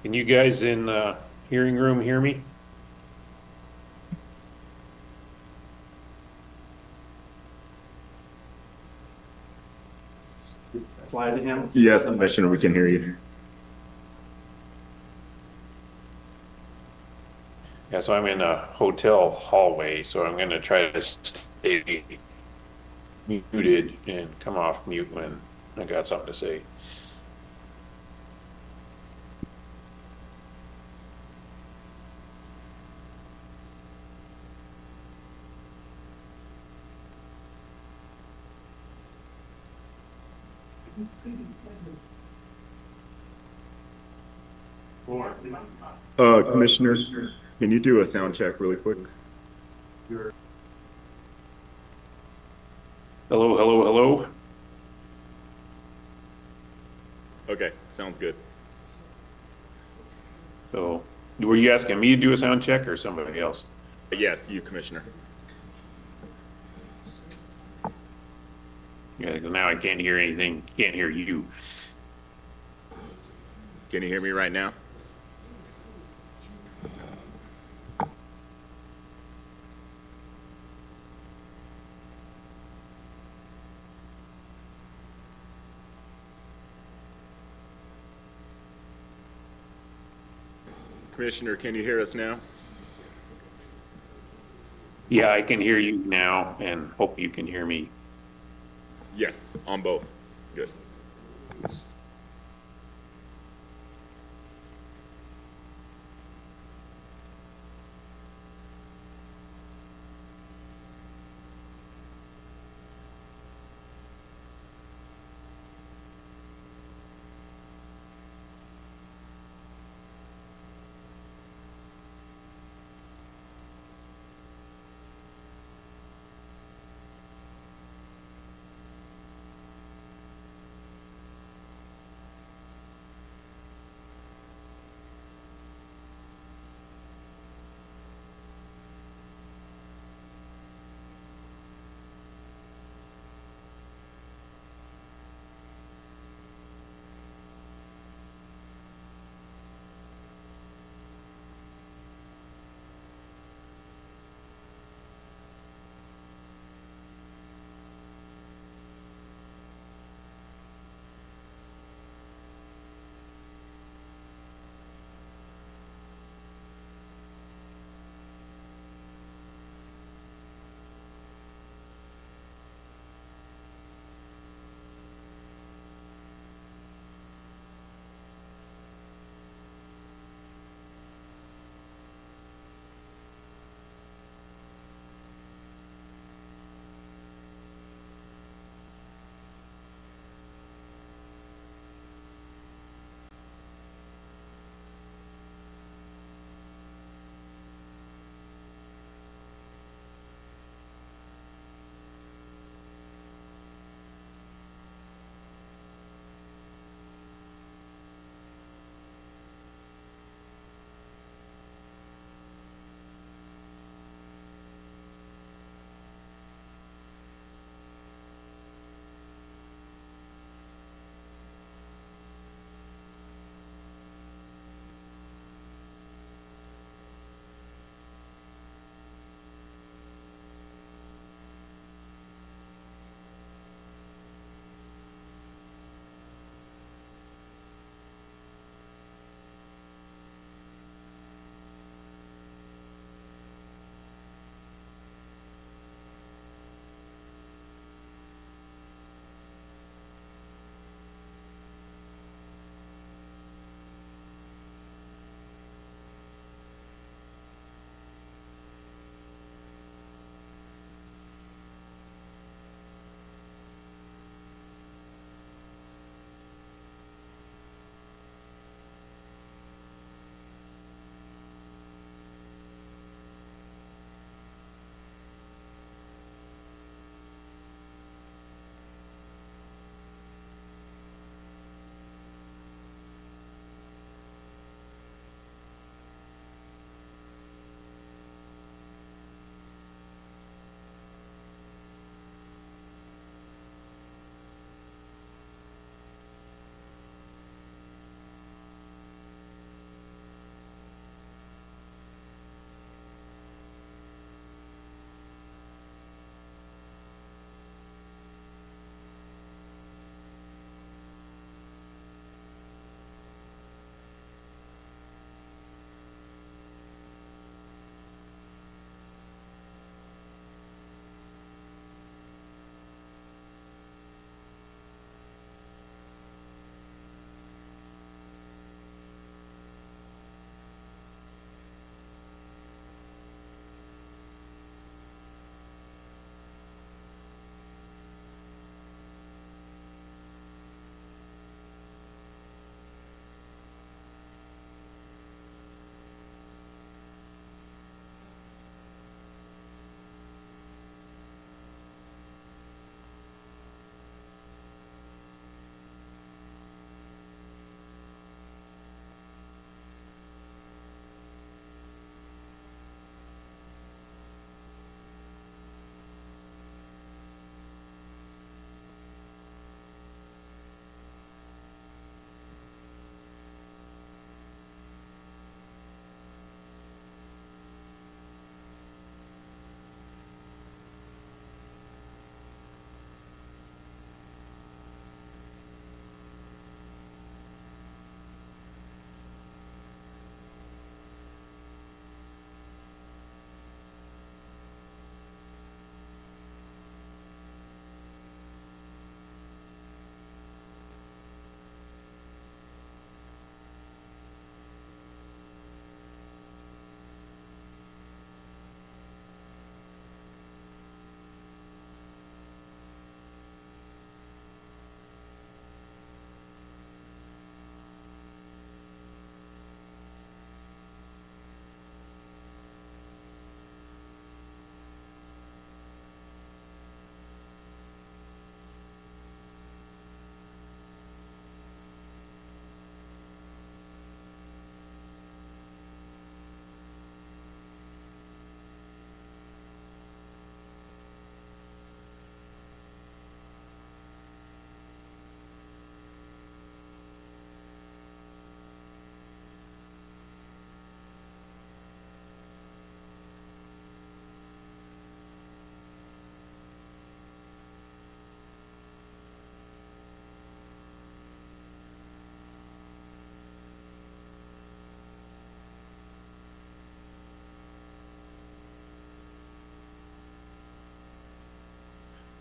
Can you guys in the hearing room hear me? Fly to him? Yes, Commissioner, we can hear you. Yeah, so I'm in a hotel hallway, so I'm gonna try to stay muted and come off mute when I got something to say. Commissioner, can you do a sound check really quick? Hello, hello, hello? Okay, sounds good. So, were you asking me to do a sound check or somebody else? Yes, you, Commissioner. Yeah, 'cause now I can't hear anything, can't hear you. Can you hear me right now? Commissioner, can you hear us now? Yeah, I can hear you now and hope you can hear me. Yes, on both. Good.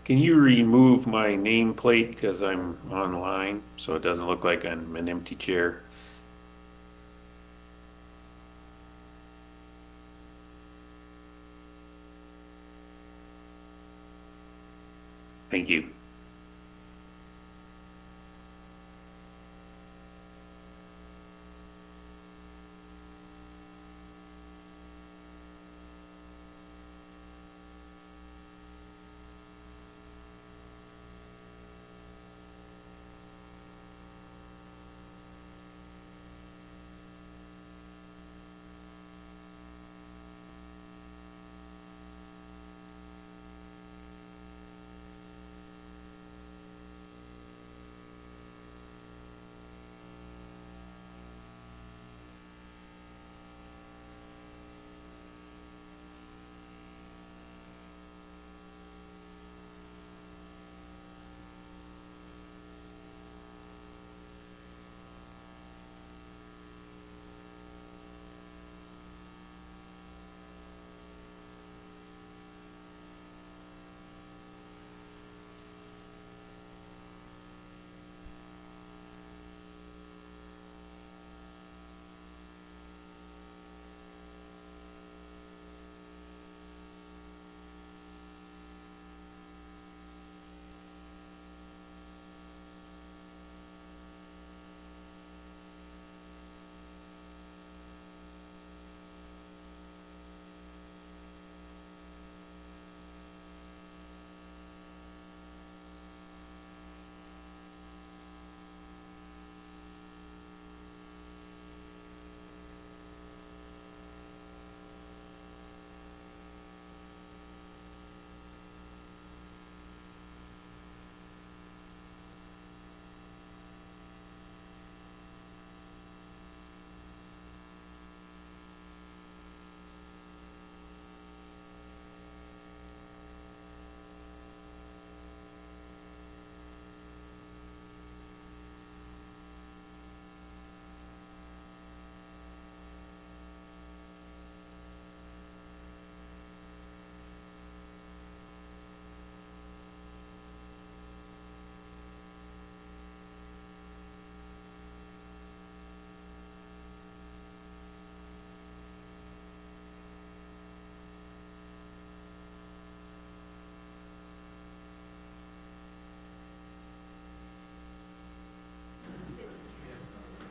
Can you remove my nameplate because I'm online, so it doesn't look like I'm an empty chair? Thank you.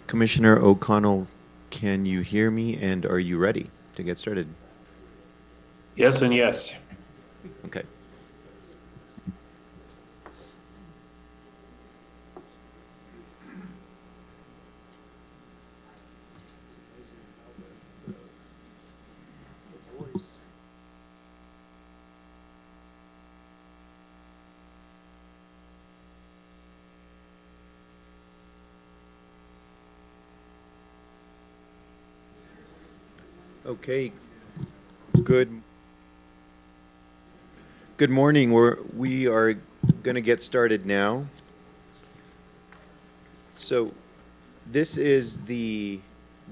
Commissioner O'Connell, can you hear me and are you ready to get started? Yes and yes. Okay. Okay. Good morning. We are going to get started now. So this is the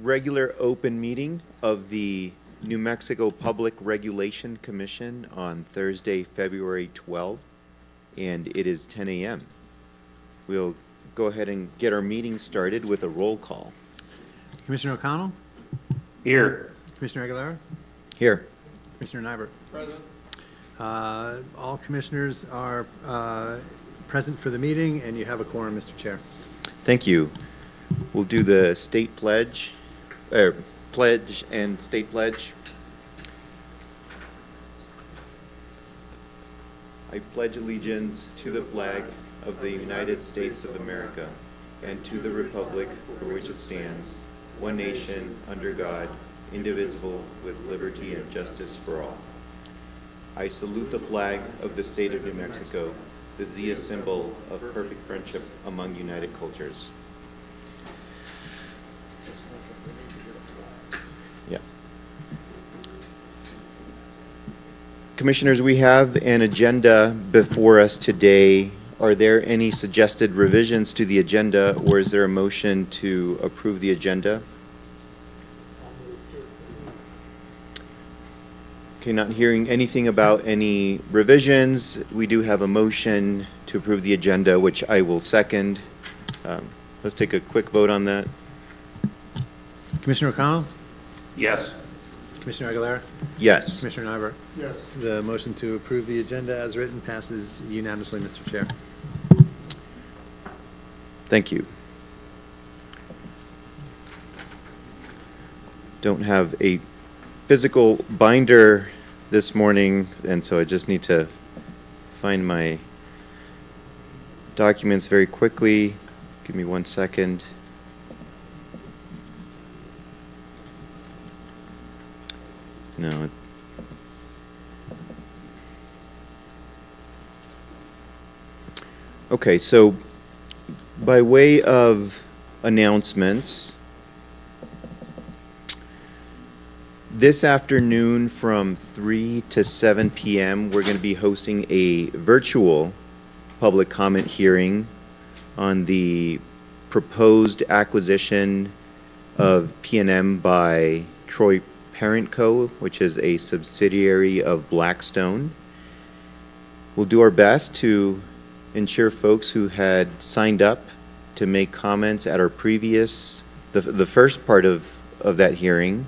regular open meeting of the New Mexico Public Regulation Commission on Thursday, February 12th, and it is 10 a.m. We'll go ahead and get our meeting started with a roll call. Commissioner O'Connell, Here. Commissioner Aguilar, Here. Commissioner Nybert. Present. All commissioners are present for the meeting, and you have a quorum, Mr. Chair. Thank you. We'll do the state pledge, pledge and state pledge. I pledge allegiance to the flag of the United States of America and to the republic for which it stands, one nation, under God, indivisible, with liberty and justice for all. I salute the flag of the state of New Mexico, the Zia symbol of perfect friendship among united cultures. Yeah. Commissioners, we have an agenda before us today. Are there any suggested revisions to the agenda, or is there a motion to approve the agenda? Okay, not hearing anything about any revisions. We do have a motion to approve the agenda, which I will second. Let's take a quick vote on that. Commissioner O'Connell? Yes. Commissioner Aguilera? Yes. Commissioner Nyberg? Yes. The motion to approve the agenda as written passes unanimously, Mr. Chair. Thank you. Don't have a physical binder this morning, and so I just need to find my documents very quickly. Give me 1 second. No. Okay, so by way of announcements, this afternoon from 3 to 7 p.m., we're going to be hosting a virtual public comment hearing on the proposed acquisition of P&M by Troy Parent Co., which is a subsidiary of Blackstone. We'll do our best to ensure folks who had signed up to make comments at our previous, the first part of that hearing,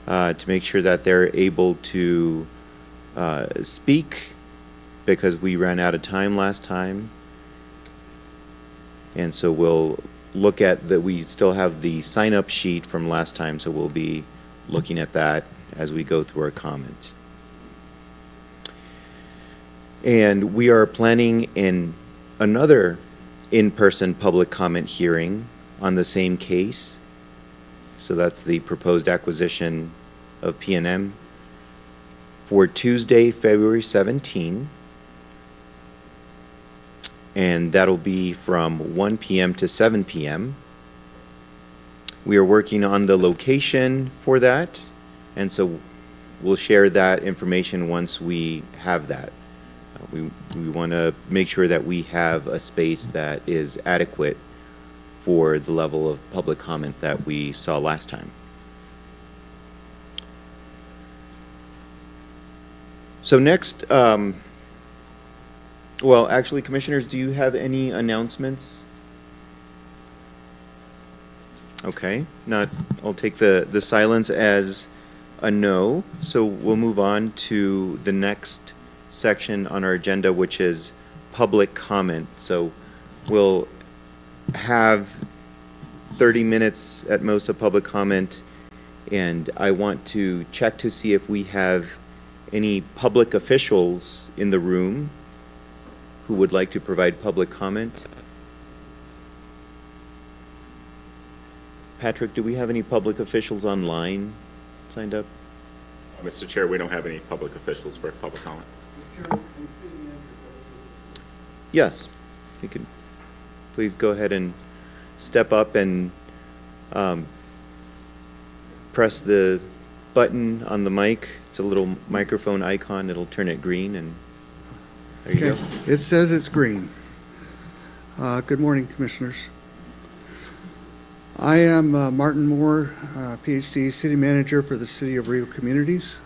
to make sure that they're able to speak, because we ran out of time last time. And so we'll look at that. We still have the sign-up sheet from last time, so we'll be looking at that as we go through our comments. And we are planning another in-person public comment hearing on the same case. So that's the proposed acquisition of P&M for Tuesday, February 17. And that'll be from 1 p.m. to 7 p.m. We are working on the location for that, and so we'll share that information once we have that. We want to make sure that we have a space that is adequate for the level of public comment that we saw last time. So next, well, actually, commissioners, do you have any announcements? Okay, I'll take the silence as a no. So we'll move on to the next section on our agenda, which is public comment. So we'll have 30 minutes at most of public comment, and I want to check to see if we have any public officials in the room who would like to provide public comment. Patrick, do we have any public officials online signed up? Mr. Chair, we don't have any public officials for public comment. Yes, you can please go ahead and step up and press the button on the mic. It's a little microphone icon. It'll turn it green, and there you Okay, go. it says it's green. Good morning, Commissioners. I am Martin Moore, PhD, City Manager for the City of Rio Communities.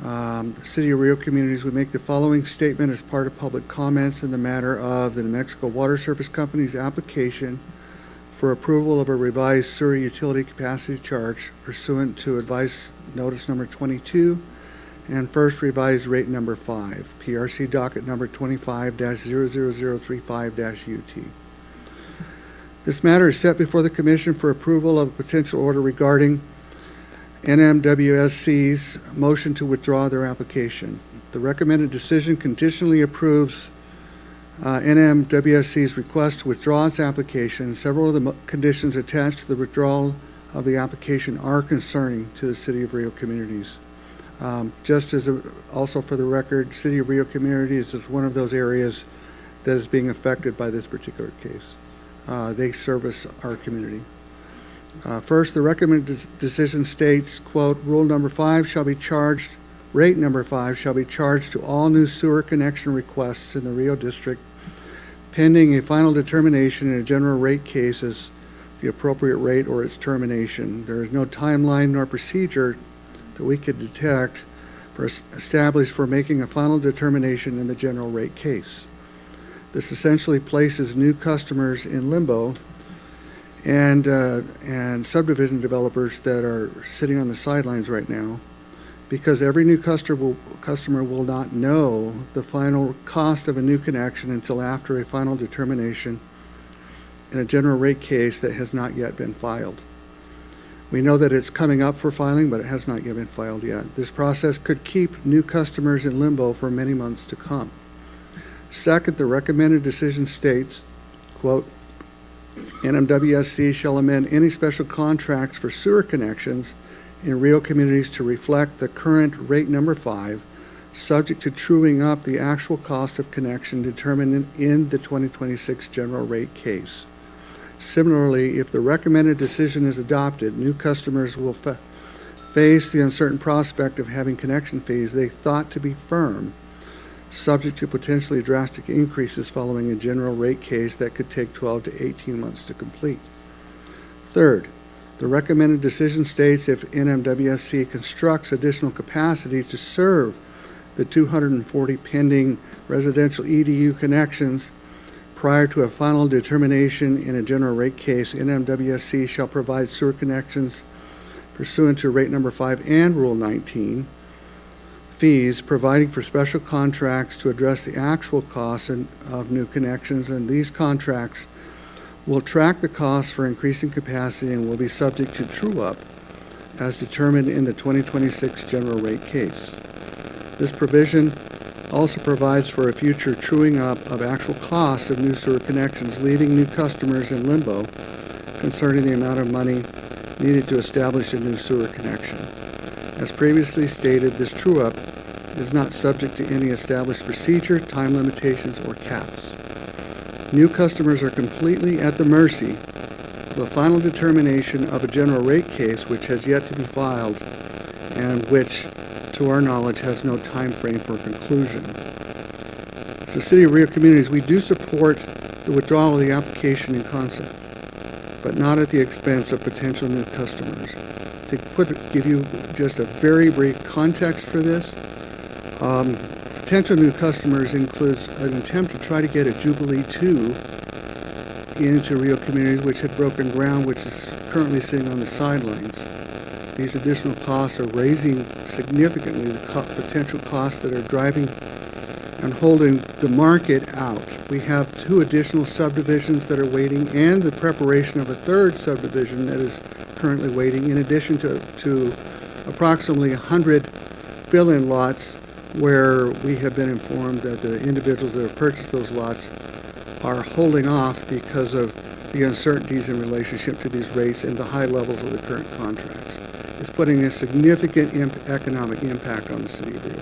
The City of Rio Communities would make the following statement as part of public comments in the matter of the New Mexico Water Service Company's application for approval of a revised sewer utility capacity charge pursuant to Advice Notice Number 22 and first revised rate number 5, PRC docket number 25-00035-UT. This matter is set before the Commission for approval of a potential order regarding NMWSC's motion to withdraw their application. The recommended decision conditionally approves NMWSC's request to withdraw its application. Several of the conditions attached to the withdrawal of the application are concerning to the City of Rio Communities. Just as also for the record, City of Rio Communities is one of those areas that is being affected by this particular case. They service our community. First, the recommended decision states, quote, rate number 5 shall be charged to all new sewer connection requests in the Rio District pending a final determination in a general rate case as the appropriate rate or its termination. There is no timeline nor procedure that we could detect established for making a final determination in the general rate case. This essentially places new customers in limbo and subdivision developers that are sitting on the sidelines right now, because every new customer will not know the final cost of a new connection until after a final determination in a general rate case that has not yet been filed. We know that it's coming up for filing, but it has not yet been filed yet. This process could keep new customers in limbo for many months to come. Second, the recommended decision states, quote, NMWSC shall amend any special contracts for sewer connections in Rio communities to reflect the current rate number 5, subject to truing up the actual cost of connection determined in the 2026 general rate case. Similarly, if the recommended decision is adopted, new customers will face the uncertain prospect of having connection fees they thought to be firm, subject to potentially drastic increases following a general rate case that could take 12 to 18 months to complete. Third, the recommended decision states if NMWSC constructs additional capacity to serve the 240 pending residential EDU connections prior to a final determination in a general rate case, NMWSC shall provide sewer connections pursuant to rate number 5 and Rule 19 fees, providing for special contracts to address the actual costs of new connections, and these contracts will track the costs for increasing capacity and will be subject to true-up as determined in the 2026 general rate case. This provision also provides for a future truing up of actual costs of new sewer connections, leaving new customers in limbo concerning the amount of money needed to establish a new sewer connection. As previously stated, this true-up is not subject to any established procedure, time limitations, or caps. New customers are completely at the mercy of a final determination of a general rate case which has yet to be filed and which, to our knowledge, has no time frame for conclusion. As the City of Rio Communities, we do support the withdrawal of the application in concept, but not at the expense of potential new customers. To give you just a very brief context for this, potential new customers includes an attempt to try to get a Jubilee 2 into Rio Communities, which had broken ground, which is currently sitting on the sidelines. These additional costs are raising significantly the potential costs that are driving and holding the market out. We have 2 additional subdivisions that are waiting and the preparation of a 3rd subdivision that is currently waiting, in addition to approximately 100 fill-in lots where we have been informed that the individuals that have purchased those lots are holding off because of the uncertainties in relationship to these rates and the high levels of the current contracts. It's putting a significant economic impact on the City of Rio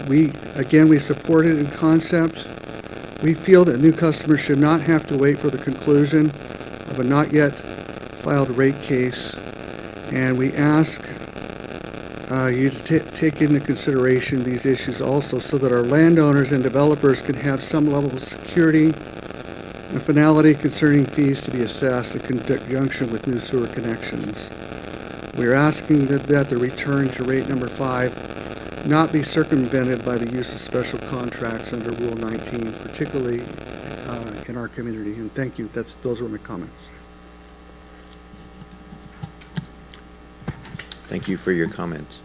Communities. We support it in concept. We feel that new customers should not have to wait for the conclusion of a not yet filed rate case, and we ask you to take into consideration these issues also so that our landowners and developers can have some level of security and finality concerning fees to be assessed in conjunction with new sewer connections. We are asking that the return to rate number 5 not be circumvented by the use of special contracts under Rule 19, particularly in our community. And thank you. Those were my comments. Thank you for your comments.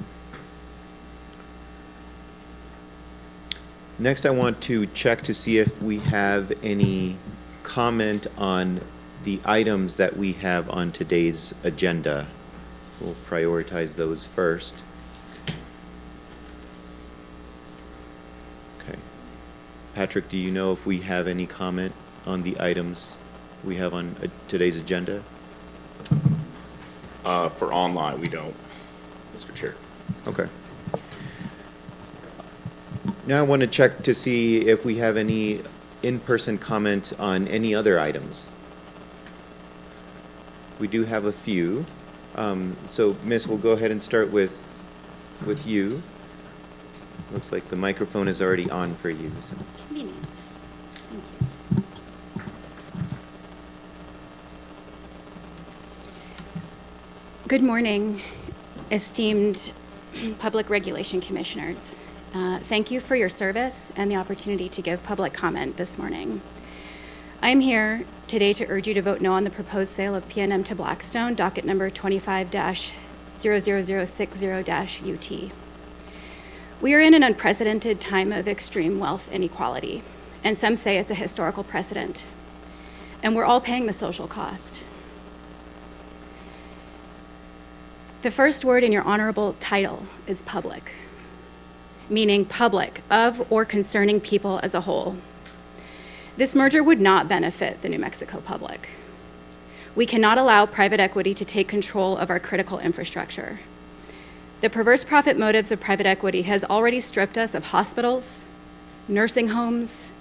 Next, I want to check to see if we have any comment on the items that we have on today's agenda. We'll prioritize those first. Okay. Patrick, do you know if we have any comment on the items we have on today's agenda? For online, we don't, Mr. Chair. Okay. Now I want to check to see if we have any in-person comment on any other items. We do have a few. So, Miss, we'll go ahead and start with you. Looks like the microphone is already on for you. So. Convenient. Thank you. Good morning. Esteemed Public Regulation Commissioners, thank you for your service and the opportunity to give public comment this morning. I am here today to urge you to vote no on the proposed sale of PNM to Blackstone, docket number 25-00060-UT. We are in an unprecedented time of extreme wealth inequality, and some say it's a historical precedent. And we're all paying the social cost. The first word in your honorable title is public, meaning public, of or concerning people as a whole. This merger would not benefit the New Mexico public. We cannot allow private equity to take control of our critical infrastructure. The perverse profit motives of private equity has already stripped us of hospitals, nursing homes,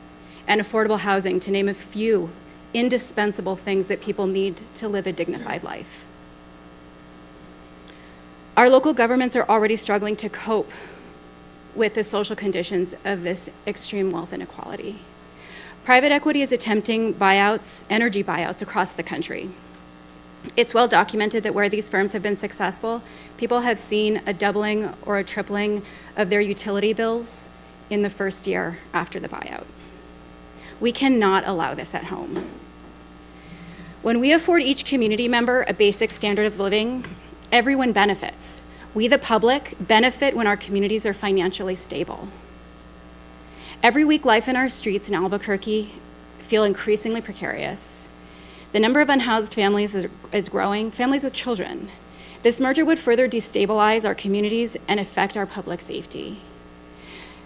and affordable housing, to name a few indispensable things that people need to live a dignified life. Our local governments are already struggling to cope with the social conditions of this extreme wealth inequality. Private equity is attempting buyouts, energy buyouts across the country. It's well documented that where these firms have been successful, people have seen a doubling or a tripling of their utility bills in the first year after the buyout. We cannot allow this at home. When we afford each community member a basic standard of living, everyone benefits. We, the public, benefit when our communities are financially stable. Every week, life in our streets in Albuquerque feel increasingly precarious. The number of unhoused families is growing, families with children. This merger would further destabilize our communities and affect our public safety.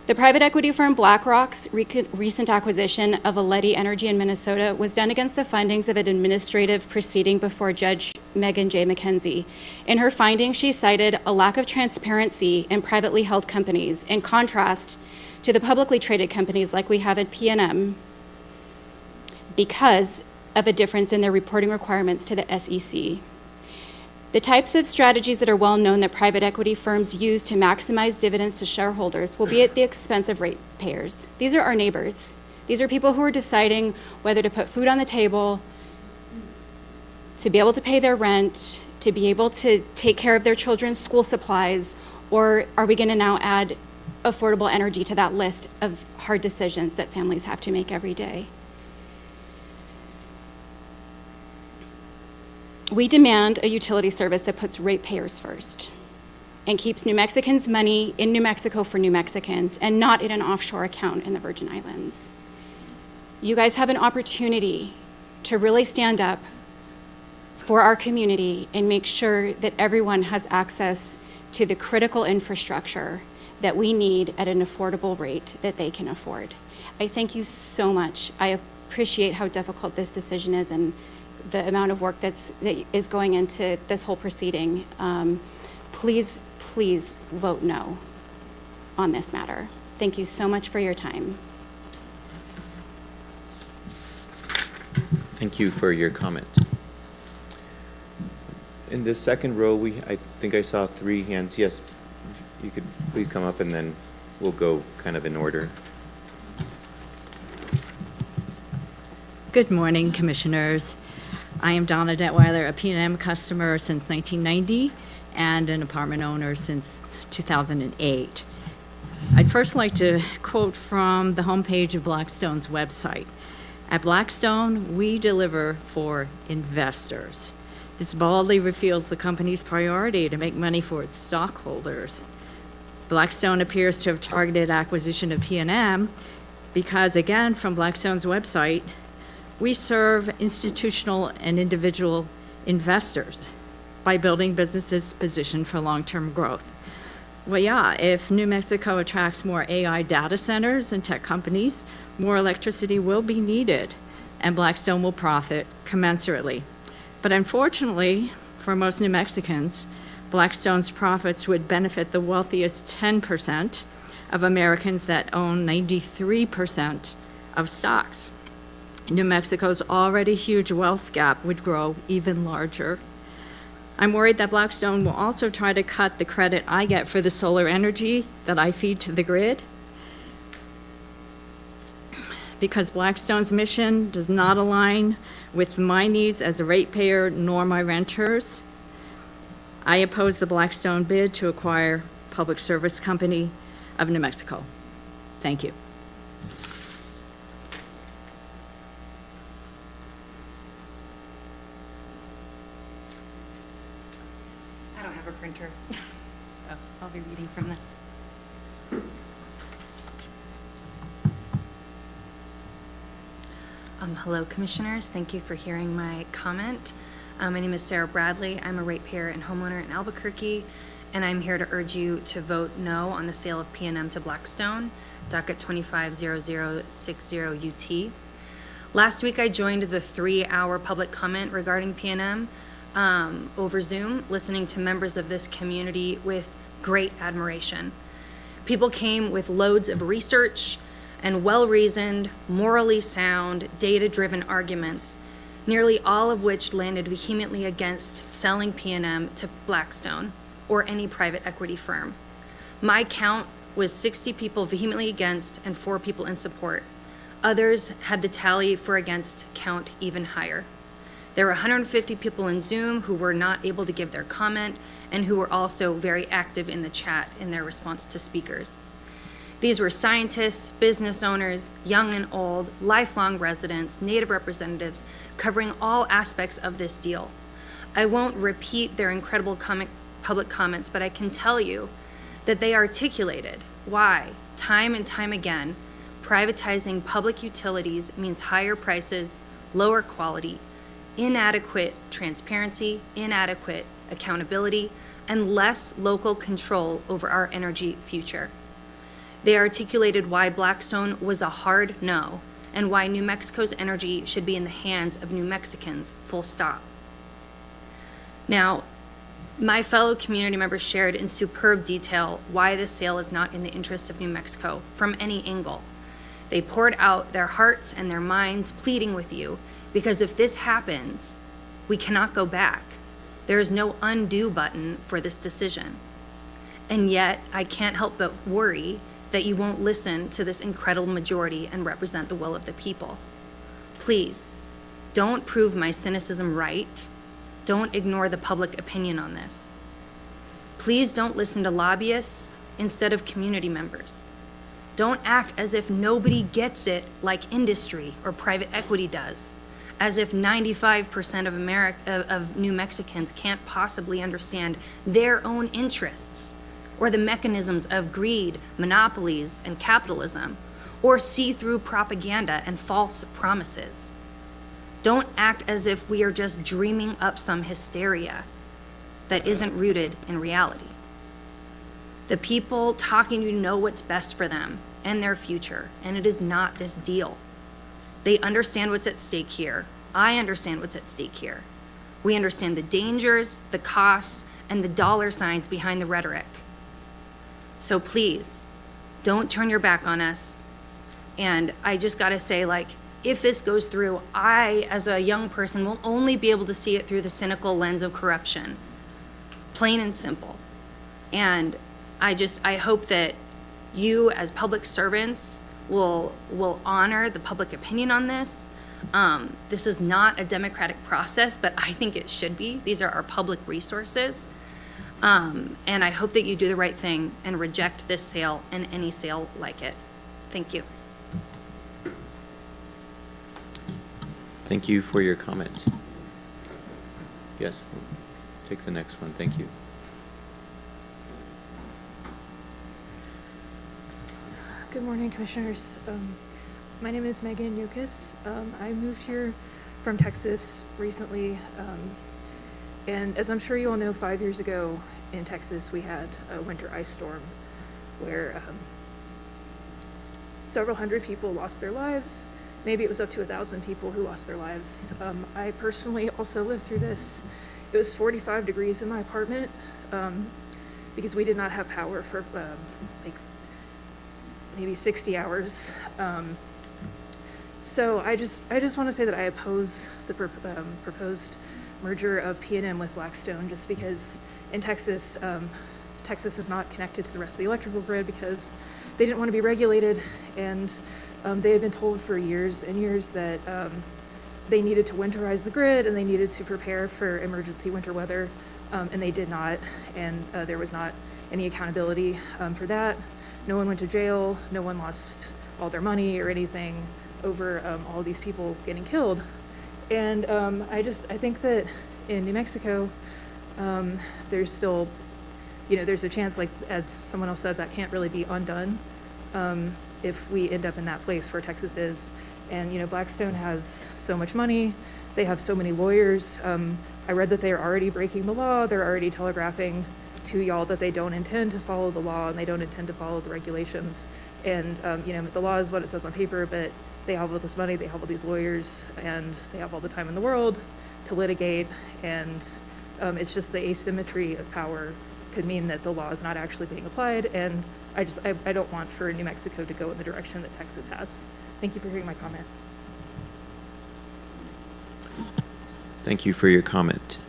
The private equity firm BlackRock's recent acquisition of Aletti Energy in Minnesota was done against the findings of an administrative proceeding before Judge Megan J. McKenzie. In her findings, she cited a lack of transparency in privately held companies, in contrast to the publicly traded companies like we have at PNM, because of a difference in their reporting requirements to the SEC. The types of strategies that are well known that private equity firms use to maximize dividends to shareholders will be at the expense of ratepayers. These are our neighbors. These are people who are deciding whether to put food on the table, to be able to pay their rent, to be able to take care of their children's school supplies, or are we going to now add affordable energy to that list of hard decisions that families have to make every day? We demand a utility service that puts ratepayers first and keeps New Mexicans' money in New Mexico for New Mexicans and not in an offshore account in the Virgin Islands. You guys have an opportunity to really stand up for our community and make sure that everyone has access to the critical infrastructure that we need at an affordable rate that they can afford. I thank you so much. I appreciate how difficult this decision is and the amount of work that is going into this whole proceeding. Please vote no on this matter. Thank you so much for your time. Thank you for your comment. In the second row, I think I saw 3 hands. Yes, you could please come up and then we'll go kind of in order. Good morning, Commissioners. I am Donna Detweiler, a P&M customer since 1990 and an apartment owner since 2008. I'd first like to quote from the homepage of Blackstone's website. At Blackstone, we deliver for investors. This boldly reveals the company's priority to make money for its stockholders. Blackstone appears to have targeted acquisition of P&M because, again, from Blackstone's website, we serve institutional and individual investors by building businesses positioned for long-term growth. Well, yeah, if New Mexico attracts more AI data centers and tech companies, more electricity will be needed, and Blackstone will profit commensurately. But unfortunately, for most New Mexicans, Blackstone's profits would benefit the wealthiest 10% of Americans that own 93% of stocks. New Mexico's already huge wealth gap would grow even larger. I'm worried that Blackstone will also try to cut the credit I get for the solar energy that I feed to the grid. Because Blackstone's mission does not align with my needs as a ratepayer nor my renters. I oppose the Blackstone bid to acquire Public Service Company of New Mexico. Thank you. I don't have a printer, so I'll be reading from this. Hello, Commissioners. Thank you for hearing my comment. My name is Sarah Bradley. I'm a ratepayer and homeowner in Albuquerque, and I'm here to urge you to vote no on the sale of PNM to Blackstone, docket 250060 UT. Last week, I joined the 3-hour public comment regarding PNM over Zoom, listening to members of this community with great admiration. People came with loads of research and well-reasoned, morally sound, data-driven arguments, nearly all of which landed vehemently against selling PNM to Blackstone or any private equity firm. My count was 60 people vehemently against and 4 people in support. Others had the tally for against count even higher. There were 150 people in Zoom who were not able to give their comment and who were also very active in the chat in their response to speakers. These were scientists, business owners, young and old, lifelong residents, Native representatives, covering all aspects of this deal. I won't repeat their incredible public comments, but I can tell you that they articulated why, time and time again, privatizing public utilities means higher prices, lower quality, inadequate transparency, inadequate accountability, and less local control over our energy future. They articulated why Blackstone was a hard no, and why New Mexico's energy should be in the hands of New Mexicans, full stop. Now, my fellow community members shared in superb detail why this sale is not in the interest of New Mexico from any angle. They poured out their hearts and their minds pleading with you, because if this happens, we cannot go back. There is no undo button for this decision. And yet, I can't help but worry that you won't listen to this incredible majority and represent the will of the people. Please, don't prove my cynicism right. Don't ignore the public opinion on this. Please don't listen to lobbyists instead of community members. Don't act as if nobody gets it like industry or private equity does, as if 95% of New Mexicans can't possibly understand their own interests or the mechanisms of greed, monopolies, and capitalism, or see through propaganda and false promises. Don't act as if we are just dreaming up some hysteria that isn't rooted in reality. The people talking to you know what's best for them and their future, and it is not this deal. They understand what's at stake here. I understand what's at stake here. We understand the dangers, the costs, and the dollar signs behind the rhetoric. So please, don't turn your back on us. And I just gotta say, if this goes through, I, as a young person, will only be able to see it through the cynical lens of corruption. Plain and simple. And I hope that you, as public servants, will honor the public opinion on this. This is not a democratic process, but I think it should be. These are our public resources. And I hope that you do the right thing and reject this sale and any sale like it. Thank you. Thank you for your comment. Yes, we'll take the next one. Thank you. Good morning, Commissioners. My name is Megan Yukas. I moved here from Texas recently, and as I'm sure you all know, 5 years ago in Texas, we had a winter ice storm where several hundred people lost their lives. Maybe it was up to 1,000 people who lost their lives. I personally also lived through this. It was 45 degrees in my apartment because we did not have power for maybe 60 hours. So I just want to say that I oppose the proposed merger of PNM with Blackstone, just because in Texas, Texas is not connected to the rest of the electrical grid because they didn't want to be regulated, and they had been told for years and years that they needed to winterize the grid and they needed to prepare for emergency winter weather, and they did not, and there was not any accountability for that. No one went to jail, no one lost all their money or anything over all these people getting killed. And I think that in New Mexico, there's still, there's a chance, like, as someone else said, that can't really be undone if we end up in that place where Texas is. And, Blackstone has so much money, they have so many lawyers. I read that they are already breaking the law, they're already telegraphing to y'all that they don't intend to follow the law and they don't intend to follow the regulations. And, the law is what it says on paper, but they have all this money, they have all these lawyers, and they have all the time in the world to litigate. And it's just the asymmetry of power could mean that the law is not actually being applied. And I don't want for New Mexico to go in the direction that Texas has. Thank you for hearing my comment. Thank you for your comment.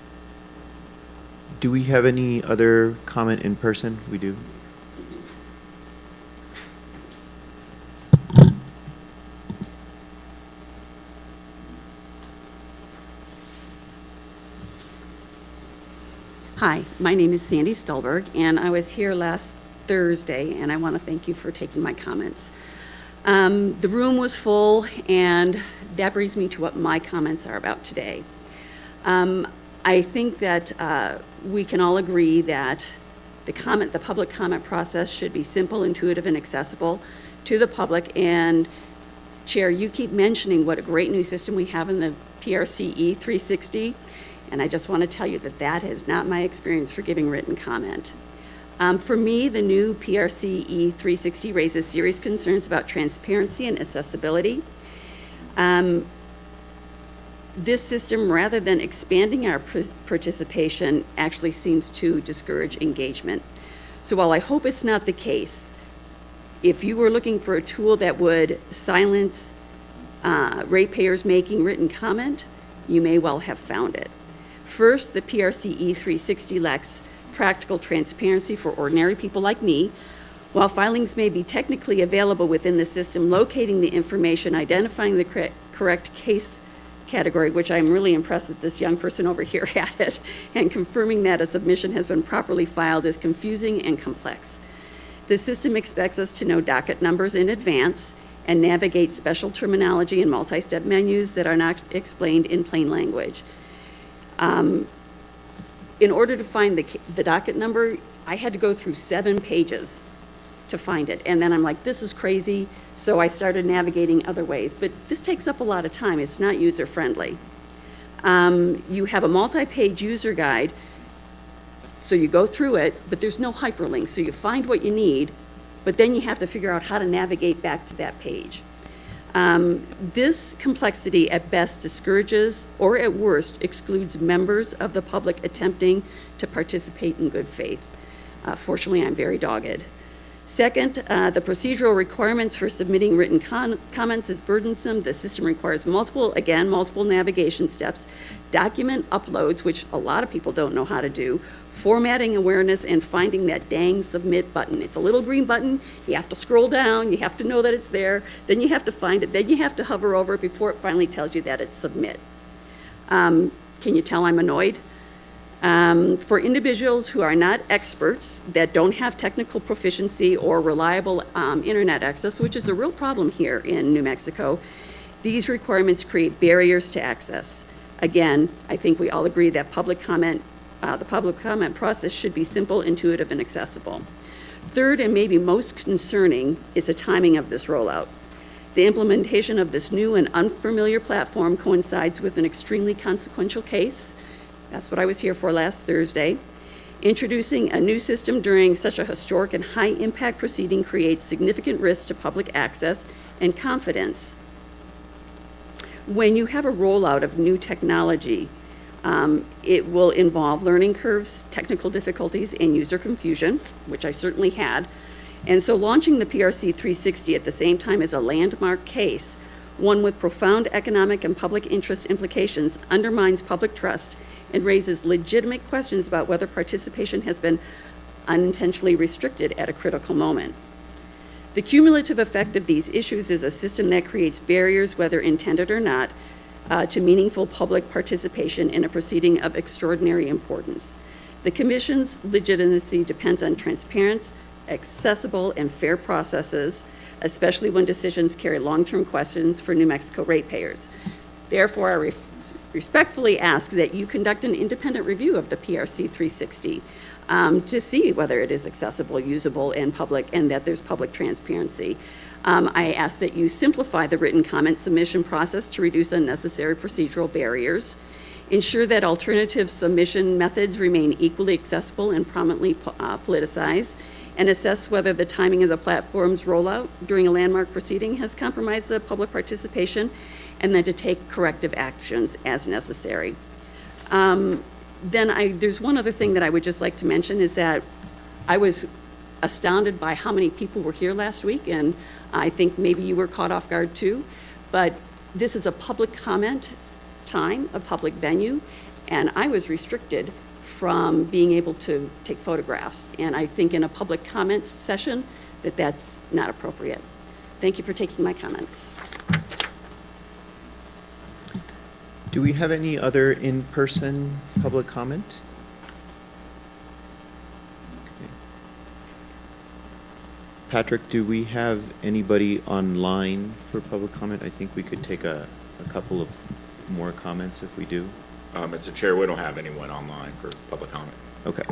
Do we have any other comment in person? We do. Hi, my name is Sandy Stolberg, and I was here last Thursday, and I want to thank you for taking my comments. The room was full, and that brings me to what my comments are about today. I think that we can all agree that the public comment process should be simple, intuitive, and accessible to the public. And Chair, you keep mentioning what a great new system we have in the PRCE 360, and I just want to tell you that that is not my experience for giving written comment. For me, the new PRCE 360 raises serious concerns about transparency and accessibility. This system, rather than expanding our participation, actually seems to discourage engagement. So while I hope it's not the case, if you were looking for a tool that would silence ratepayers making written comment, you may well have found it. First, the PRCE 360 lacks practical transparency for ordinary people like me. While filings may be technically available within the system, locating the information, identifying the correct case category, which I'm really impressed that this young person over here had it, and confirming that a submission has been properly filed is confusing and complex. The system expects us to know docket numbers in advance and navigate special terminology and multi-step menus that are not explained in plain language. In order to find the docket number, I had to go through 7 pages to find it. And then I'm like, this is crazy. So I started navigating other ways. But this takes up a lot of time. It's not user-friendly. You have a multi-page user guide. So you go through it, but there's no hyperlink. So you find what you need, but then you have to figure out how to navigate back to that page. This complexity at best discourages, or at worst excludes members of the public attempting to participate in good faith. Fortunately, I'm very dogged. Second, the procedural requirements for submitting written comments is burdensome. The system requires multiple navigation steps, document uploads, which a lot of people don't know how to do, formatting awareness, and finding that dang submit button. It's a little green button. You have to scroll down. You have to know that it's there. Then you have to find it. Then you have to hover over it before it finally tells you that it's submit. Can you tell I'm annoyed? For individuals who are not experts, that don't have technical proficiency or reliable internet access, which is a real problem here in New Mexico, these requirements create barriers to access. Again, I think we all agree that the public comment process should be simple, intuitive, and accessible. Third, and maybe most concerning, is the timing of this rollout. The implementation of this new and unfamiliar platform coincides with an extremely consequential case. That's what I was here for last Thursday. Introducing a new system during such a historic and high-impact proceeding creates significant risk to public access and confidence. When you have a rollout of new technology, it will involve learning curves, technical difficulties, and user confusion, which I certainly had. And so launching the PRC 360 at the same time as a landmark case, one with profound economic and public interest implications, undermines public trust and raises legitimate questions about whether participation has been unintentionally restricted at a critical moment. The cumulative effect of these issues is a system that creates barriers, whether intended or not, to meaningful public participation in a proceeding of extraordinary importance. The Commission's legitimacy depends on transparent, accessible, and fair processes, especially when decisions carry long-term questions for New Mexico ratepayers. Therefore, I respectfully ask that you conduct an independent review of the PRC 360 to see whether it is accessible, usable, and public, and that there's public transparency. I ask that you simplify the written comment submission process to reduce unnecessary procedural barriers, ensure that alternative submission methods remain equally accessible and prominently politicized, and assess whether the timing of the platform's rollout during a landmark proceeding has compromised the public participation, and then to take corrective actions as necessary. There's one other thing that I would just like to mention is that I was astounded by how many people were here last week, and I think maybe you were caught off guard too, but this is a public comment time, a public venue, and I was restricted from being able to take photographs. And I think in a public comment session that that's not appropriate. Thank you for taking my comments. Do we have any other in-person public comment? Okay. Patrick, do we have anybody online for public comment? I think we could take a couple of more comments if we do. Mr. Chair, we don't have anyone online for public comment. Okay.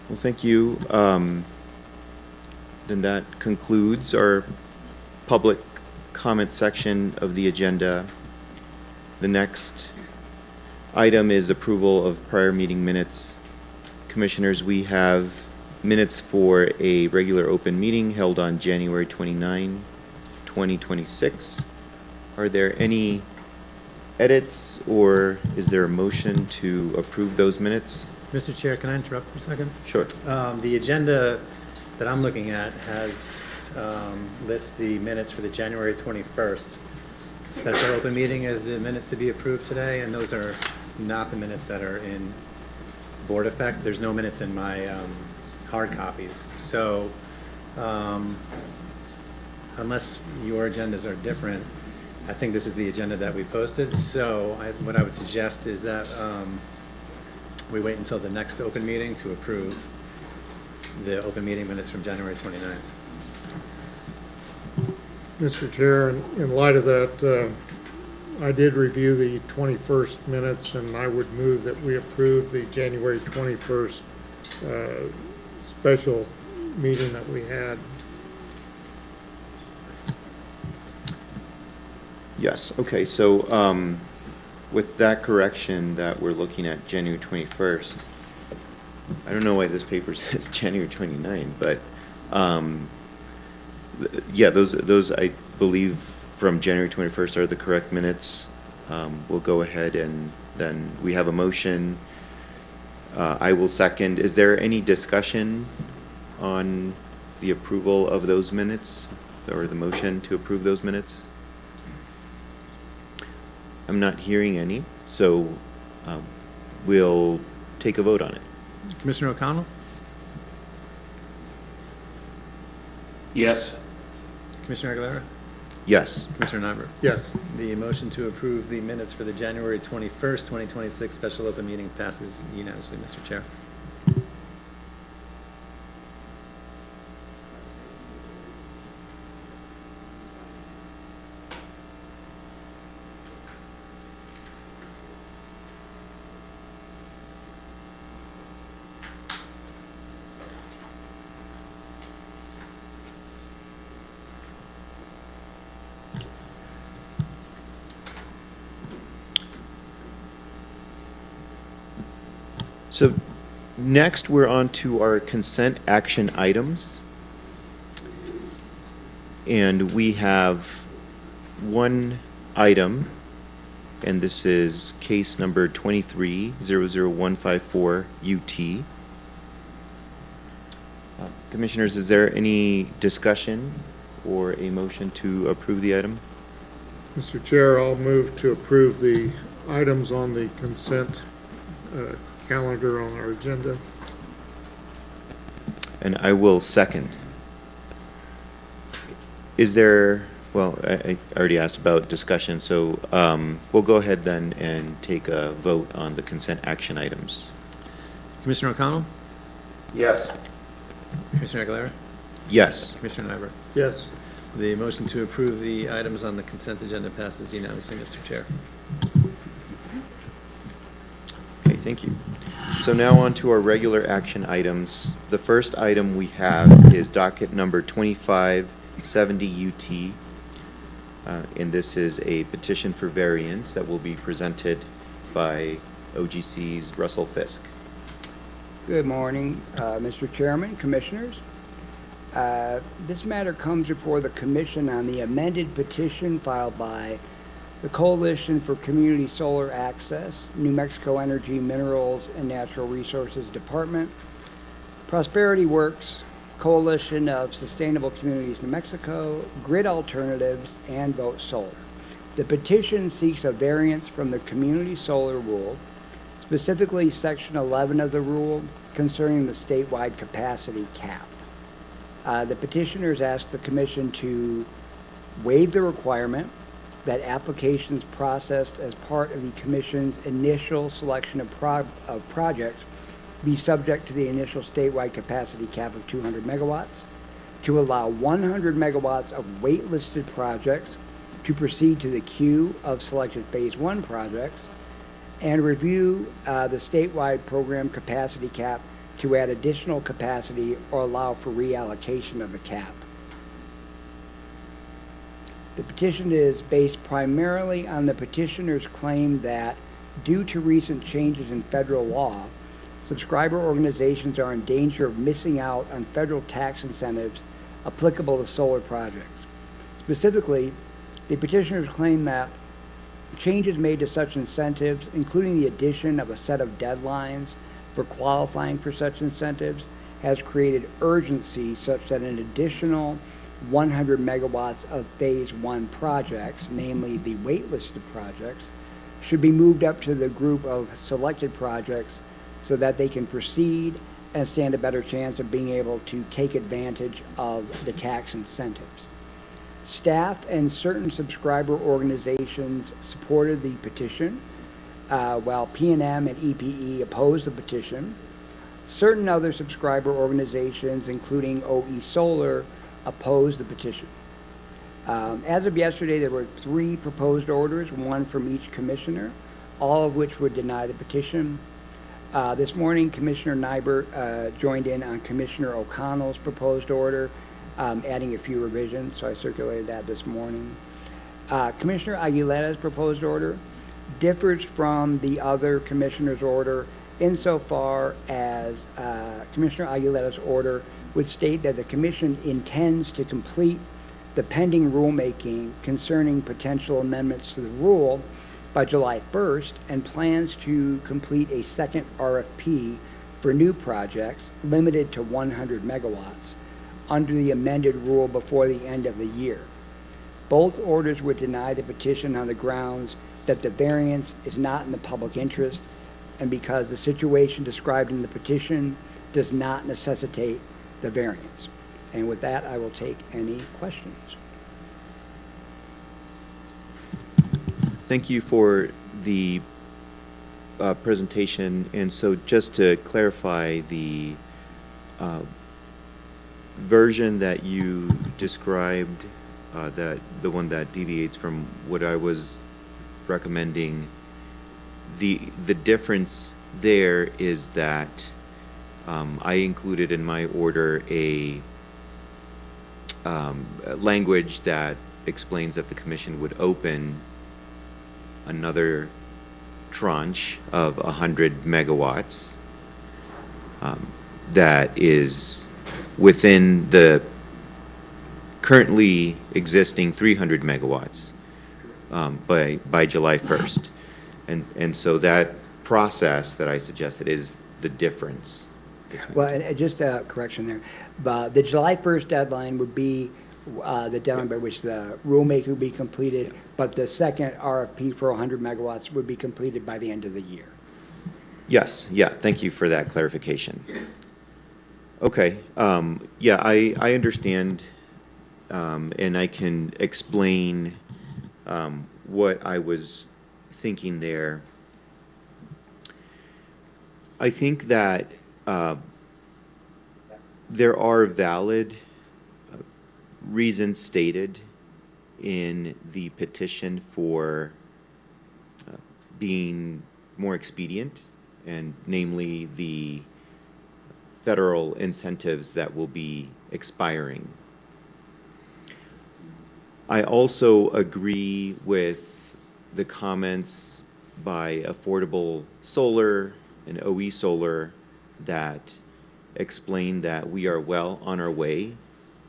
Well, thank you. Then that concludes our public comment section of the agenda. The next item is approval of prior meeting minutes. Commissioners, we have minutes for a regular open meeting held on January 29, 2026. Are there any edits, or is there a motion to approve those minutes? Mr. Chair, can I interrupt for a second? Sure. The agenda that I'm looking at has, lists the minutes for the January 21st special open meeting as the minutes to be approved today, and those are not the minutes that are in board effect. There's no minutes in my hard copies. So unless your agendas are different, I think this is the agenda that we posted. So what I would suggest is that we wait until the next open meeting to approve the open meeting minutes from January 29th. Mr. Chair, in light of that, I did review the 21st minutes, and I would move that we approve the January 21st special meeting that we had. Yes, okay, so with that correction that we're looking at January 21st, I don't know why this paper says January 29, but yeah, those I believe from January 21st are the correct minutes. We'll go ahead and then we have a motion. I will second. Is there any discussion on the approval of those minutes or the motion to approve those minutes? I'm not hearing any, so we'll take a vote on it. Commissioner O'Connell? Yes. Commissioner Aguilera? Yes. Commissioner Nyberg? Yes. The motion to approve the minutes for the January 21st, 2026 special open meeting passes unanimously, Mr. Chair. So next, we're on to our consent action items. And we have one item, and this is case number 23-00154 UT. Commissioners, is there any discussion or a motion to approve the item? Mr. Chair, I'll move to approve the items on the consent calendar on our agenda. And I will second. Is there, Well, I already asked about discussion, so we'll go ahead then and take a vote on the consent action items. Commissioner O'Connell? Yes. Commissioner Aguilera? Yes. Commissioner Nyberg? Yes. The motion to approve the items on the consent agenda passes unanimously, Mr. Chair. Okay, thank you. So now on to our regular action items. The first item we have is docket number 2570 UT. And this is a petition for variance that will be presented by OGC's Russell Fisk. Good morning, Mr. Chairman, Commissioners. This matter comes before the Commission on the amended petition filed by the Coalition for Community Solar Access, New Mexico Energy, Minerals, and Natural Resources Department, Prosperity Works, Coalition of Sustainable Communities New Mexico, Grid Alternatives, and Vote Solar. The petition seeks a variance from the Community Solar Rule, specifically Section 11 of the rule concerning the statewide capacity cap. The petitioners asked the Commission to waive the requirement that applications processed as part of the Commission's initial selection of projects be subject to the initial statewide capacity cap of 200 megawatts, to allow 100 megawatts of waitlisted projects to proceed to the queue of selected Phase 1 projects, and review the statewide program capacity cap to add additional capacity or allow for reallocation of the cap. The petition is based primarily on the petitioner's claim that, due to recent changes in federal law, subscriber organizations are in danger of missing out on federal tax incentives applicable to solar projects. Specifically, the petitioners claim that changes made to such incentives, including the addition of a set of deadlines for qualifying for such incentives, has created urgency such that an additional 100 megawatts of Phase 1 projects, namely the waitlisted projects, should be moved up to the group of selected projects so that they can proceed and stand a better chance of being able to take advantage of the tax incentives. Staff and certain subscriber organizations supported the petition, while PNM and EPE opposed the petition. Certain other subscriber organizations, including OE Solar, opposed the petition. As of yesterday, there were 3 proposed orders, 1 from each commissioner, all of which would deny the petition. This morning, Commissioner Nyberg joined in on Commissioner O'Connell's proposed order, adding a few revisions, so I circulated that this morning. Commissioner Aguilera's proposed order differs from the other commissioner's order insofar as Commissioner Aguilera's order would state that the Commission intends to complete the pending rulemaking concerning potential amendments to the rule by July 1st and plans to complete a second RFP for new projects limited to 100 megawatts under the amended rule before the end of the year. Both orders would deny the petition on the grounds that the variance is not in the public interest and because the situation described in the petition does not necessitate the variance. And with that, I will take any questions. Thank you for the presentation. And so just to clarify, the version that you described, that the one that deviates from what I was recommending, the difference there is that I included in my order a language that explains that the Commission would open another tranche of 100 megawatts that is within the currently existing 300 megawatts by July 1st. And so that process that I suggested is the difference. Well, and just a correction there. But the July 1st deadline would be the deadline by which the rulemaking would be completed, but the second RFP for 100 megawatts would be completed by the end of the year. Yes, yeah, thank you for that clarification. Okay, yeah, I understand and I can explain what I was thinking there. I think that there are valid reasons stated in the petition for being more expedient, and namely the federal incentives that will be expiring. I also agree with the comments by Affordable Solar and OE Solar that explain that we are well on our way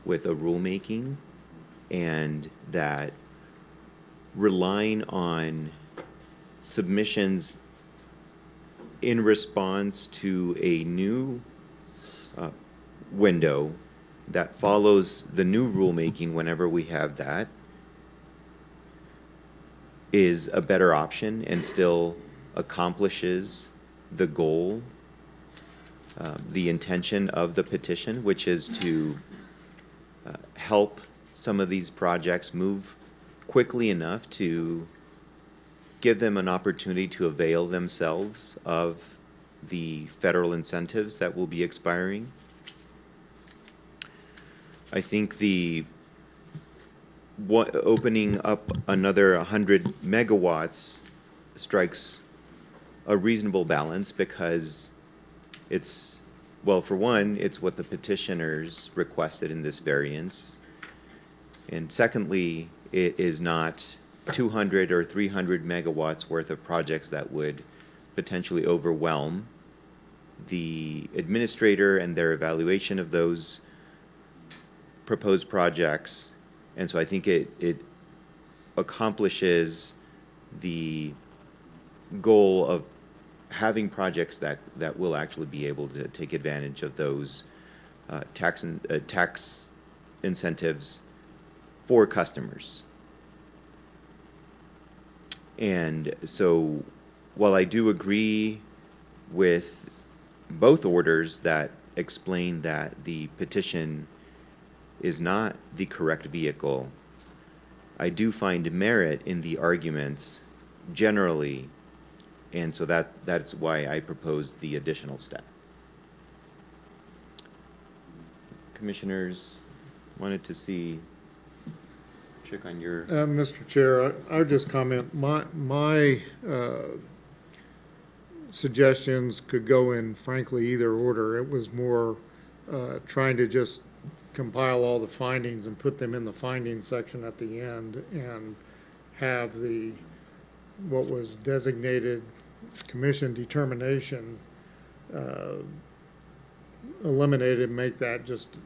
with a rulemaking, and that relying on submissions in response to a new window that follows the new rulemaking whenever we have that is a better option and still accomplishes the goal, the intention of the petition, which is to help some of these projects move quickly enough to give them an opportunity to avail themselves of the federal incentives that will be expiring. I think opening up another 100 megawatts strikes a reasonable balance, because it's, well, for one, it's what the petitioners requested in this variance. And secondly, it is not 200 or 300 megawatts worth of projects that would potentially overwhelm the administrator and their evaluation of those proposed projects. And so I think it accomplishes the goal of having projects that will actually be able to take advantage of those tax incentives for customers. And so while I do agree with both orders that explain that the petition is not the correct vehicle, I do find merit in the arguments generally, and so that's why I proposed the additional step. Commissioners, wanted to check on your... Mr. Chair, I would just comment, my suggestions could go in, frankly, either order. It was more trying to just compile all the findings and put them in the findings section at the end, and have what was designated commission determination eliminated, make that just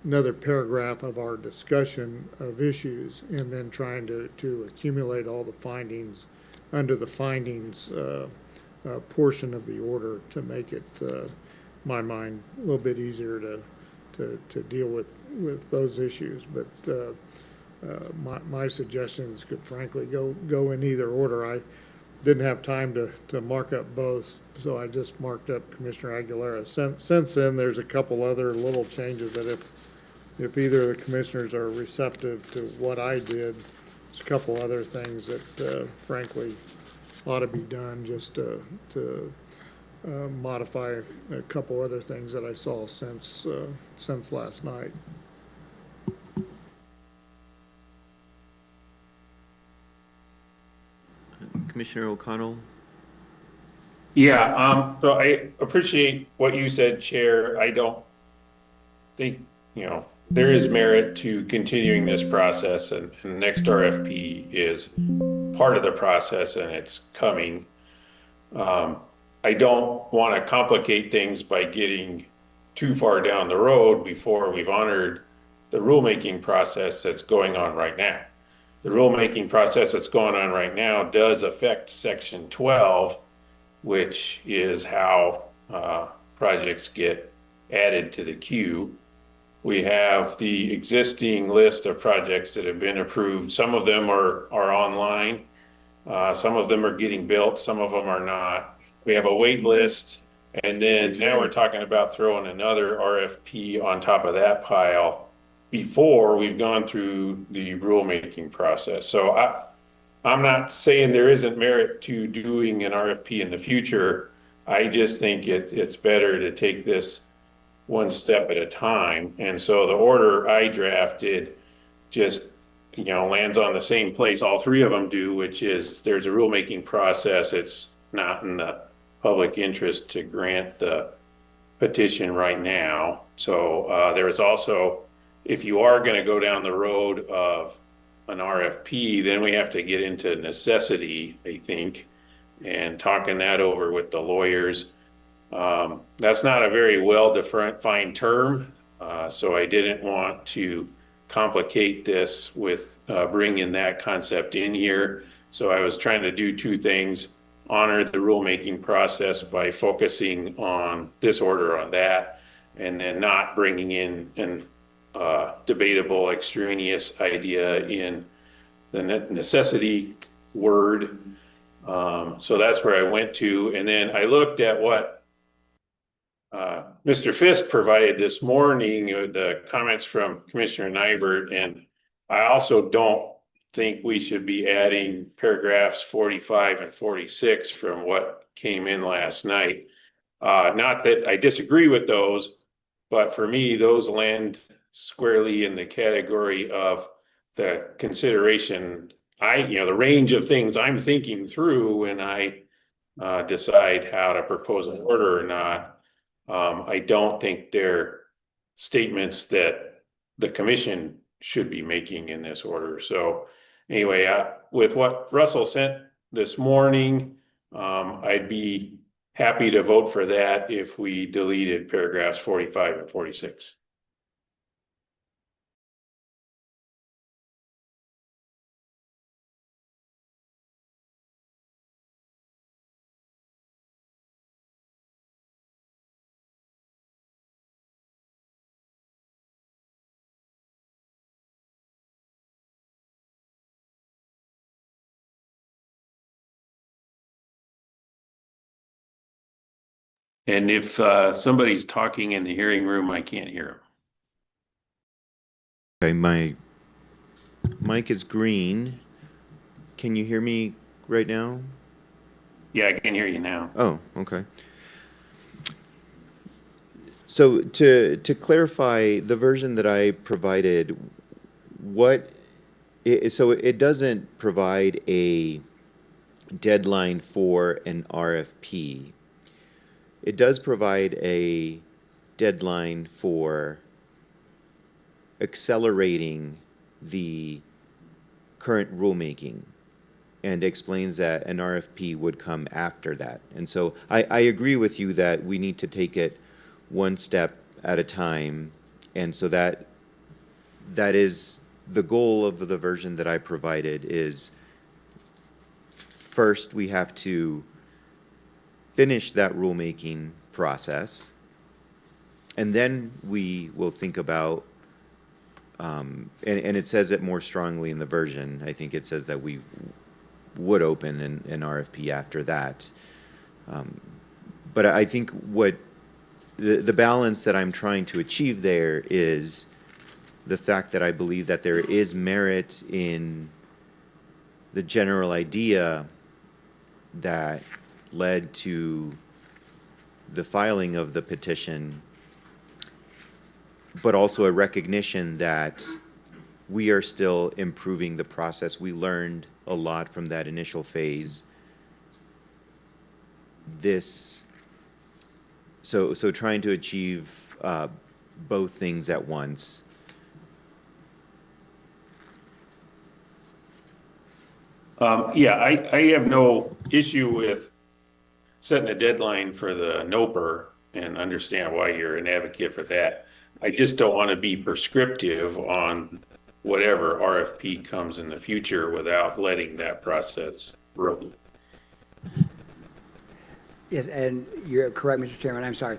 another paragraph of our discussion of issues, and then trying to accumulate all the findings under the findings portion of the order to make it, my mind, a little bit easier to deal with those issues. But my suggestions could frankly go in either order. I didn't have time to mark up both, so I just marked up Commissioner Aguilera. Since then, there's a couple other little changes that if either of the commissioners are receptive to what I did, there's a couple other things that frankly ought to be done, just to modify a couple other things that I saw since last night. Commissioner O'Connell? Yeah, so I appreciate what you said, Chair. I don't think, there is merit to continuing this process, and the next RFP is part of the process, and it's coming. I don't want to complicate things by getting too far down the road before we've honored the rulemaking process that's going on right now. The rulemaking process that's going on right now does affect Section 12, which is how projects get added to the queue. We have the existing list of projects that have been approved. Some of them are online. Some of them are getting built. Some of them are not. We have a wait list. And then now we're talking about throwing another RFP on top of that pile before we've gone through the rulemaking process. So I'm not saying there isn't merit to doing an RFP in the future. I just think it's better to take this one step at a time. And so the order I drafted just, lands on the same place all three of them do, which is there's a rulemaking process. It's not in the public interest to grant the petition right now. So there is also, if you are going to go down the road of an RFP, then we have to get into necessity, I think, and talking that over with the lawyers. That's not a very well-defined term, so I didn't want to complicate this with bringing that concept in here. So I was trying to do two things: honor the rulemaking process by focusing on this order on that, and then not bringing in an debatable extraneous idea in the necessity word. So that's where I went to. And then I looked at what Mr. Fisk provided this morning, the comments from Commissioner Nybert, and I also don't think we should be adding paragraphs 45 and 46 from what came in last night. Not that I disagree with those, but for me, those land squarely in the category of the consideration, the range of things I'm thinking through when I decide how to propose an order or not. I don't think they're statements that the commission should be making in this order. So anyway, with what Russell sent this morning, I'd be happy to vote for that if we deleted paragraphs 45 and 46. And if somebody's talking in the hearing room, I can't hear them. Okay, my mic is green. Can you hear me right now? Yeah, I can hear you now. Oh, okay. So to clarify the version that I provided, so it doesn't provide a deadline for an RFP. It does provide a deadline for accelerating the current rulemaking, and explains that an RFP would come after that. And so I agree with you that we need to take it one step at a time. And so that is the goal of the version that I provided. Is first we have to finish that rulemaking process, and then we will think about, and it says it more strongly in the version. I think it says that we would open an RFP after that. But I think what the balance that I'm trying to achieve there is the fact that I believe that there is merit in the general idea that led to the filing of the petition, but also a recognition that we are still improving the process. We learned a lot from that initial phase. So trying to achieve both things at once. Yeah, I have no issue with setting a deadline for the NOPR and understand why you're an advocate for that. I just don't want to be prescriptive on whatever RFP comes in the future without letting that process roll. Yes, and you're correct, Mr. Chairman, I'm sorry.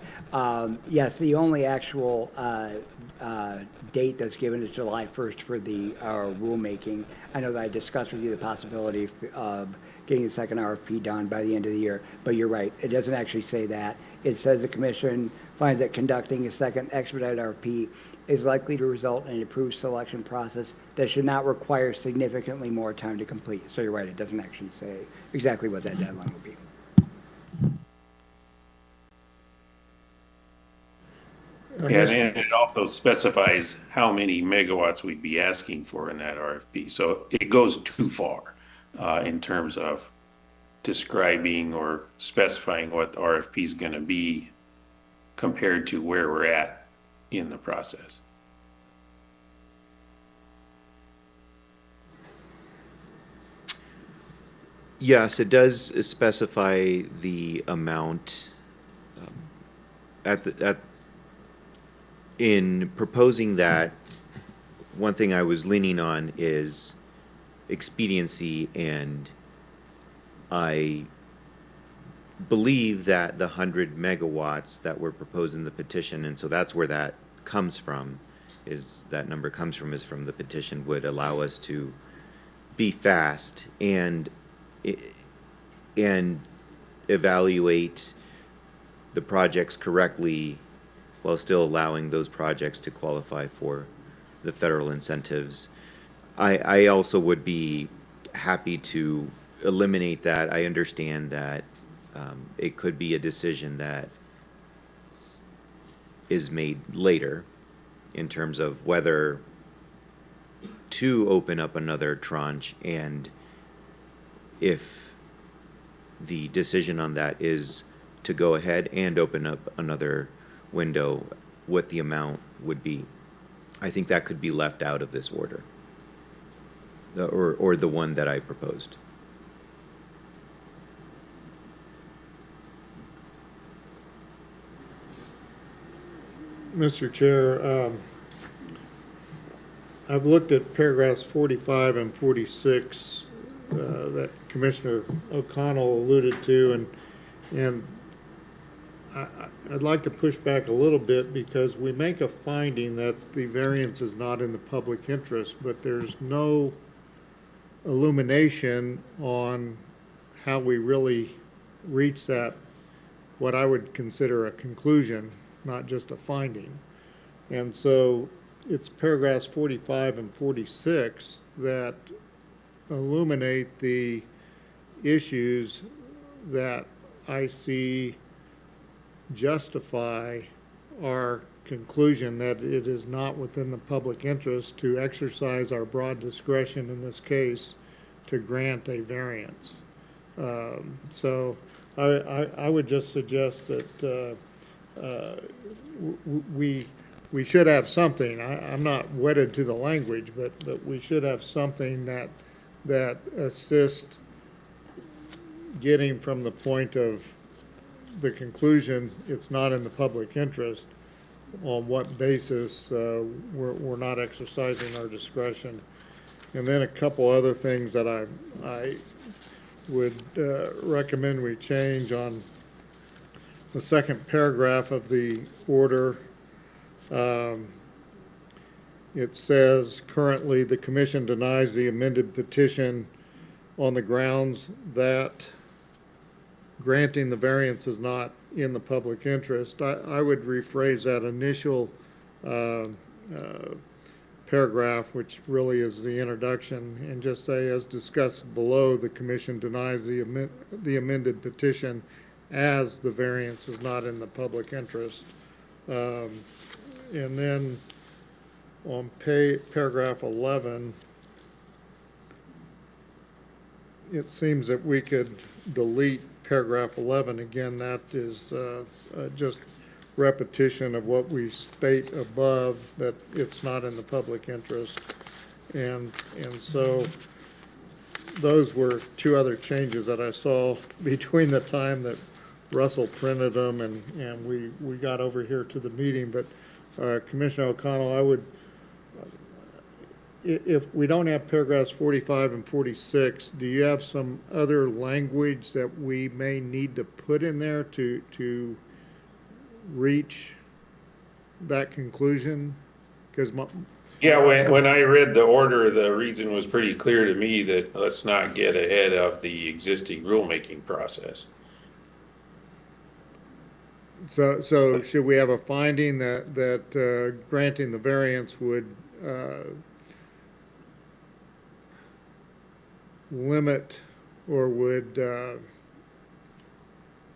Yes, the only actual date that's given is July 1st for the rulemaking. I know that I discussed with you the possibility of getting the second RFP done by the end of the year. But you're right, it doesn't actually say that. It says the commission finds that conducting a second expedited RFP is likely to result in an approved selection process that should not require significantly more time to complete. So you're right, it doesn't actually say exactly what that deadline will be. Yeah, and it also specifies how many megawatts we'd be asking for in that RFP. So it goes too far in terms of describing or specifying what the RFP is going to be compared to where we're at in the process. Yes, it does specify the amount in proposing that. One thing I was leaning on is expediency, and I believe that the 100 megawatts that were proposed in the petition, and so that's where that comes from, is that number comes from, is from the petition, would allow us to be fast and evaluate the projects correctly while still allowing those projects to qualify for the federal incentives. I also would be happy to eliminate that. I understand that it could be a decision that is made later in terms of whether to open up another tranche, and if the decision on that is to go ahead and open up another window, what the amount would be. I think that could be left out of this order, or the one that I proposed. Mr. Chair, I've looked at paragraphs 45 and 46 that Commissioner O'Connell alluded to, and I'd like to push back a little bit, because we make a finding that the variance is not in the public interest, but there's no illumination on how we really reach that, what I would consider a conclusion, not just a finding. And so it's paragraphs 45 and 46 that illuminate the issues that I see justify our conclusion that it is not within the public interest to exercise our broad discretion in this case to grant a variance. So I would just suggest that we should have something. I'm not wedded to the language, but we should have something that assists getting from the point of the conclusion it's not in the public interest, on what basis we're not exercising our discretion. And then a couple other things that I would recommend we change on the second paragraph of the order. It says, currently the commission denies the amended petition on the grounds that granting the variance is not in the public interest. I would rephrase that initial paragraph, which really is the introduction, and just say, as discussed below, the commission denies the amended petition as the variance is not in the public interest. And then on paragraph 11, it seems that we could delete paragraph 11. Again, that is just repetition of what we state above, that it's not in the public interest. And so those were two other changes that I saw between the time that Russell printed them and we got over here to the meeting. But Commissioner O'Connell, I would, if we don't have paragraphs 45 and 46, do you have some other language that we may need to put in there to reach that conclusion? Because Yeah, when I read the order, the reason was pretty clear to me that let's not get ahead of the existing rulemaking process. So should we have a finding that granting the variance would limit or would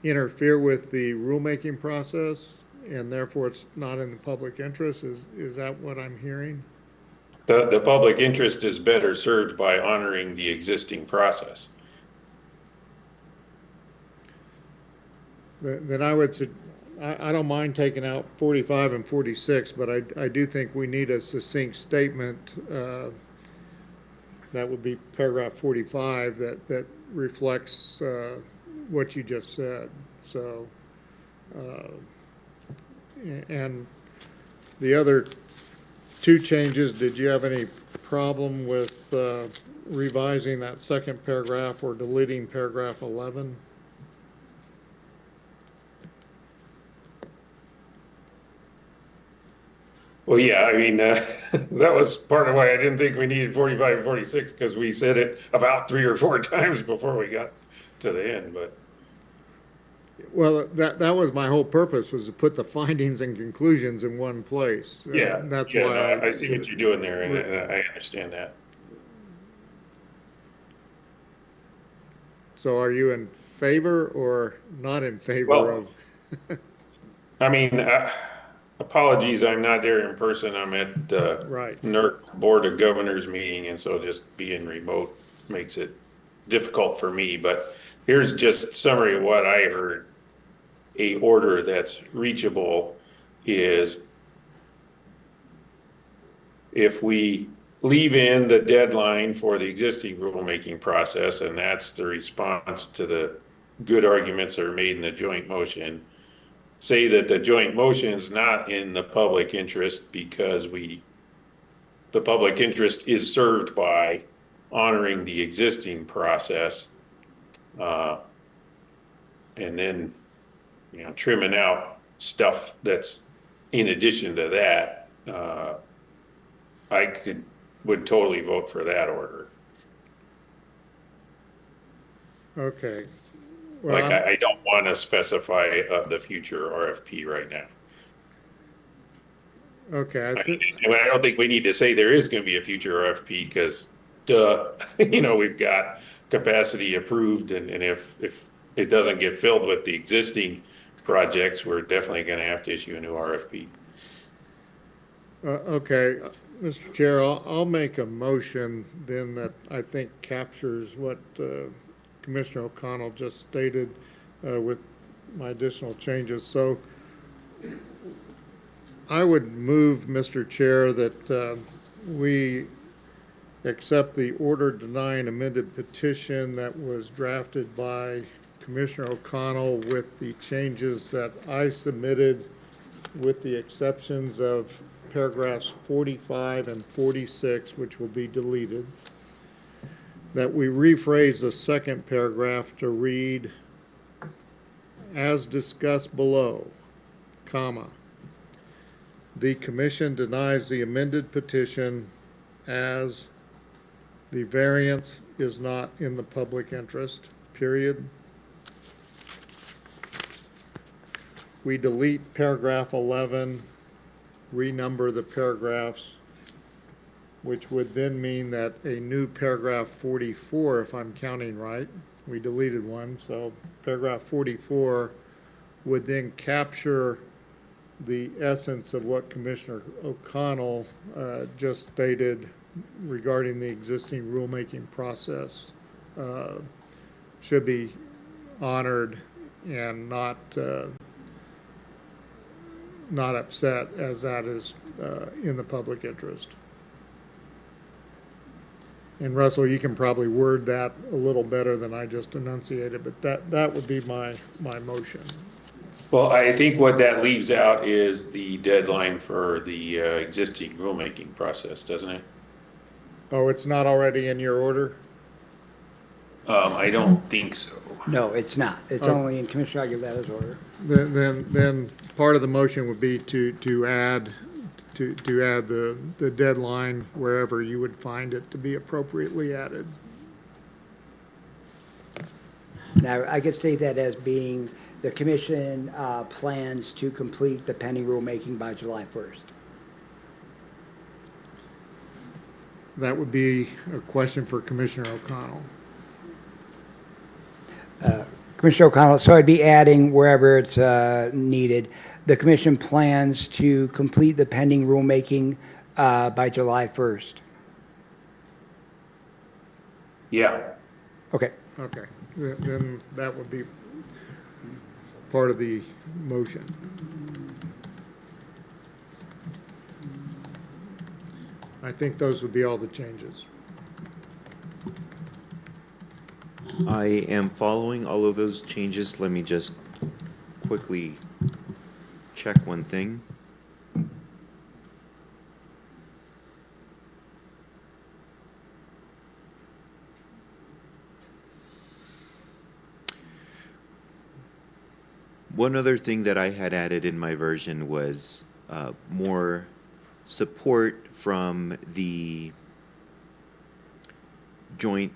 interfere with the rulemaking process, and therefore it's not in the public interest? Is that what I'm hearing? The public interest is better served by honoring the existing process. Then I would, I don't mind taking out 45 and 46, but I do think we need a succinct statement, that would be paragraph 45, that reflects what you just said. So, and the other two changes, did you have any problem with revising that second paragraph or deleting paragraph 11? Well, yeah, I mean, that was part of why I didn't think we needed 45 and 46, because we said it about 3 or 4 times before we got to the end, but. Well, that was my whole purpose, was to put the findings and conclusions in one place. Yeah, That's yeah, why. no, I see what you're doing there, and I understand that. So are you in favor or not in favor Well, of? I mean, apologies, I'm not there in person. I'm at the Right. NERC Board of Governors meeting, and so just being remote makes it difficult for me. But here's just summary of what I heard. A order that's reachable is if we leave in the deadline for the existing rulemaking process, and that's the response to the good arguments that are made in the joint motion, say that the joint motion is not in the public interest because the public interest is served by honoring the existing process, and then, trimming out stuff that's in addition to that. I would totally vote for that order. Okay. Like, Well, I don't want to specify the future RFP right now. okay, I don't think we need to say there is going to be a future RFP because, we've got capacity approved, and if it doesn't get filled with the existing projects, we're definitely going to have to issue a new RFP. okay, Mr. Chair, I'll make a motion then that I think captures what Commissioner O'Connell just stated with my additional changes. So I would move, Mr. Chair, that we accept the order denying amended petition that was drafted by Commissioner O'Connell with the changes that I submitted, with the exceptions of paragraphs 45 and 46, which will be deleted. That we rephrase the second paragraph to read, as discussed below, comma, the commission denies the amended petition as the variance is not in the public interest, period. We delete paragraph 11, renumber the paragraphs, which would then mean that a new paragraph 44, if I'm counting right, we deleted one, so paragraph 44 would then capture the essence of what Commissioner O'Connell just stated regarding the existing rulemaking process. Should be honored and not upset, as that is in the public interest. And Russell, you can probably word that a little better than I just enunciated, but that would be my motion. Well, I think what that leaves out is the deadline for the existing rulemaking process, doesn't it? Oh, it's not already in your order? I don't think so. No, it's not. It's only in Commissioner Aguilero's order. Then part of the motion would be to add to add the deadline wherever you would find it to be appropriately added. Now, I could state that as being the commission plans to complete the pending rulemaking by July 1st. That would be a question for Commissioner O'Connell. Commissioner O'Connell, so I'd be adding wherever it's needed. The commission plans to complete the pending rulemaking by July 1st. Yeah. Okay. Okay, then that would be part of the motion. I think those would be all the changes. I am following all of those changes. Let me just quickly check one thing. One other thing that I had added in my version was more support from the joint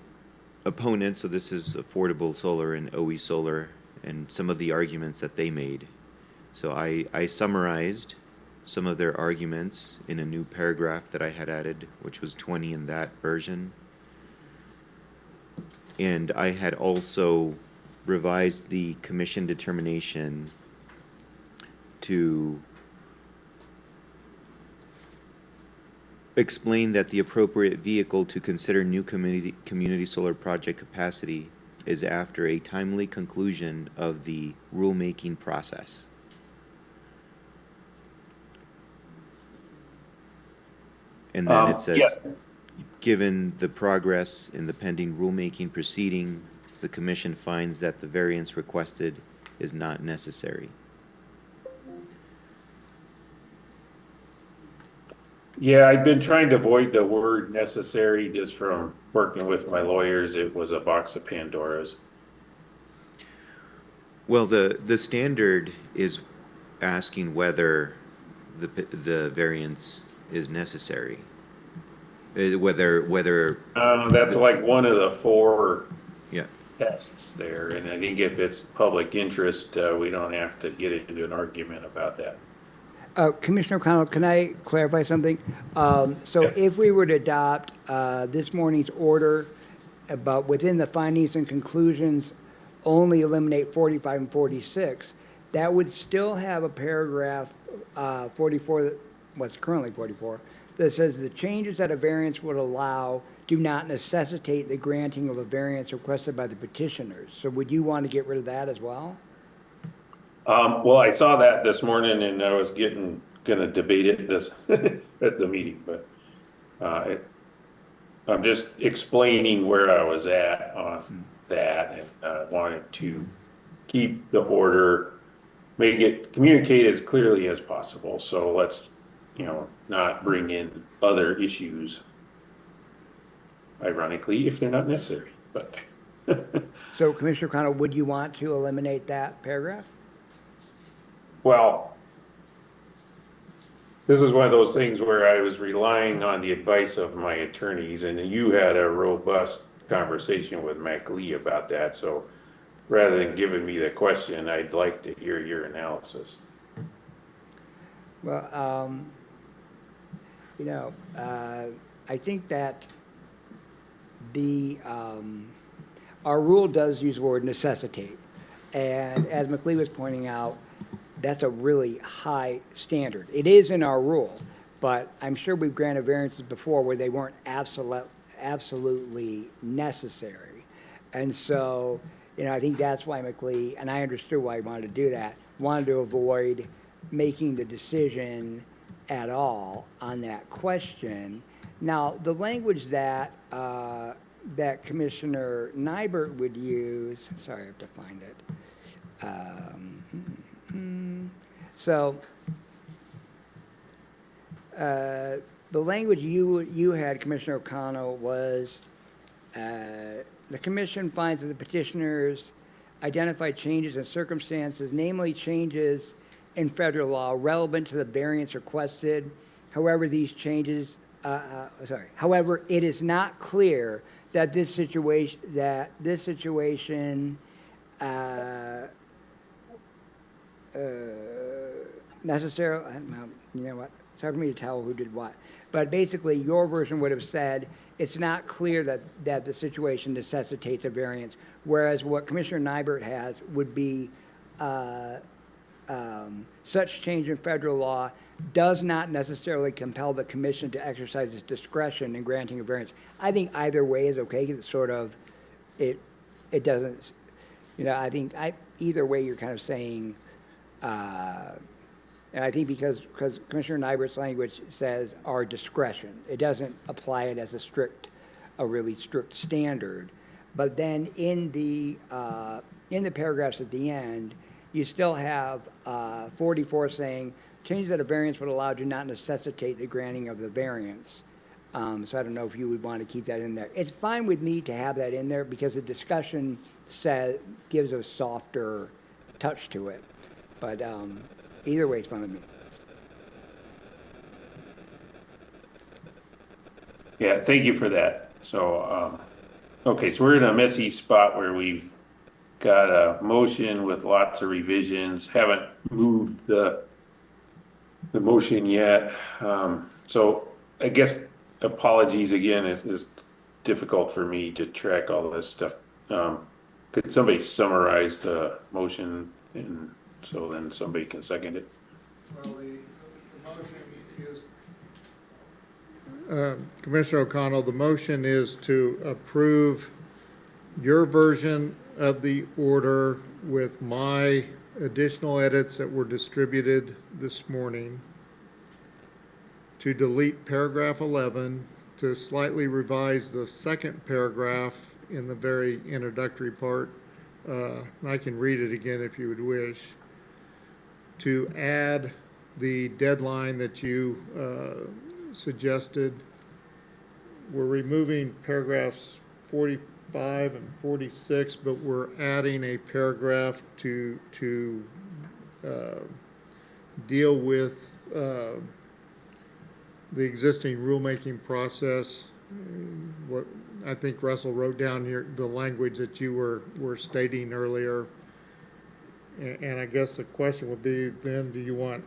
opponents. So this is Affordable Solar and OE Solar and some of the arguments that they made. So I summarized some of their arguments in a new paragraph that I had added, which was 20 in that version. And I had also revised the commission determination to explain that the appropriate vehicle to consider new community solar project capacity is after a timely conclusion of the rulemaking process. And then it says, given the progress in the pending rulemaking proceeding, the commission finds that the variance requested is not necessary. Yeah, I've been trying to avoid the word necessary just from working with my lawyers. It was a box of Pandora's. Well, the standard is asking whether the variance is necessary. Whether That's like one of the four yeah. tests there, and I think if it's public interest, we don't have to get into an argument about that. Commissioner O'Connell, can I clarify something? So if we were to adopt this morning's order, but within the findings and conclusions, only eliminate 45 and 46, that would still have a paragraph 44, what's currently 44, that says the changes that a variance would allow do not necessitate the granting of a variance requested by the petitioners. So would you want to get rid of that as well? Well, I saw that this morning and I was gonna debate it this at the meeting, but I'm just explaining where I was at on that, and I wanted to keep the order, make it communicate as clearly as possible. So let's, not bring in other issues, ironically, if they're not necessary, but. So Commissioner O'Connell, would you want to eliminate that paragraph? Well, this is one of those things where I was relying on the advice of my attorneys, and you had a robust conversation with Mac Lee about that. So rather than giving me the question, I'd like to hear your analysis. Well, I think that our rule does use the word necessitate. And as McLean was pointing out, that's a really high standard. It is in our rule, but I'm sure we've granted variances before where they weren't absolutely necessary. And so, I think that's why McLean, and I understood why he wanted to do that, wanted to avoid making the decision at all on that question. Now, the language that that Commissioner Nybert would use, sorry, I have to find it. So, the language you had, Commissioner O'Connell, was the commission finds that the petitioners identified changes in circumstances, namely changes in federal law relevant to the variance requested However, these changes, however, it is not clear that this situation, necessarily, you know what, it's hard for me to tell who did what. But basically, your version would have said, it's not clear that the situation necessitates a variance, whereas what Commissioner Nybert has would be, such change in federal law does not necessarily compel the commission to exercise its discretion in granting a variance. I think either way is okay, because it's sort of, it doesn't, you know, I think either way you're kind of saying, and I think because Commissioner Nybert's language says our discretion, it doesn't apply it as a really strict standard. But then in the paragraphs at the end, you still have 44 saying, changes that a variance would allow do not necessitate the granting of the variance. So I don't know if you would want to keep that in there. It's fine with me to have that in there because the discussion gives a softer touch to it. But either way, it's fine with me. Yeah, thank you for that. So, okay, so we're in a messy spot where we've got a motion with lots of revisions, haven't moved the motion yet. So I guess apologies again, it's difficult for me to track all this stuff. Could somebody summarize the motion and so then somebody can second it? Well, the motion is, Commissioner O'Connell, the motion is to approve your version of the order with my additional edits that were distributed this morning, to delete paragraph 11, to slightly revise the second paragraph in the very introductory part. I can read it again if you would wish. To add the deadline that you suggested. We're removing paragraphs 45 and 46, but we're adding a paragraph to deal with the existing rulemaking process. What I think Russell wrote down here, the language that you were stating earlier. And I guess the question would be then, do you want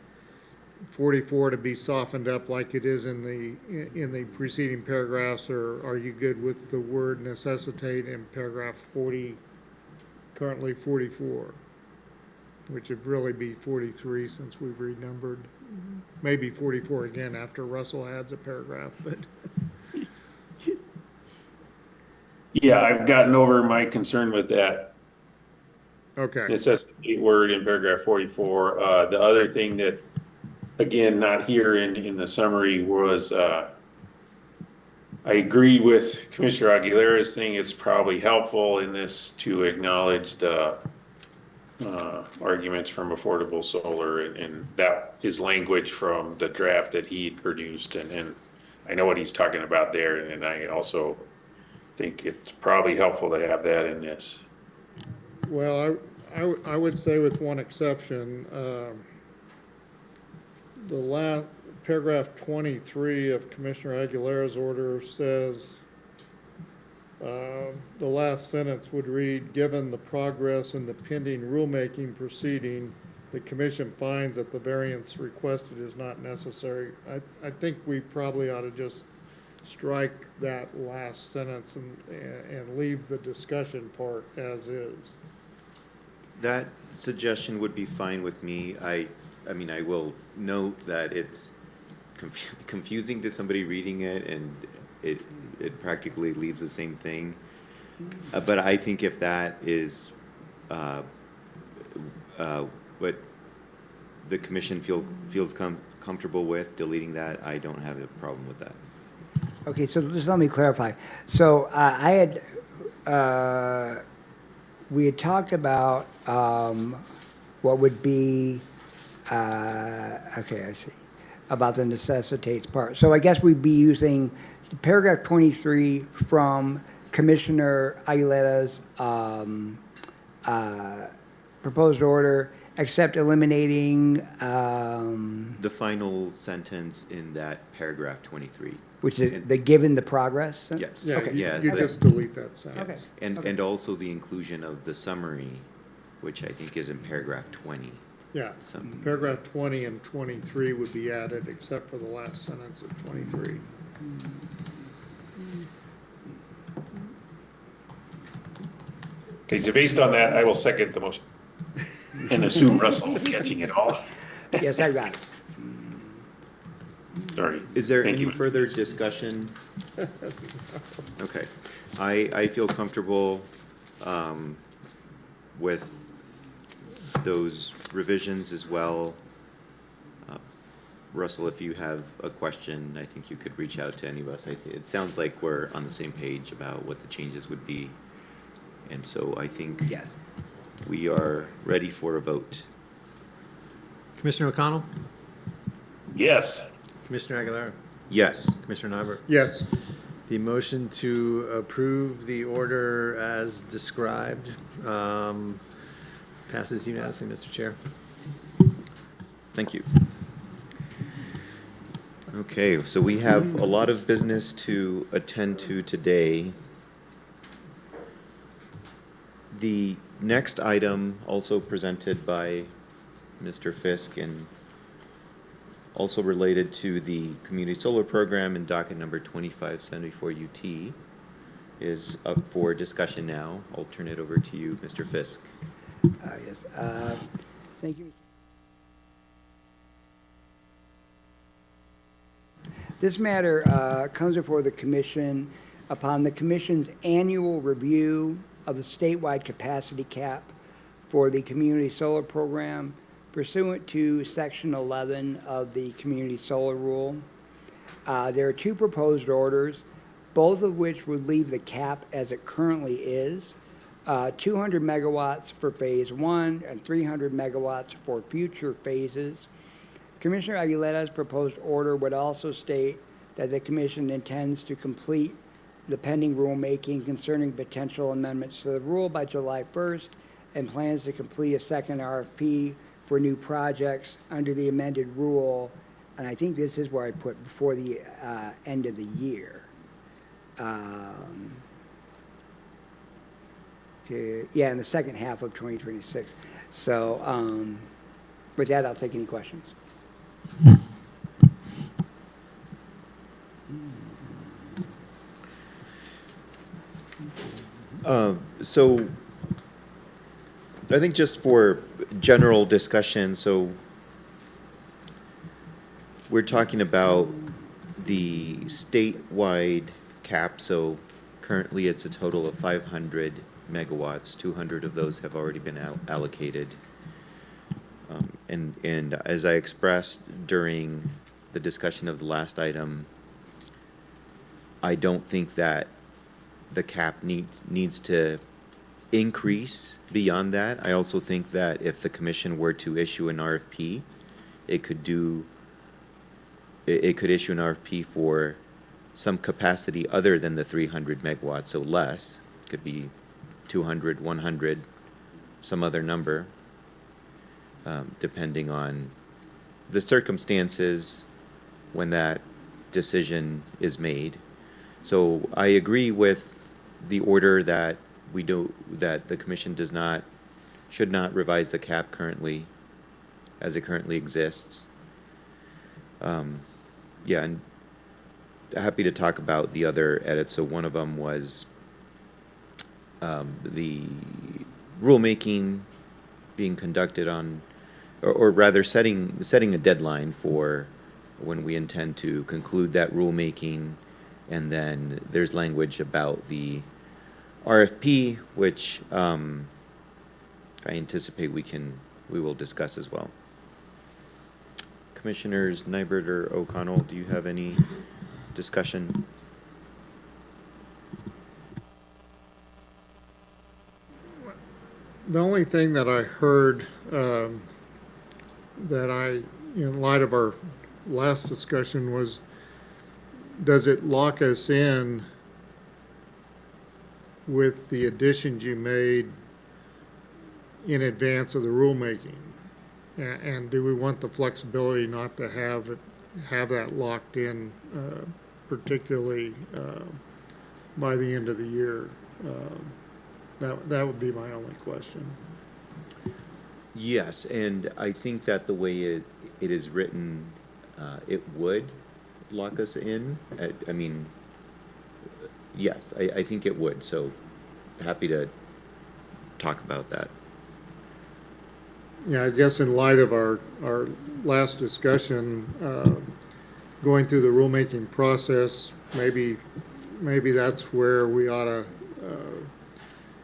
44 to be softened up like it is in the preceding paragraphs, or are you good with the word necessitate in paragraph 40, currently 44, which would really be 43 since we've renumbered, maybe 44 again after Russell adds a paragraph, but. Yeah, I've gotten over my concern with that Okay. necessitate word in paragraph 44. The other thing that, again, not here in the summary was, I agree with Commissioner Aguilera's thing. It's probably helpful in this to acknowledge the arguments from Affordable Solar, and that is language from the draft that he produced, and I know what he's talking about there, and I also think it's probably helpful to have that in this. Well, I would say with one exception, the last paragraph 23 of Commissioner Aguilera's order says, the last sentence would read, given the progress in the pending rulemaking proceeding, the commission finds that the variance requested is not necessary. I think we probably ought to just strike that last sentence and leave the discussion part as is. That suggestion would be fine with me. I mean, I will note that it's confusing to somebody reading it, and it practically leaves the same thing. But I think if that is what the commission feels comfortable with, deleting that, I don't have a problem with that. Okay, so just let me clarify. So we had talked about what would be, okay, I see, about the necessitates part. So I guess we'd be using paragraph 23 from Commissioner Aguilera's proposed order except eliminating, The final sentence in that paragraph 23. which is the given the progress? Yes. Yeah, Okay. Yeah, you the- just delete that Okay. sentence. And also the inclusion of the summary, which I think is in paragraph 20. Yeah, Some- paragraph 20 and 23 would be added, except for the last sentence of 23. Okay, so based on that, I will second the motion. And assume Russell is catching it all. Yes, I got it. Sorry. Is there Thank any you. further discussion? Okay, I feel comfortable, with those revisions as well. Russell, if you have a question, I think you could reach out to any of us. It sounds like we're on the same page about what the changes would be. And so I think Yes. we are ready for a vote. Commissioner O'Connell, Yes. Commissioner Aguilar, Yes. Commissioner Nyberg. Yes, The motion to approve the order as described passes unanimously, Mr. Chair. Thank you. Okay, so we have a lot of business to attend to today. The next item, also presented by Mr. Fisk and also related to the community solar program in docket number 2574 UT, is up for discussion now. I'll turn it over to you, Mr. Fisk. Yes, thank you. This matter comes before the commission upon the commission's annual review of the statewide capacity cap for the community solar program pursuant to Section 11 of the Community Solar Rule. There are two proposed orders, both of which would leave the cap as it currently is, 200 megawatts for Phase 1 and 300 megawatts for future phases. Commissioner Aguilera's proposed order would also state that the commission intends to complete the pending rulemaking concerning potential amendments to the rule by July 1st and plans to complete a second RFP for new projects under the amended rule. And I think this is where I put before the end of the year. Yeah, in the second half of 2026. So with that, I'll take any questions. So I think just for general discussion, so we're talking about the statewide cap. So currently it's a total of 500 megawatts. 200 of those have already been allocated. And as I expressed during the discussion of the last item, I don't think that the cap needs to increase beyond that. I also think that if the commission were to issue an RFP, it could issue an RFP for some capacity other than the 300 megawatts, so less. It could be 200, 100, some other number, depending on the circumstances when that decision is made. So I agree with the order that that the commission should not revise the cap currently, as it currently exists. Yeah, and happy to talk about the other edits. So one of them was the rulemaking being conducted on, or rather setting a deadline for when we intend to conclude that rulemaking. And then there's language about the RFP, which I anticipate we will discuss as well. Commissioners Nyberg or O'Connell, do you have any discussion? the only thing that I heard, in light of our last discussion, was, does it lock us in with the additions you made in advance of the rulemaking? And do we want the flexibility not to have that locked in, particularly by the end of the year? That would be my only question. Yes, and I think that the way it is written, it would lock us in. I mean, yes, I think it would, so happy to talk about that. Yeah, I guess in light of our last discussion, going through the rulemaking process, maybe that's where we ought to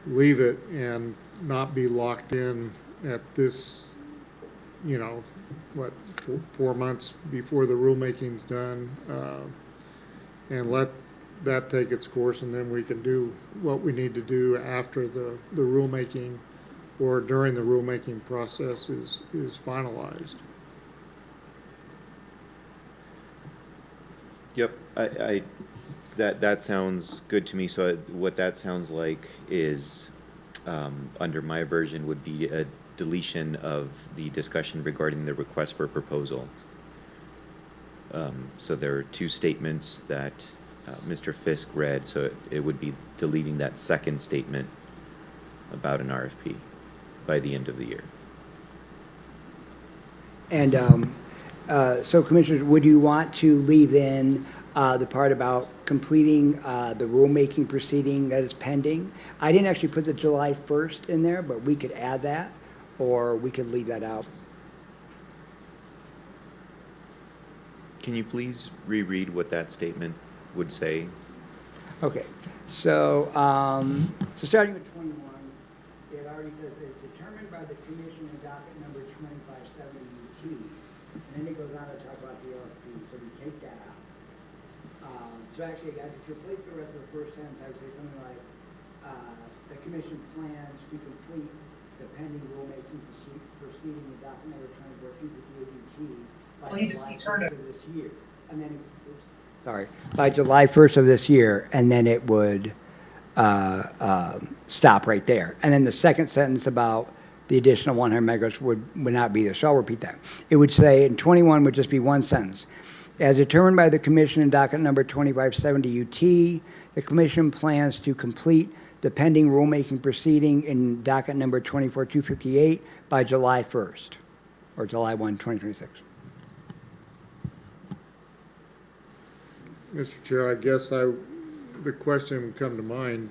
leave it and not be locked in at this, you know, what, 4 months before the rulemaking's done, and let that take its course, and then we can do what we need to do after the rulemaking or during the rulemaking process is finalized. Yep, that sounds good to me. So what that sounds like is, under my version, would be a deletion of the discussion regarding the request for proposal. So there are two statements that Mr. Fisk read, so it would be deleting that second statement about an RFP by the end of the year. And so, Commissioners, would you want to leave in the part about completing the rulemaking proceeding that is pending? I didn't actually put the July 1st in there, but we could add that, or we could leave that out. Can you please reread what that statement would say? Okay, so, so starting with 21, it already says it's determined by the commission in docket number 2570T. And then it goes on to talk about the RFP, so we take that out. So actually, guys, if you replace the rest of the first sentence, I would say something like, the commission plans to complete the pending rulemaking proceeding in docket number 24258T by July 1st of this year. And then, sorry, by July 1st of this year, and then it would stop right there. And then the second sentence about the additional 100 megawatts would not be there, so I'll repeat that. It would say, in 21 would just be one sentence. As determined by the commission in docket number 2570 UT, the commission plans to complete the pending rulemaking proceeding in docket number 24258 by July 1st, or July 1, 2026. Mr. Chair, I guess the question would come to mind,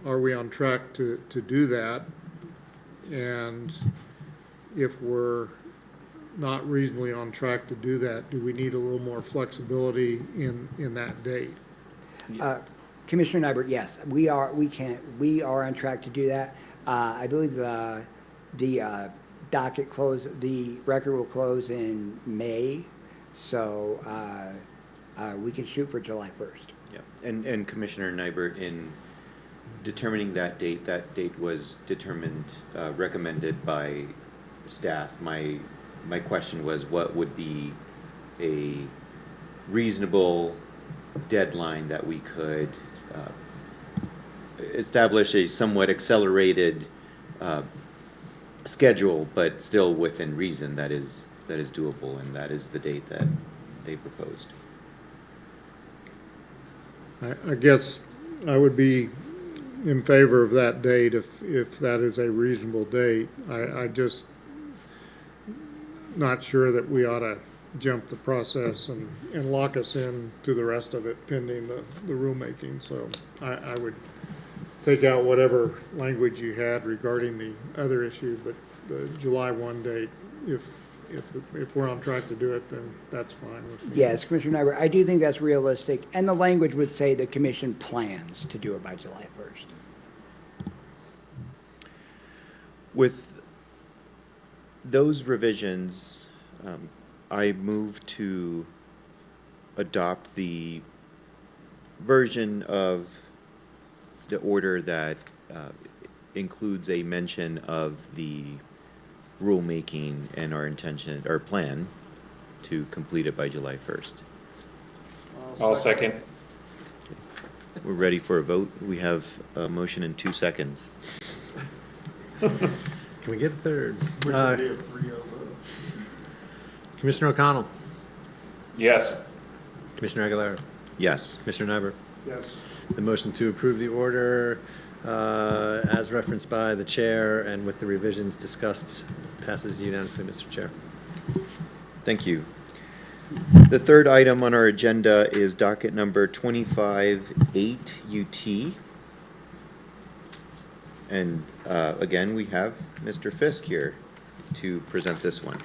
are we on track to do that? And if we're not reasonably on track to do that, do we need a little more flexibility in that date? Commissioner Nybert, yes, we are on track to do that. I believe the docket close, the record will close in May, so we can shoot for July 1st. Yeah, and Commissioner Nybert, in determining that date was determined, recommended by staff. My question was, what would be a reasonable deadline that we could establish a somewhat accelerated schedule, but still within reason that is doable, and that is the date that they proposed. I guess I would be in favor of that date if that is a reasonable date. I just not sure that we ought to jump the process and lock us in to the rest of it pending the rulemaking. So I would take out whatever language you had regarding the other issue, but the July 1 date, if we're on track to do it, then that's fine with me. Yes, Commissioner Nybert, I do think that's realistic, and the language would say the commission plans to do it by July 1st. With those revisions, I move to adopt the version of the order that includes a mention of the rulemaking and our intention, our plan to complete it by July 1st. I'll second. We're ready for a vote. We have a motion in 2 seconds. Can we get a third? Commissioner O'Connell, Yes. Commissioner Aguilera, Yes. Commissioner Nyberg. Yes. The motion to approve the order, as referenced by the chair and with the revisions discussed, passes unanimously, Mr. Chair. Thank you. The third item on our agenda is docket number 25-8 UT. And again, we have Mr. Fisk here to present this one.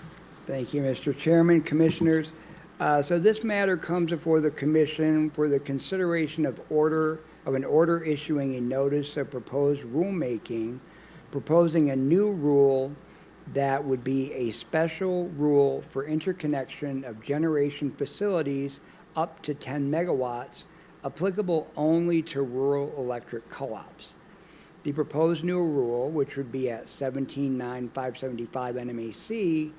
Thank you, Mr. Chairman, Commissioners. So this matter comes before the Commission for the consideration of an order issuing a notice of proposed rulemaking, proposing a new rule that would be a special rule for interconnection of generation facilities up to 10 megawatts, applicable only to rural electric co-ops. The proposed new rule, which would be at 17.9575 NMAC,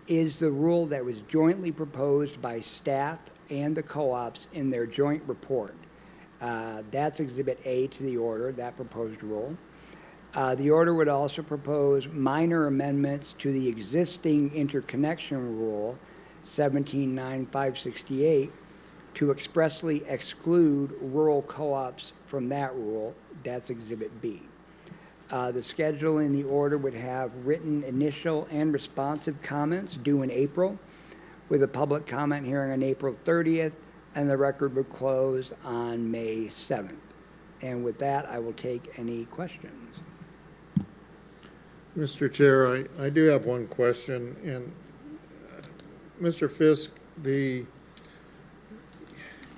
is the rule that was jointly proposed by staff and the co-ops in their joint report. That's Exhibit A to the order, that proposed rule. The order would also propose minor amendments to the existing interconnection rule, 17.9568, to expressly exclude rural co-ops from that rule. That's Exhibit B. The schedule in the order would have written initial and responsive comments due in April, with a public comment hearing on April 30th, and the record would close on May 7th. And with that, I will take any questions. Mr. Chair, I do have one question, and Mr. Fisk,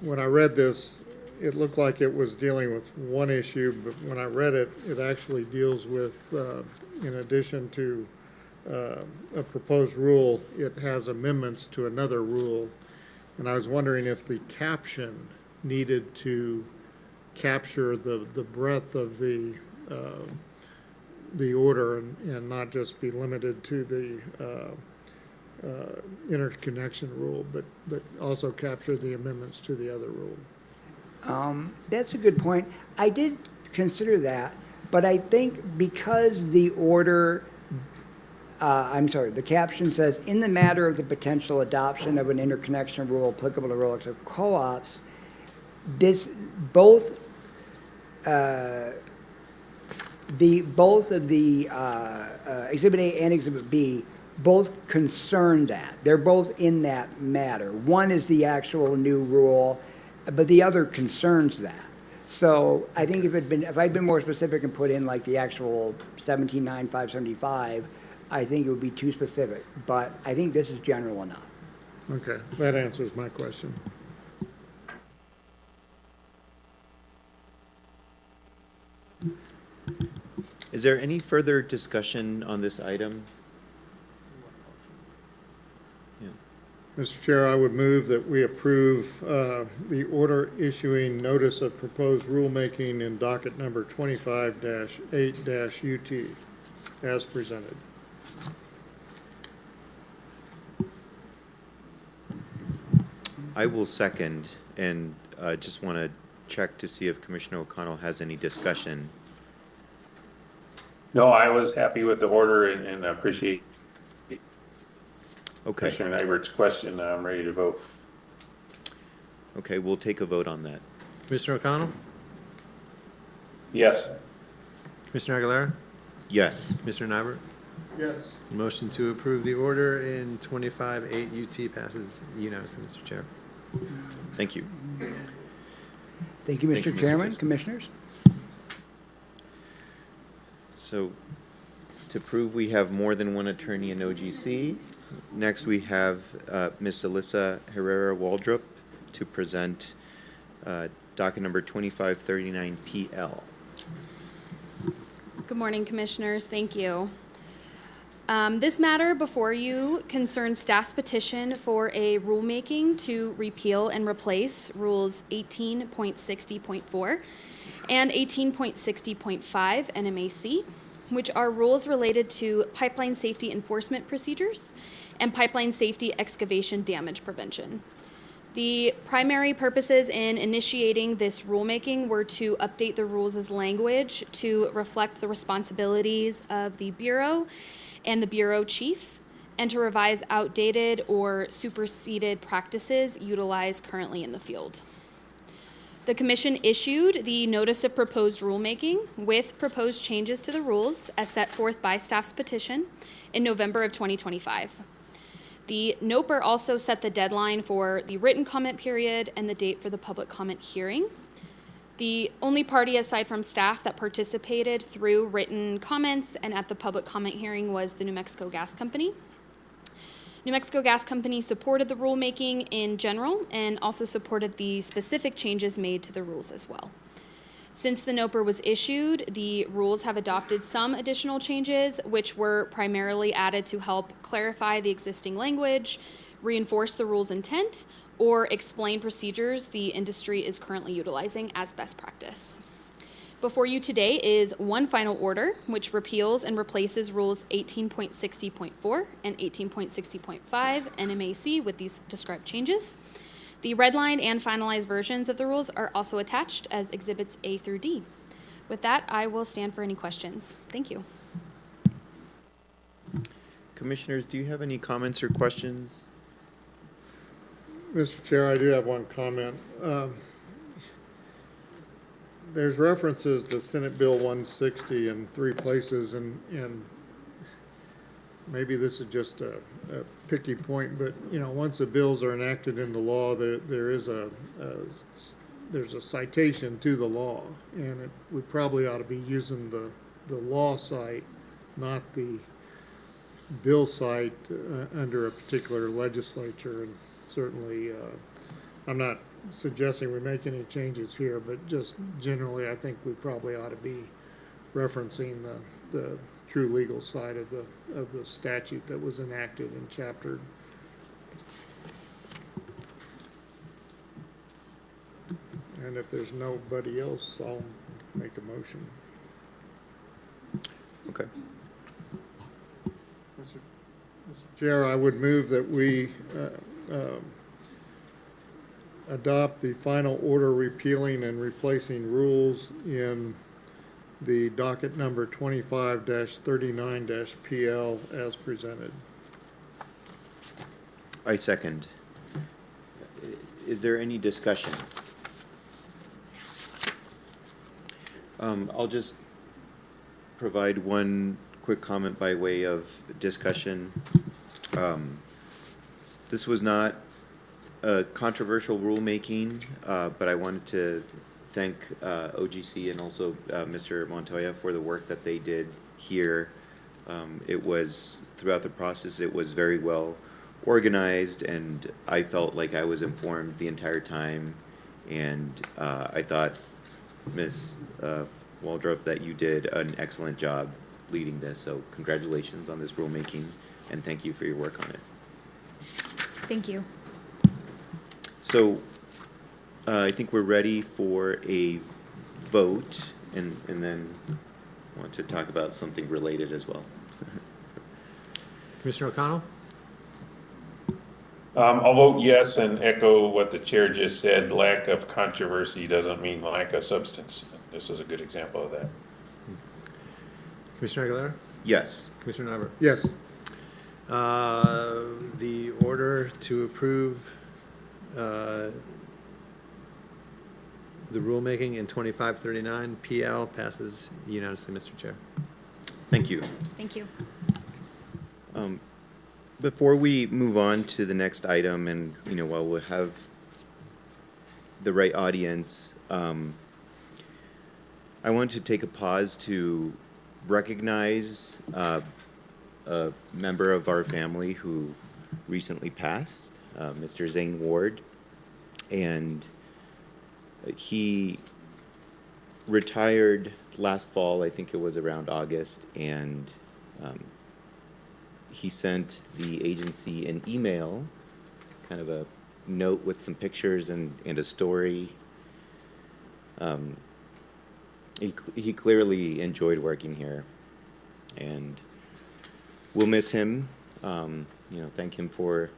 when I read this, it looked like it was dealing with one issue, but when I read it, it actually deals with, in addition to a proposed rule, it has amendments to another rule. And I was wondering if the caption needed to capture the breadth of the order and not just be limited to the interconnection rule, but also capture the amendments to the other rule. That's a good point. I did consider that, but I think because the order, the caption says, in the matter of the potential adoption of an interconnection rule applicable to rural electric co-ops, both of the Exhibit A and Exhibit B both concern that. They're both in that matter. One is the actual new rule, but the other concerns that. So I think if I'd been more specific and put in like the actual 17.9575, I think it would be too specific. But I think this is general enough. Okay, that answers my question. Is there any further discussion on this item? Mr. Chair, I would move that we approve the order issuing notice of proposed rulemaking in docket number 25-8-UT as presented. I will second, and just want to check to see if Commissioner O'Connell has any discussion. No, I was happy with the order and appreciate Okay, Commissioner Nyberg's question. I'm ready to vote. okay, we'll take a vote on that. Commissioner O'Connell, Yes. Commissioner Aguilera, Yes. Commissioner Nyberg. Yes. Motion to approve the order in 25-8 UT passes unanimously, Mr. Chair. Thank you. Thank you, Thank you, Mr. Mr. Chairman, Fisk. Commissioners. So to prove we have more than one attorney in OGC, next we have Ms. Alyssa Herrera-Waldrop to present docket number 2539 PL. Good morning, Commissioners. Thank you. This matter before you concerns staff's petition for a rulemaking to repeal and replace Rules 18.60.4 and 18.60.5 NMAC, which are rules related to pipeline safety enforcement procedures and pipeline safety excavation damage prevention. The primary purposes in initiating this rulemaking were to update the rules' language to reflect the responsibilities of the Bureau and the Bureau Chief, and to revise outdated or superseded practices utilized currently in the field. The Commission issued the Notice of Proposed Rulemaking with proposed changes to the rules as set forth by staff's petition in November of 2025. The NOPR also set the deadline for the written comment period and the date for the public comment hearing. The only party aside from staff that participated through written comments and at the public comment hearing was the New Mexico Gas Company. New Mexico Gas Company supported the rulemaking in general and also supported the specific changes made to the rules as well. Since the NOPR was issued, the rules have adopted some additional changes, which were primarily added to help clarify the existing language, reinforce the rules' intent, or explain procedures the industry is currently utilizing as best practice. Before you today is one final order, which repeals and replaces Rules 18.60.4 and 18.60.5 NMAC with these described changes. The redlined and finalized versions of the rules are also attached as Exhibits A through D. With that, I will stand for any questions. Thank you. Commissioners, do you have any comments or questions? Mr. Chair, I do have one comment. There's references to Senate Bill 160 in 3 places, and maybe this is just a picky point, but, you know, once the bills are enacted into law, there's a citation to the law, and we probably ought to be using the law site, not the bill site under a particular legislature. And certainly, I'm not suggesting we make any changes here, but just generally, I think we probably ought to be referencing the true legal side of the statute that was enacted and chaptered. And if there's nobody else, I'll make a motion. Okay. Mr. Chair, I would move that we adopt the final order repealing and replacing rules in the docket number 25-39-PL as presented. I second. Is there any discussion? I'll just provide one quick comment by way of discussion. This was not a controversial rulemaking, but I wanted to thank OGC and also Mr. Montoya for the work that they did here. It was, throughout the process, it was very well organized, and I felt like I was informed the entire time. And I thought, Ms. Waldrop, that you did an excellent job leading this. So congratulations on this rulemaking, and thank you for your work on it. Thank you. So I think we're ready for a vote, and then want to talk about something related as well. Commissioner O'Connell? I'll vote yes and echo what the chair just said. Lack of controversy doesn't mean lack of substance. This is a good example of that. Commissioner Aguilera? Yes. Commissioner Nyberg? Yes. The order to approve the rulemaking in 2539 PL passes unanimously, Mr. Chair. Thank you. Thank you. Before we move on to the next item, and while we'll have the right audience, I want to take a pause to recognize a member of our family who recently passed, Mr. Zane Ward, and he retired last fall. I think it was around August, and he sent the agency an email, kind of a note with some pictures and a story. He clearly enjoyed working here, and we'll miss him. Thank him for.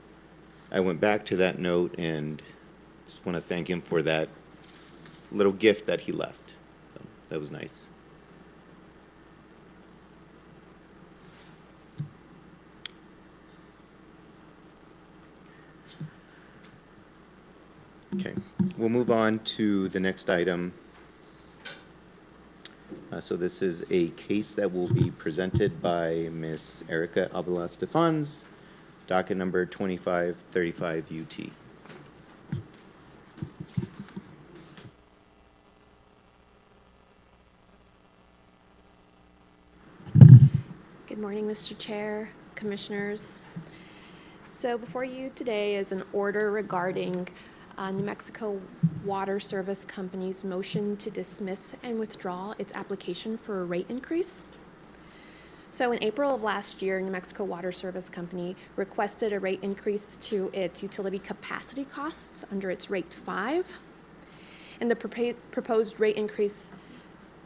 I went back to that note, and just want to thank him for that little gift that he left. So that was nice. Okay, we'll move on to the next item. So this is a case that will be presented by Miss Erica Avila Stefans, docket number 2535 UT. Good morning, Mr. Chair, Commissioners. So before you today is an order regarding New Mexico Water Service Company's motion to dismiss and withdraw its application for a rate increase. So in April of last year, New Mexico Water Service Company requested a rate increase to its utility capacity costs under its rate 5. And the proposed rate increase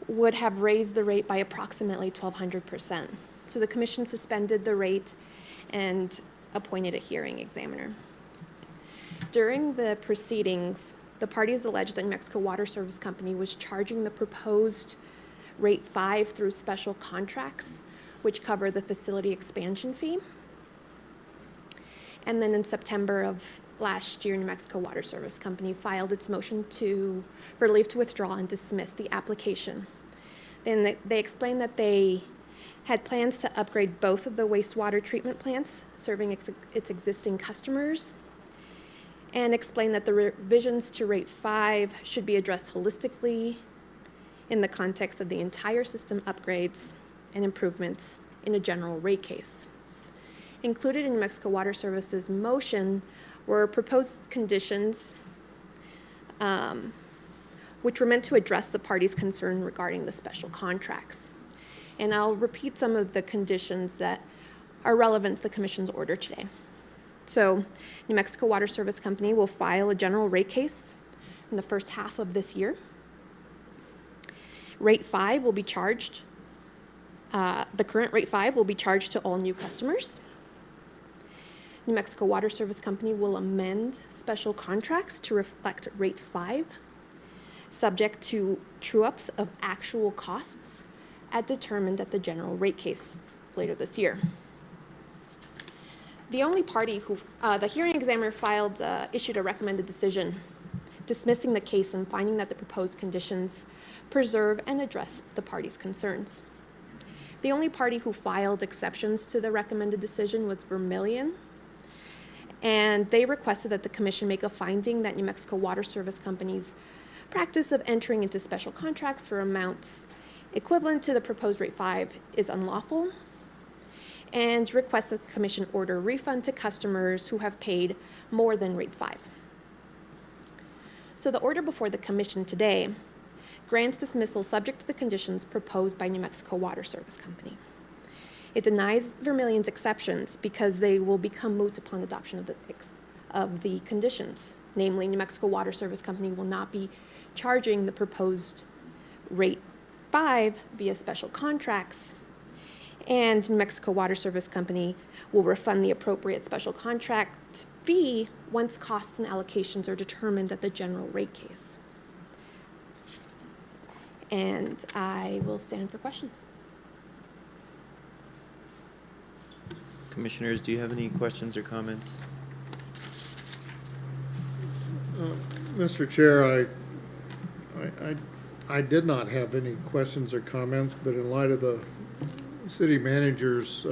would have raised the rate by approximately 1,200%. So the commission suspended the rate and appointed a hearing examiner. During the proceedings, the parties alleged that New Mexico Water Service Company was charging the proposed rate 5 through special contracts, which cover the facility expansion fee. And then in September of last year, New Mexico Water Service Company filed its motion for leave to withdraw and dismiss the application. Then they explained that they had plans to upgrade both of the wastewater treatment plants serving its existing customers, and explained that the revisions to rate 5 should be addressed holistically in the context of the entire system upgrades and improvements in a general rate case. Included in New Mexico Water Service's motion were proposed conditions which were meant to address the parties' concern regarding the special contracts. And I'll repeat some of the conditions that are relevant to the Commission's order today. So, New Mexico Water Service Company will file a general rate case in the first half of this year. Rate 5 will be charged, the current rate 5 will be charged to all new customers. New Mexico Water Service Company will amend special contracts to reflect rate 5, subject to true-ups of actual costs as determined at the general rate case later this year. The only party who, the hearing examiner issued a recommended decision dismissing the case and finding that the proposed conditions preserve and address the parties' concerns. The only party who filed exceptions to the recommended decision was Vermilion, and they requested that the commission make a finding that New Mexico Water Service Company's practice of entering into special contracts for amounts equivalent to the proposed rate 5 is unlawful, and request that the commission order refund to customers who have paid more than rate 5. So the order before the commission today grants dismissal subject to the conditions proposed by New Mexico Water Service Company. It denies Vermilion's exceptions because they will become moot upon adoption of the conditions. Namely, New Mexico Water Service Company will not be charging the proposed rate 5 via special contracts, and New Mexico Water Service Company will refund the appropriate special contract fee once costs and allocations are determined at the general rate case. And I will stand for questions. Commissioners, do you have any questions or comments? Mr. Chair, I did not have any questions or comments, but in light of the city manager's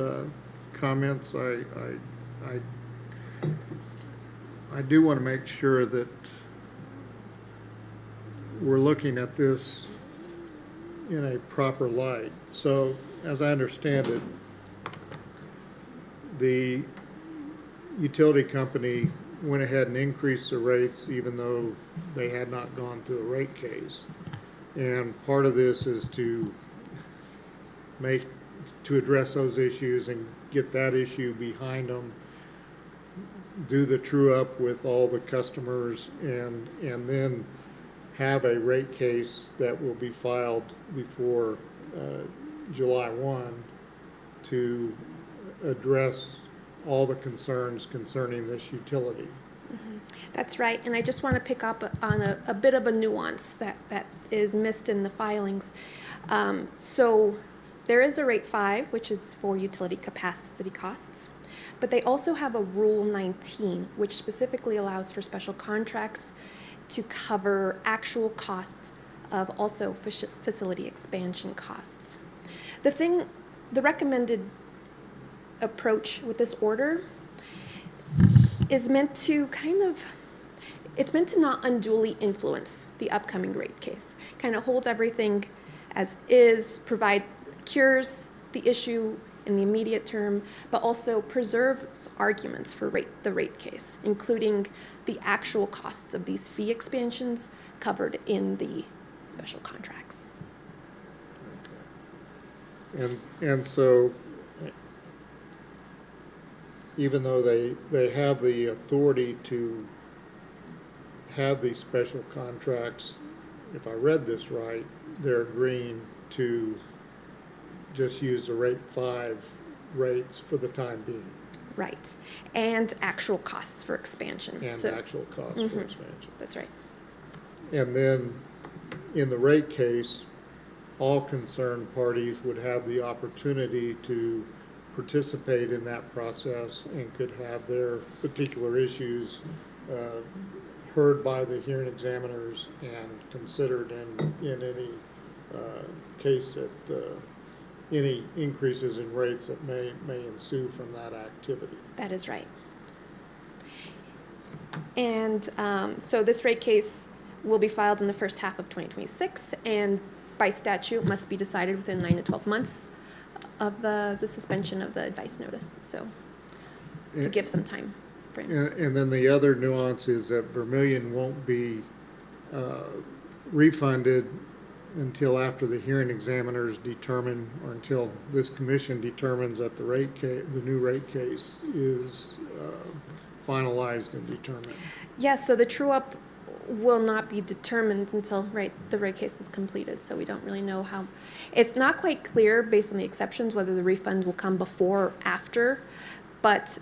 comments, I do want to make sure that we're looking at this in a proper light. So, as I understand it, the utility company went ahead and increased the rates even though they had not gone through a rate case. And part of this is to address those issues and get that issue behind them, do the true up with all the customers, and then have a rate case that will be filed before July 1 to address all the concerns concerning this utility. That's right, and I just want to pick up on a bit of a nuance that is missed in the filings. So there is a rate 5, which is for utility capacity costs, but they also have a Rule 19, which specifically allows for special contracts to cover actual costs of also facility expansion costs. The recommended approach with this order is meant to it's meant to not unduly influence the upcoming rate case. Kind of holds everything as is, cures the issue in the immediate term, but also preserves arguments for the rate case, including the actual costs of these fee expansions covered in the special contracts. And so, even though they have the authority to have these special contracts, if I read this right, they're agreeing to just use the rate 5 rates for the time being. Right, and actual costs for expansion. And actual costs for expansion. That's right. And then, in the rate case, all concerned parties would have the opportunity to participate in that process and could have their particular issues heard by the hearing examiners and considered in any case that any increases in rates that may ensue from that activity. That is right. And so this rate case will be filed in the first half of 2026, and by statute must be decided within 9 to 12 months of the suspension of the advice notice, so to give some time frame. And then the other nuance is that Vermillion won't be refunded until after the hearing examiners determine, or until this commission determines that the new rate case is finalized and determined. Yes, so the true-up will not be determined until, the rate case is completed, so we don't really know how. It's not quite clear, based on the exceptions, whether the refund will come before or after, but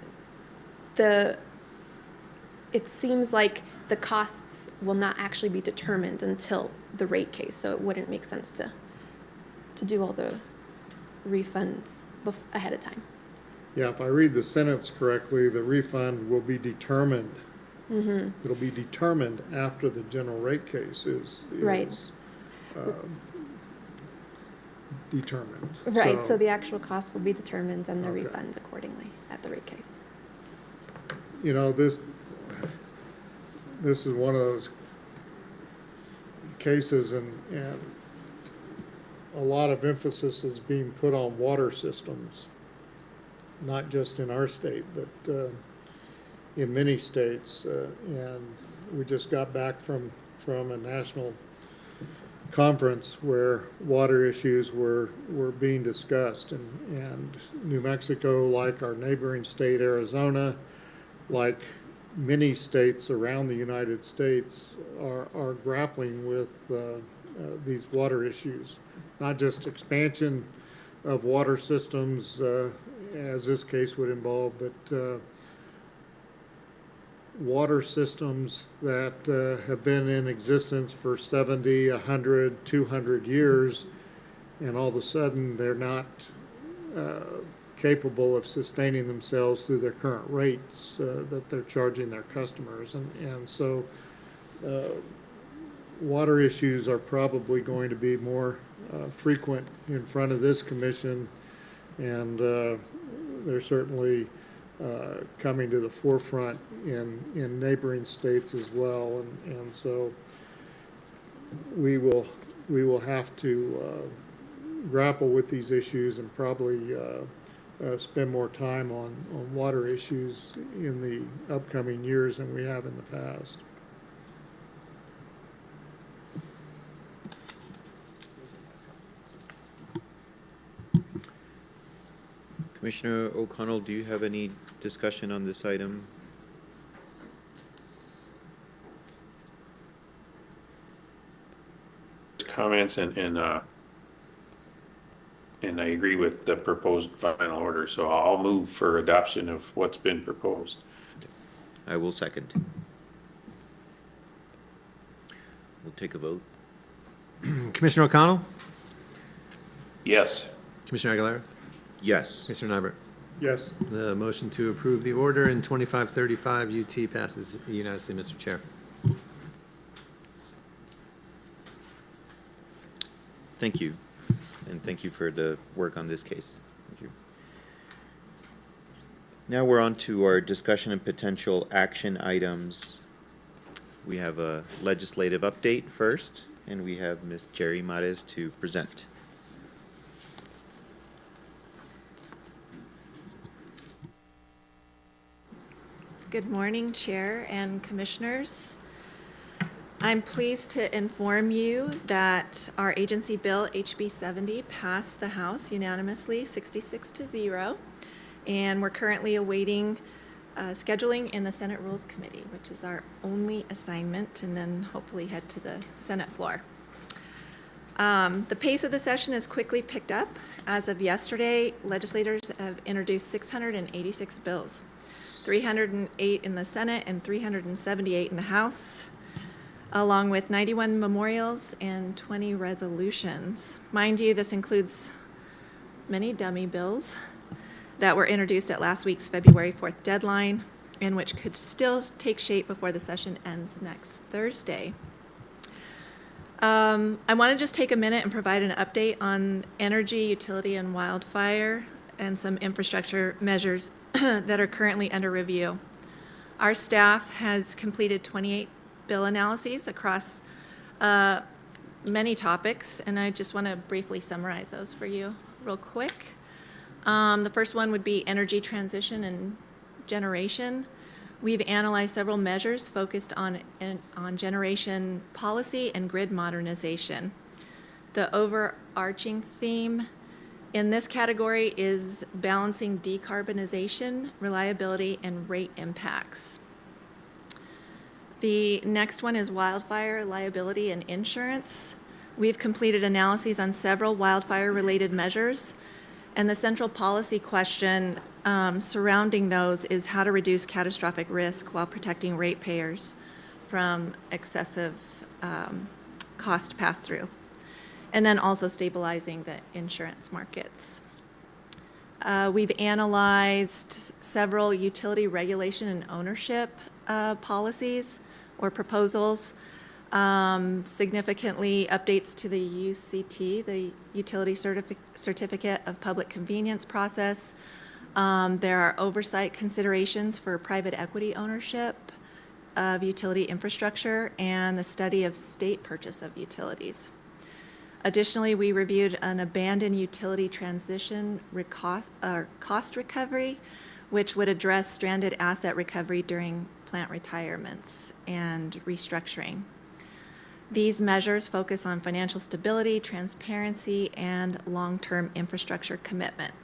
it seems like the costs will not actually be determined until the rate case, so it wouldn't make sense to do all the refunds ahead of time. Yeah, if I read the sentence correctly, the refund will be determined. It'll be determined after the general rate case is determined. Right, so the actual cost will be determined and the refund accordingly at the rate case. You know, this is one of those cases, and a lot of emphasis is being put on water systems, not just in our state, but in many states. And we just got back from a national conference where water issues were being discussed, and New Mexico, like our neighboring state Arizona, like many states around the United States, are grappling with these water issues. Not just expansion of water systems, as this case would involve, but water systems that have been in existence for 70, 100, 200 years, and all of a sudden they're not capable of sustaining themselves through their current rates that they're charging their customers. And so water issues are probably going to be more frequent in front of this commission, and they're certainly coming to the forefront in neighboring states as well. And so we will have to grapple with these issues and probably spend more time on water issues in the upcoming years than we have in the past. Commissioner O'Connell, do you have any discussion on this item? Comments and I agree with the proposed final order, so I'll move for adoption of what's been proposed. I will second. We'll take a vote. Commissioner O'Connell? Yes. Commissioner Aguilar? Yes. Commissioner Nybert? Yes. The motion to approve the order in 2535 UT passes unanimously, Mr. Chair. Thank you. And thank you for the work on this case. Thank you. Now we're on to our discussion and potential action items. We have a legislative update first, and we have Ms. Jerry Mares to present. Good morning, Chair and Commissioners. I'm pleased to inform you that our agency bill, HB 70, passed the House unanimously, 66-0, and we're currently awaiting scheduling in the Senate Rules Committee, which is our only assignment, and then hopefully head to the Senate floor. The pace of the session has quickly picked up. As of yesterday, legislators have introduced 686 bills, 308 in the Senate and 378 in the House, along with 91 memorials and 20 resolutions. Mind you, this includes many dummy bills that were introduced at last week's February 4th deadline, and which could still take shape before the session ends next Thursday. I want to just take a minute and provide an update on energy, utility, and wildfire, and some infrastructure measures that are currently under review. Our staff has completed 28 bill analyses across many topics, and I just want to briefly summarize those for you real quick. The first one would be energy transition and generation. We've analyzed several measures focused on generation policy and grid modernization. The overarching theme in this category is balancing decarbonization, reliability, and rate impacts. The next one is wildfire liability and insurance. We've completed analyses on several wildfire-related measures, and the central policy question surrounding those is how to reduce catastrophic risk while protecting ratepayers from excessive cost pass-through, and then also stabilizing the insurance markets. We've analyzed several utility regulation and ownership policies or proposals, significantly updates to the UCT, the Utility Certificate of Public Convenience process. There are oversight considerations for private equity ownership of utility infrastructure and the study of state purchase of utilities. Additionally, we reviewed an abandoned utility transition cost recovery, which would address stranded asset recovery during plant retirements and restructuring. These measures focus on financial stability, transparency, and long-term infrastructure commitment.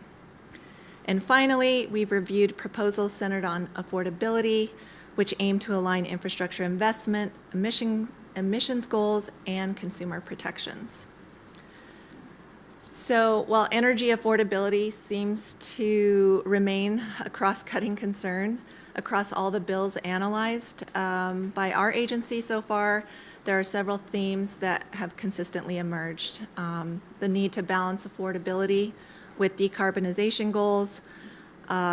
And finally, we've reviewed proposals centered on affordability, which aim to align infrastructure investment, emissions goals, and consumer protections. So while energy affordability seems to remain a cross-cutting concern across all the bills analyzed by our agency so far, there are several themes that have consistently emerged. The need to balance affordability with decarbonization goals,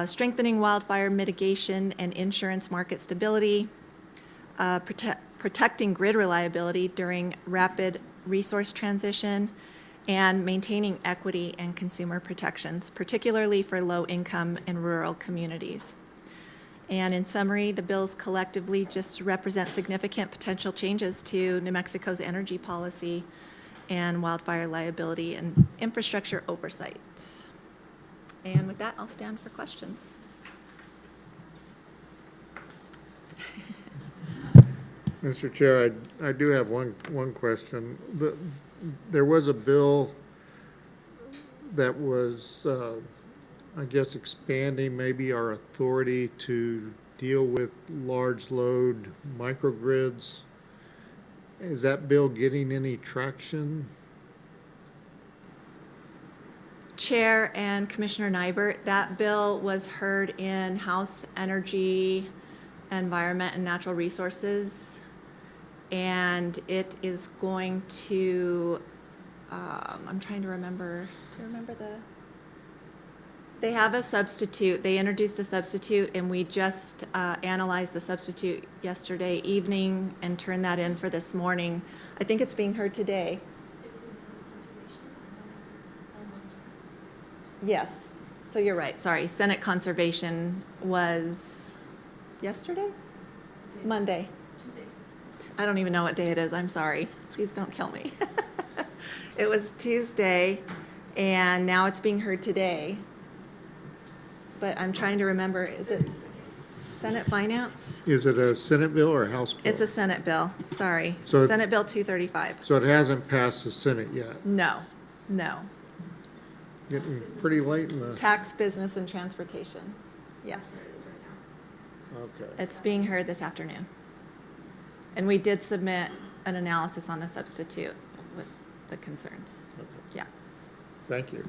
strengthening wildfire mitigation and insurance market stability, protecting grid reliability during rapid resource transition, and maintaining equity and consumer protections, particularly for low-income and rural communities. And in summary, the bills collectively just represent significant potential changes to New Mexico's energy policy and wildfire liability and infrastructure oversight. And with that, I'll stand for questions. Mr. Chair, I do have one question. There was a bill that was, I guess, expanding maybe our authority to deal with large load microgrids. Is that bill getting any traction? Chair and Commissioner Nybert, that bill was heard in House Energy Environment and Natural Resources. And it is going to, I'm trying to remember, do you remember they have a substitute. They introduced a substitute, and we just analyzed the substitute yesterday evening and turned that in for this morning. I think it's being heard today. Yes, so you're right, sorry. Senate Conservation was yesterday? Monday. I don't even know what day it is, I'm sorry. Please don't kill me. It was Tuesday, and now it's being heard today. But I'm trying to remember, is it Senate Finance? Is it a Senate bill or a House bill? It's a Senate bill, sorry. So- Senate Bill 235. So it hasn't passed the Senate yet. No, no. Getting pretty late in the, Tax, Business, and Transportation. Yes. okay. It's being heard this afternoon. And we did submit an analysis on the substitute with the concerns. Yeah. Thank you.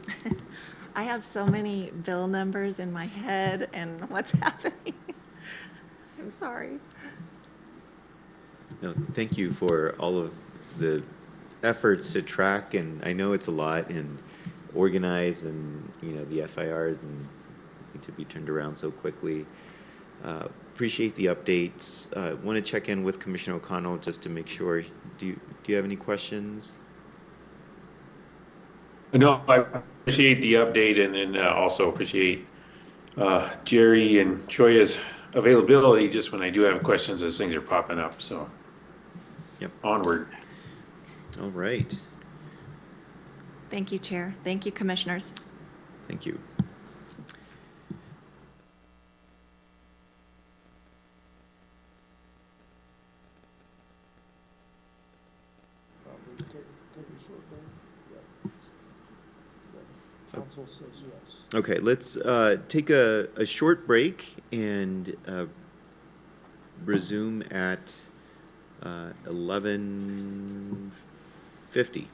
I have so many bill numbers in my head and what's happening. I'm sorry. No, thank you for all of the efforts to track, and I know it's a lot, and organize, and, you know, the FIRs and need to be turned around so quickly. Appreciate the updates. Want to check in with Commissioner O'Connell just to make sure. Do you have any questions? No, I appreciate the update, and then also appreciate Jerry and Choya's availability just when I do have questions as things are popping up, so. Yep. Onward. All right. Thank you, Chair. Thank you, Commissioners. Thank you. Council says yes. Okay, let's take a short break and resume at 11:50.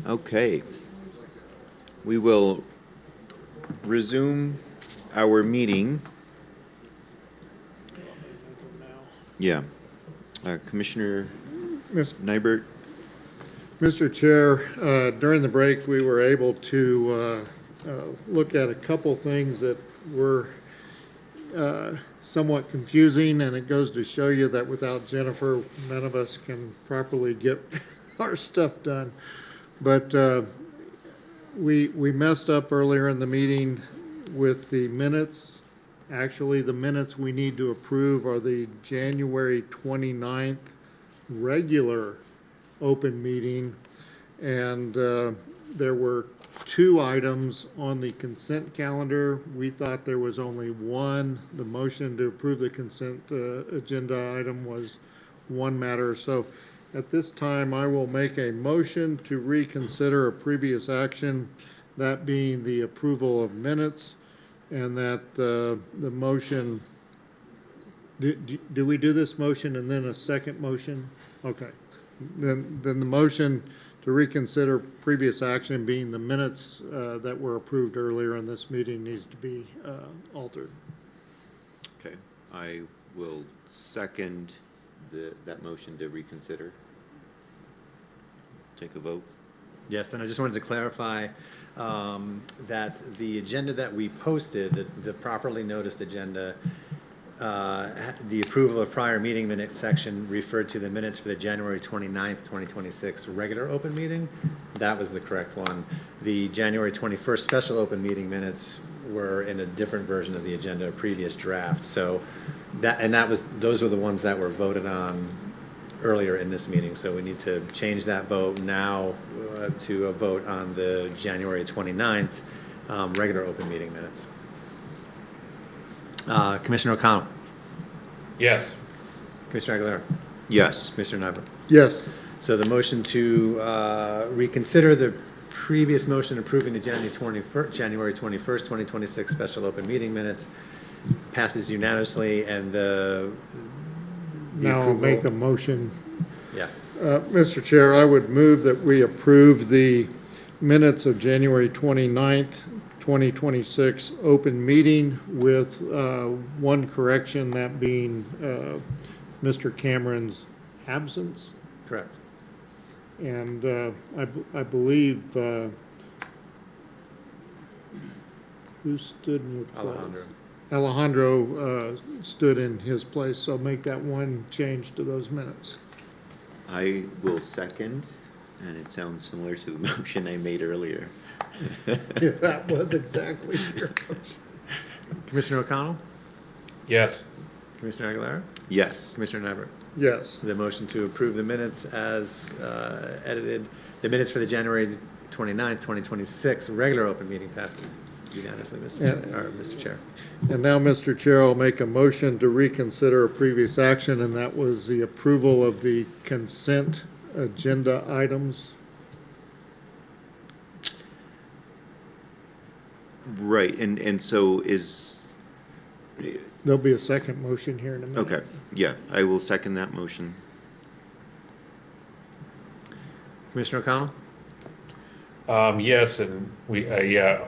Okay. We will resume our meeting. Yeah. Commissioner Miss- Nybert? Mr. Chair, during the break, we were able to look at a couple things that were somewhat confusing, and it goes to show you that without Jennifer, none of us can properly get our stuff done. But we messed up earlier in the meeting with the minutes. Actually, the minutes we need to approve are the January 29th regular open meeting. And there were 2 items on the consent calendar. We thought there was only one. The motion to approve the consent agenda item was one matter. So at this time, I will make a motion to reconsider a previous action, that being the approval of minutes, and that the motion, do we do this motion and then a second motion? Okay. Then the motion to reconsider previous action, being the minutes that were approved earlier in this meeting, needs to be altered. Okay. I will second that motion to reconsider. Take a vote. Yes, and I just wanted to clarify that the agenda that we posted, the properly noticed agenda, the approval of prior meeting minutes section referred to the minutes for the January 29th, 2026 regular open meeting. That was the correct one. The January 21st special open meeting minutes were in a different version of the agenda, a previous draft. So those were the ones that were voted on earlier in this meeting. So we need to change that vote now to a vote on the January 29th regular open meeting minutes. Commissioner O'Connell. Yes. Commissioner Aguilera. Yes. Commissioner Nyberg. Yes. So the motion to reconsider the previous motion approving the January 21st, 2026 special open meeting minutes passes unanimously, and the Now I'll make a motion. Yeah. Mr. Chair, I would move that we approve the minutes of January 29th, 2026 open meeting with one correction, that being Mr. Cameron's absence. Correct. And I believe, who stood in your place? Alejandro. Alejandro stood in his place, so make that one change to those minutes. I will second, and it sounds similar to the motion I made earlier. Yeah, that was exactly your motion. Commissioner O'Connell. Yes. Commissioner Aguilera. Yes. Commissioner Nyberg. Yes. The motion to approve the minutes as edited, the minutes for the January 29th, 2026 regular open meeting passes unanimously, Mr. Chair. And now, Mr. Chair, I'll make a motion to reconsider a previous action, and that was the approval of the consent agenda items. Right, and so is, There'll be a second motion here in a minute. okay, yeah, I will second that motion. Commissioner O'Connell. Yes, and I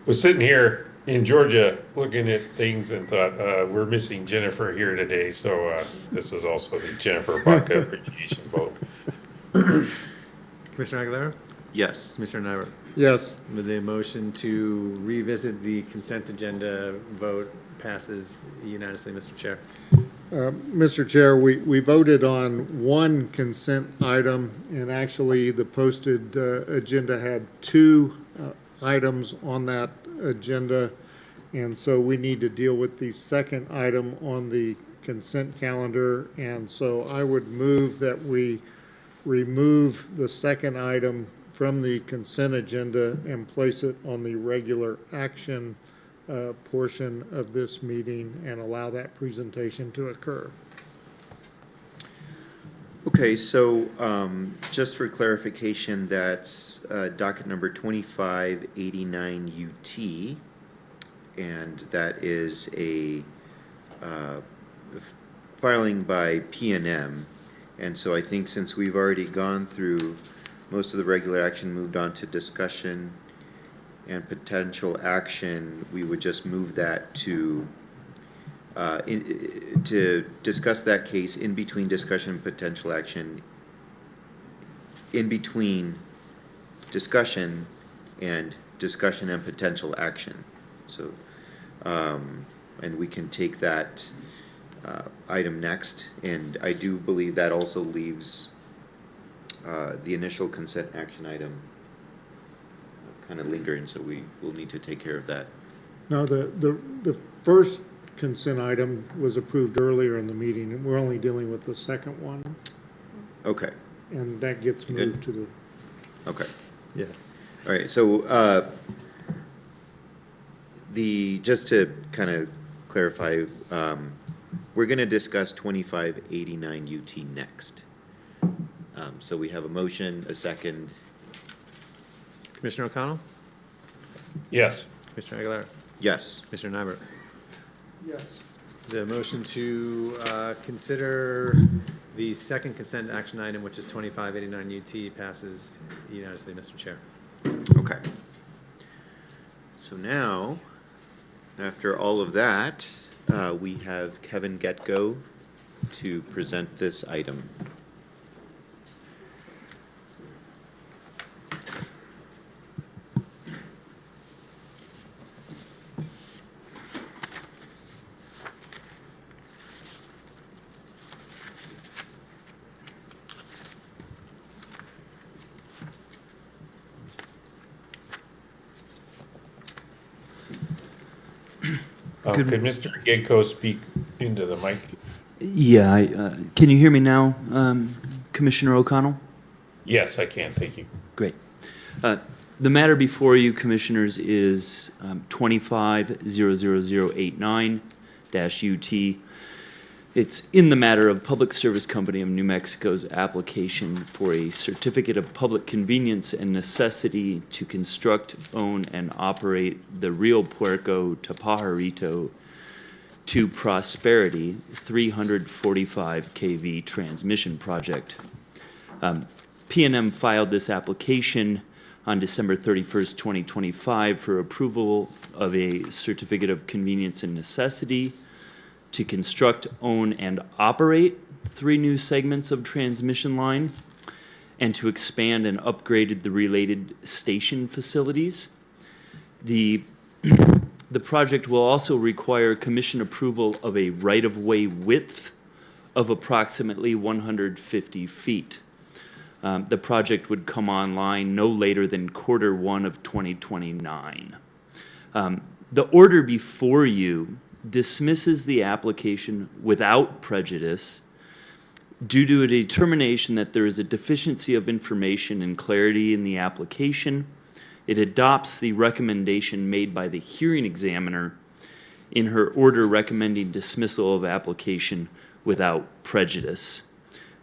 was sitting here in Georgia looking at things and thought, we're missing Jennifer here today, so this is also the Jennifer Baca appreciation vote. Commissioner Aguilera. Yes. Commissioner Nyberg. Yes. With the motion to revisit the consent agenda vote passes unanimously, Mr. Chair. Mr. Chair, we voted on one consent item, and actually the posted agenda had 2 items on that agenda, and so we need to deal with the second item on the consent calendar, and so I would move that we remove the second item from the consent agenda and place it on the regular action portion of this meeting and allow that presentation to occur. Okay, so just for clarification, that's docket number 2589 UT, and that is a filing by PNM. And so I think since we've already gone through most of the regular action moved on to discussion and potential action. We would just move that to to discuss that case in between discussion and potential action, in between discussion and potential action. So, and we can take that item next, and I do believe that also leaves the initial consent action item kind of lingering, so we will need to take care of that. Now, the first consent item was approved earlier in the meeting, and we're only dealing with the second one, Okay, and that gets Good. moved to the, okay. Yes. All right, so just to kind of clarify, we're going to discuss 2589 UT next. So we have a motion, a second. Commissioner O'Connell? Yes. Commissioner Aguilar? Yes. Commissioner Nybert? Yes. The motion to consider the second consent action item, which is 2589 UT, passes unanimously, Mr. Chair. Okay. So now, after all of that, we have Kevin Getgo to present this item. Could Mr. Gidko speak into the mic? Yeah, can you hear me now, Commissioner O'Connell? Yes, I can, thank you. Great. The matter before you, Commissioners, is 25-00089-UT. It's in the matter of Public Service Company of New Mexico's application for a certificate of public convenience and necessity to construct, own, and operate the Rio Puerco to Pajarito to Prosperity 345 kV transmission project. PNM filed this application on December 31st, 2025 for approval of a certificate of convenience and necessity to construct, own, and operate 3 new segments of transmission line and to expand and upgrade the related station facilities. The project will also require commission approval of a right-of-way width of approximately 150 feet. The project would come online no later than Q1 of 2029. The order before you dismisses the application without prejudice due to a determination that there is a deficiency of information and clarity in the application. It adopts the recommendation made by the hearing examiner in her order recommending dismissal of application without prejudice.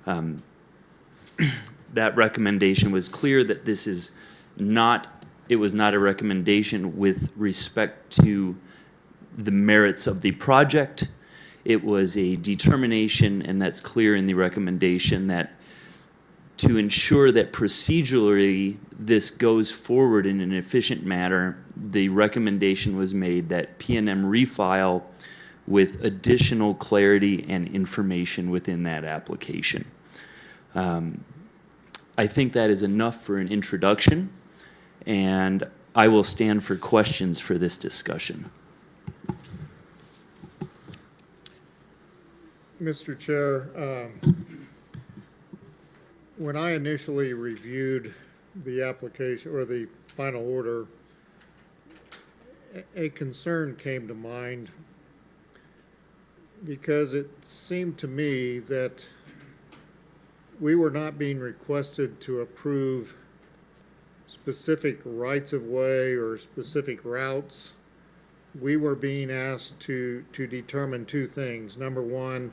That recommendation was clear that this is not, it was not a recommendation with respect to the merits of the project. It was a determination, and that's clear in the recommendation, that to ensure that procedurally this goes forward in an efficient manner, the recommendation was made that PNM refile with additional clarity and information within that application. I think that is enough for an introduction, and I will stand for questions for this discussion. Mr. Chair, when I initially reviewed the application or the final order, a concern came to mind because it seemed to me that we were not being requested to approve specific rights-of-way or specific routes. We were being asked to determine 2 things. Number one,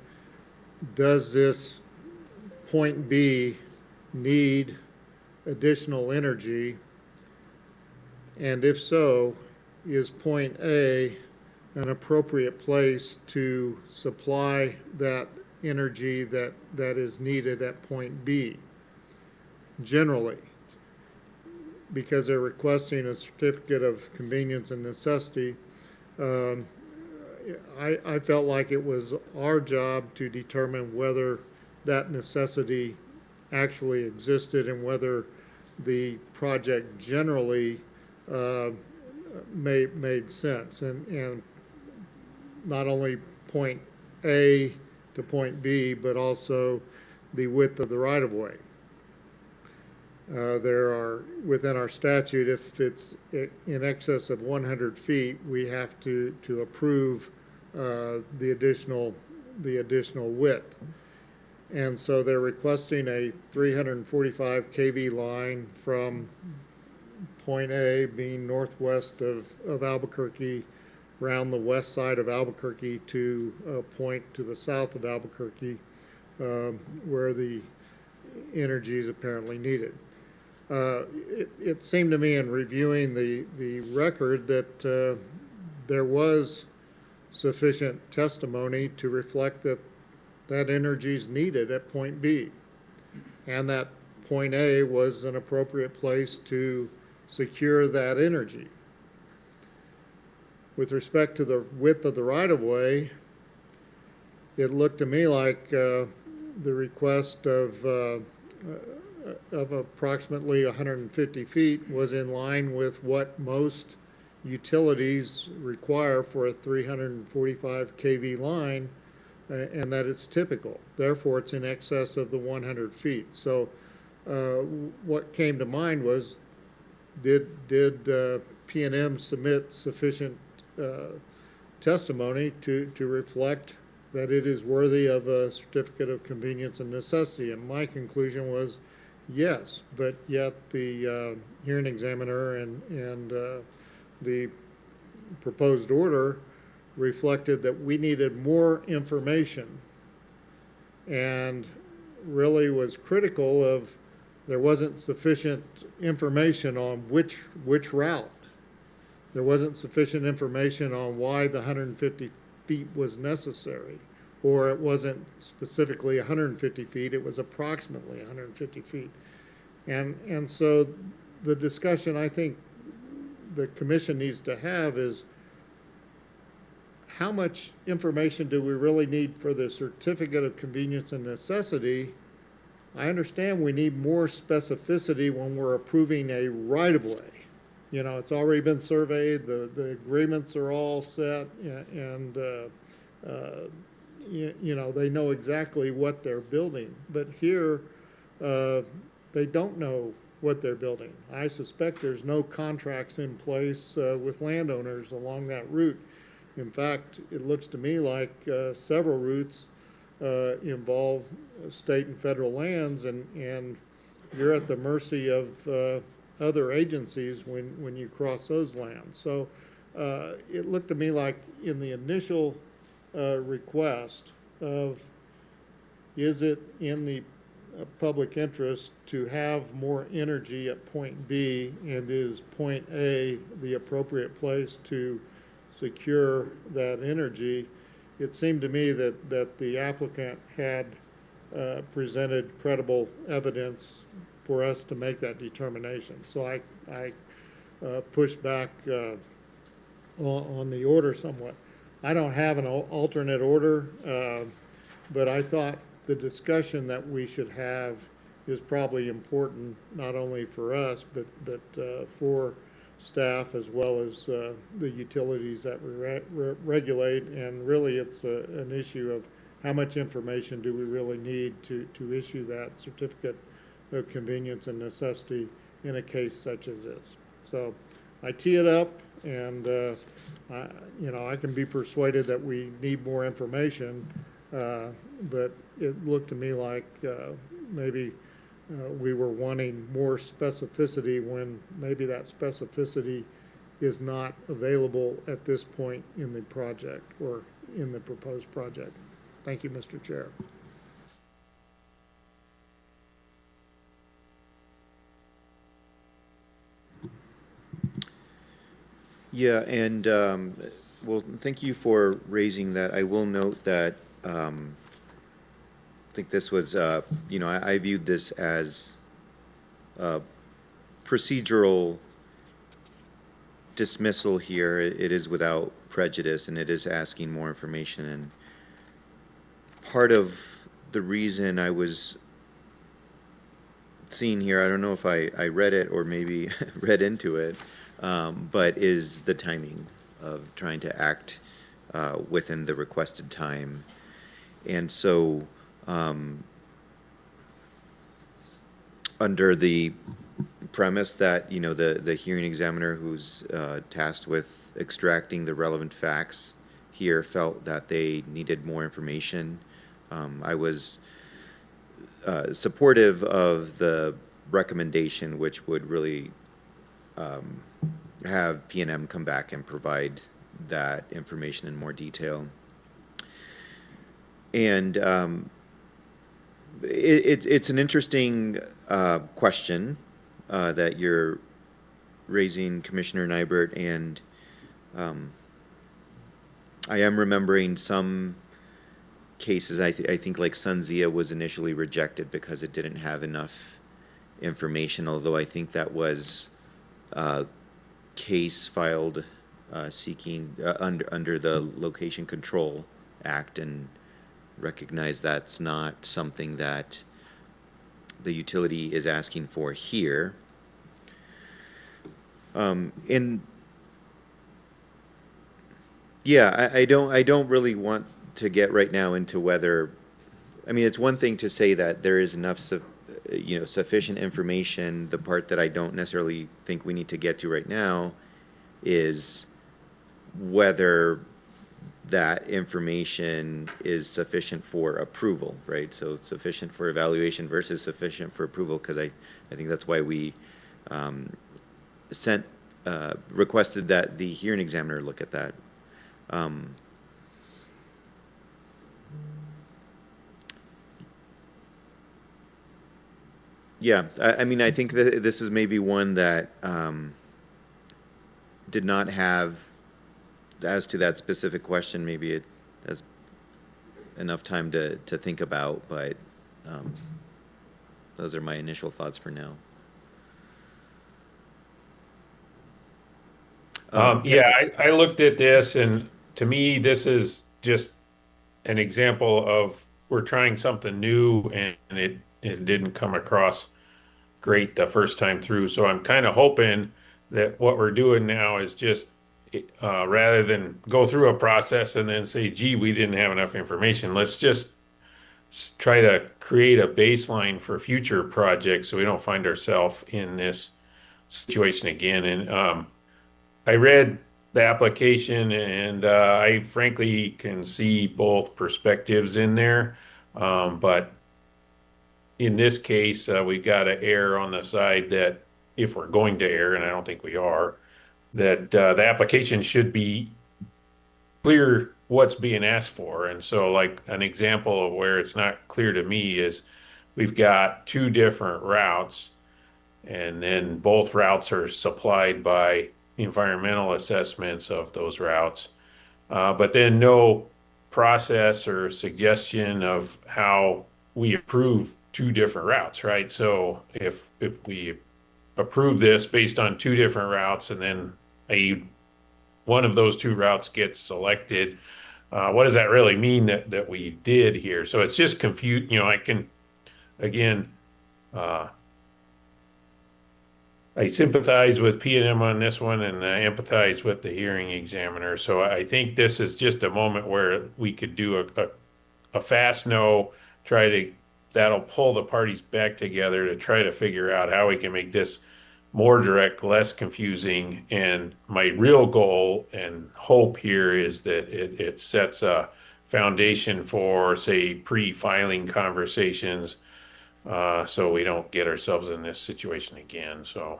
does this point B need additional energy? And if so, is point A an appropriate place to supply that energy that is needed at point B? Generally, because they're requesting a certificate of convenience and necessity, I felt like it was our job to determine whether that necessity actually existed and whether the project generally made sense. And not only point A to point B, but also the width of the right-of-way. There are, within our statute, if it's in excess of 100 feet, we have to approve the additional width. And so they're requesting a 345 kV line from point A, being northwest of Albuquerque, around the west side of Albuquerque to a point to the south of Albuquerque, where the energy is apparently needed. It seemed to me in reviewing the record that there was sufficient testimony to reflect that energy is needed at point B, and that point A was an appropriate place to secure that energy. With respect to the width of the right-of-way, it looked to me like the request of approximately 150 feet was in line with what most utilities require for a 345 kV line, and that it's typical. Therefore, it's in excess of the 100 feet. So what came to mind was, did P&M submit sufficient testimony to reflect that it is worthy of a certificate of convenience and necessity? And my conclusion was yes, but yet the hearing examiner and the proposed order reflected that we needed more information, and really was critical of there wasn't sufficient information on which route. There wasn't sufficient information on why the 150 feet was necessary, or it wasn't specifically 150 feet, it was approximately 150 feet. And so the discussion I think the commission needs to have is, how much information do we really need for the certificate of convenience and necessity? I understand we need more specificity when we're approving a right-of-way. You know, it's already been surveyed, the agreements are all set, and you know, they know exactly what they're building. But here, they don't know what they're building. I suspect there's no contracts in place with landowners along that route. In fact, it looks to me like several routes involve state and federal lands, and you're at the mercy of other agencies when you cross those lands. So it looked to me like in the initial request of, is it in the public interest to have more energy at point B, and is point A the appropriate place to secure that energy? It seemed to me that the applicant had presented credible evidence for us to make that determination. So I pushed back on the order somewhat. I don't have an alternate order, but I thought the discussion that we should have is probably important, not only for us, but for staff as well as the utilities that we regulate. And really it's an issue of how much information do we really need to issue that certificate of convenience and necessity in a case such as this. So I tee it up, and you know, I can be persuaded that we need more information, but it looked to me like maybe we were wanting more specificity when maybe that specificity is not available at this point in the project or in the proposed project. Thank you, Mr. Chair. Yeah, and well, thank you for raising that. I will note that I think this was, you know, I viewed this as procedural dismissal here. It is without prejudice, and it is asking more information. And part of the reason I was seeing here, I don't know if I read it or maybe read into it, but is the timing of trying to act within the requested time. And so, under the premise that, you know, the hearing examiner who's tasked with extracting the relevant facts here felt that they needed more information, I was supportive of the recommendation, which would really have P&M come back and provide that information in more detail. And it's an interesting question that you're raising, Commissioner Nybert, and I am remembering some cases. I think like SunZia was initially rejected because it didn't have enough information, although I think that was a case filed seeking under the Location Control Act, and recognize that's not something that the utility is asking for here. And yeah, I don't really want to get right now into whether, I mean, it's one thing to say that there is enough sufficient information. The part that I don't necessarily think we need to get to right now is whether that information is sufficient for approval, right? So it's sufficient for evaluation versus sufficient for approval, because I think that's why we requested that the hearing examiner look at that. Yeah, I mean, I think that this is maybe one that did not have, as to that specific question, maybe it has enough time to think about, but those are my initial thoughts for now. Yeah, I looked at this, and to me, this is just an example of we're trying something new, and it didn't come across great the first time through. So I'm kind of hoping that what we're doing now is just rather than go through a process and then say, gee, we didn't have enough information, let's just try to create a baseline for future projects so we don't find ourselves in this situation again. And I read the application, and I frankly can see both perspectives in there. But in this case, we've got to err on the side that, if we're going to err, and I don't think we are, that the application should be clear what's being asked for. And so, like, an example of where it's not clear to me is we've got two different routes, and then both routes are supplied by environmental assessments of those routes, but then no process or suggestion of how we approve two different routes, right? So if we approve this based on two different routes, and then one of those two routes gets selected, what does that really mean that we did here? So it's just confused. You know, I can, again, I sympathize with P&M on this one, and I empathize with the hearing examiner. So I think this is just a moment where we could do a fast no, that'll pull the parties back together to try to figure out how we can make this more direct, less confusing. And my real goal and hope here is that it sets a foundation for, say, pre-filing conversations, so we don't get ourselves in this situation again. So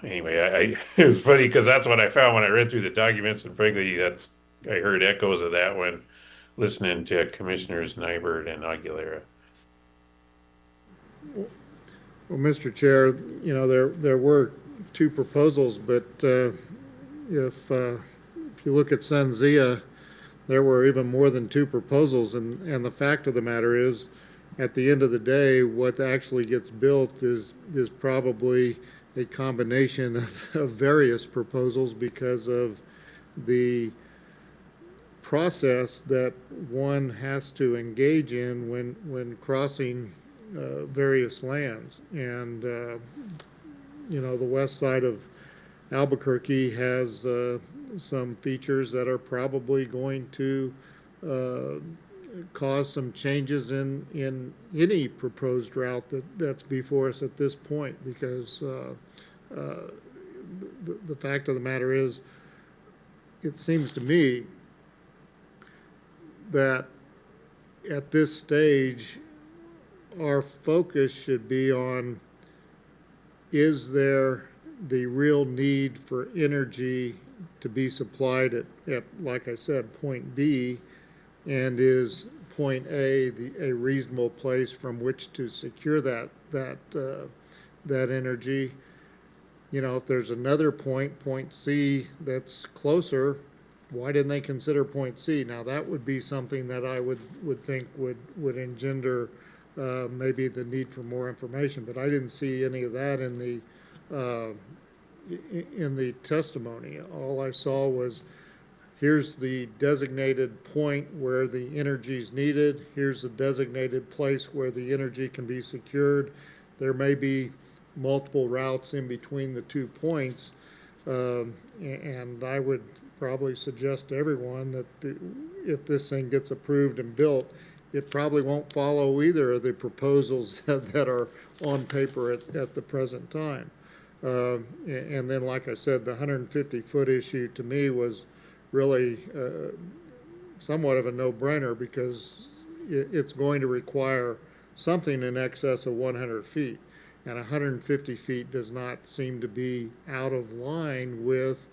anyway, it was funny because that's what I found when I read through the documents, and frankly, I heard echoes of that when listening to Commissioners Nybert and Aguilera. Well, Mr. Chair, you know, there were two proposals, but if you look at SunZia, there were even more than two proposals, and the fact of the matter is, at the end of the day, what actually gets built is probably a combination of various proposals because of the process that one has to engage in when crossing various lands. And, the west side of Albuquerque has some features that are probably going to cause some changes in any proposed route that's before us at this point, because the fact of the matter is, it seems to me that at this stage, our focus should be on, is there the real need for energy to be supplied at like I said, point B, and is point A a reasonable place from which to secure that energy? If there's another point C, that's closer, why didn't they consider point C? Now, that would be something that I would think would engender maybe the need for more information, but I didn't see any of that in the testimony. All I saw was, here's the designated point where the energy is needed. Here's the designated place where the energy can be secured. There may be multiple routes in between the 2 points, and I would probably suggest to everyone that if this thing gets approved and built, it probably won't follow either of the proposals that are on paper at the present time. And then, like I said, the 150-foot issue to me was really somewhat of a no-brainer, because it's going to require something in excess of 100 feet. And 150 feet does not seem to be out of line with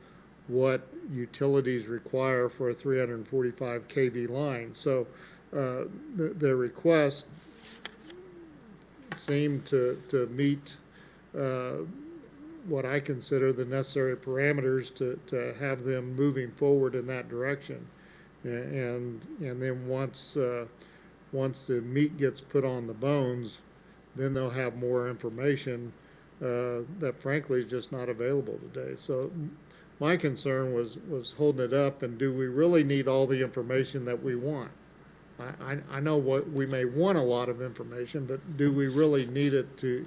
what utilities require for a 345 kV line. So the request seemed to meet what I consider the necessary parameters to have them moving forward in that direction. And then once the meat gets put on the bones, then they'll have more information that frankly is just not available today. So my concern was holding it up, and do we really need all the information that we want? I know what we may want a lot of information, but do we really need it to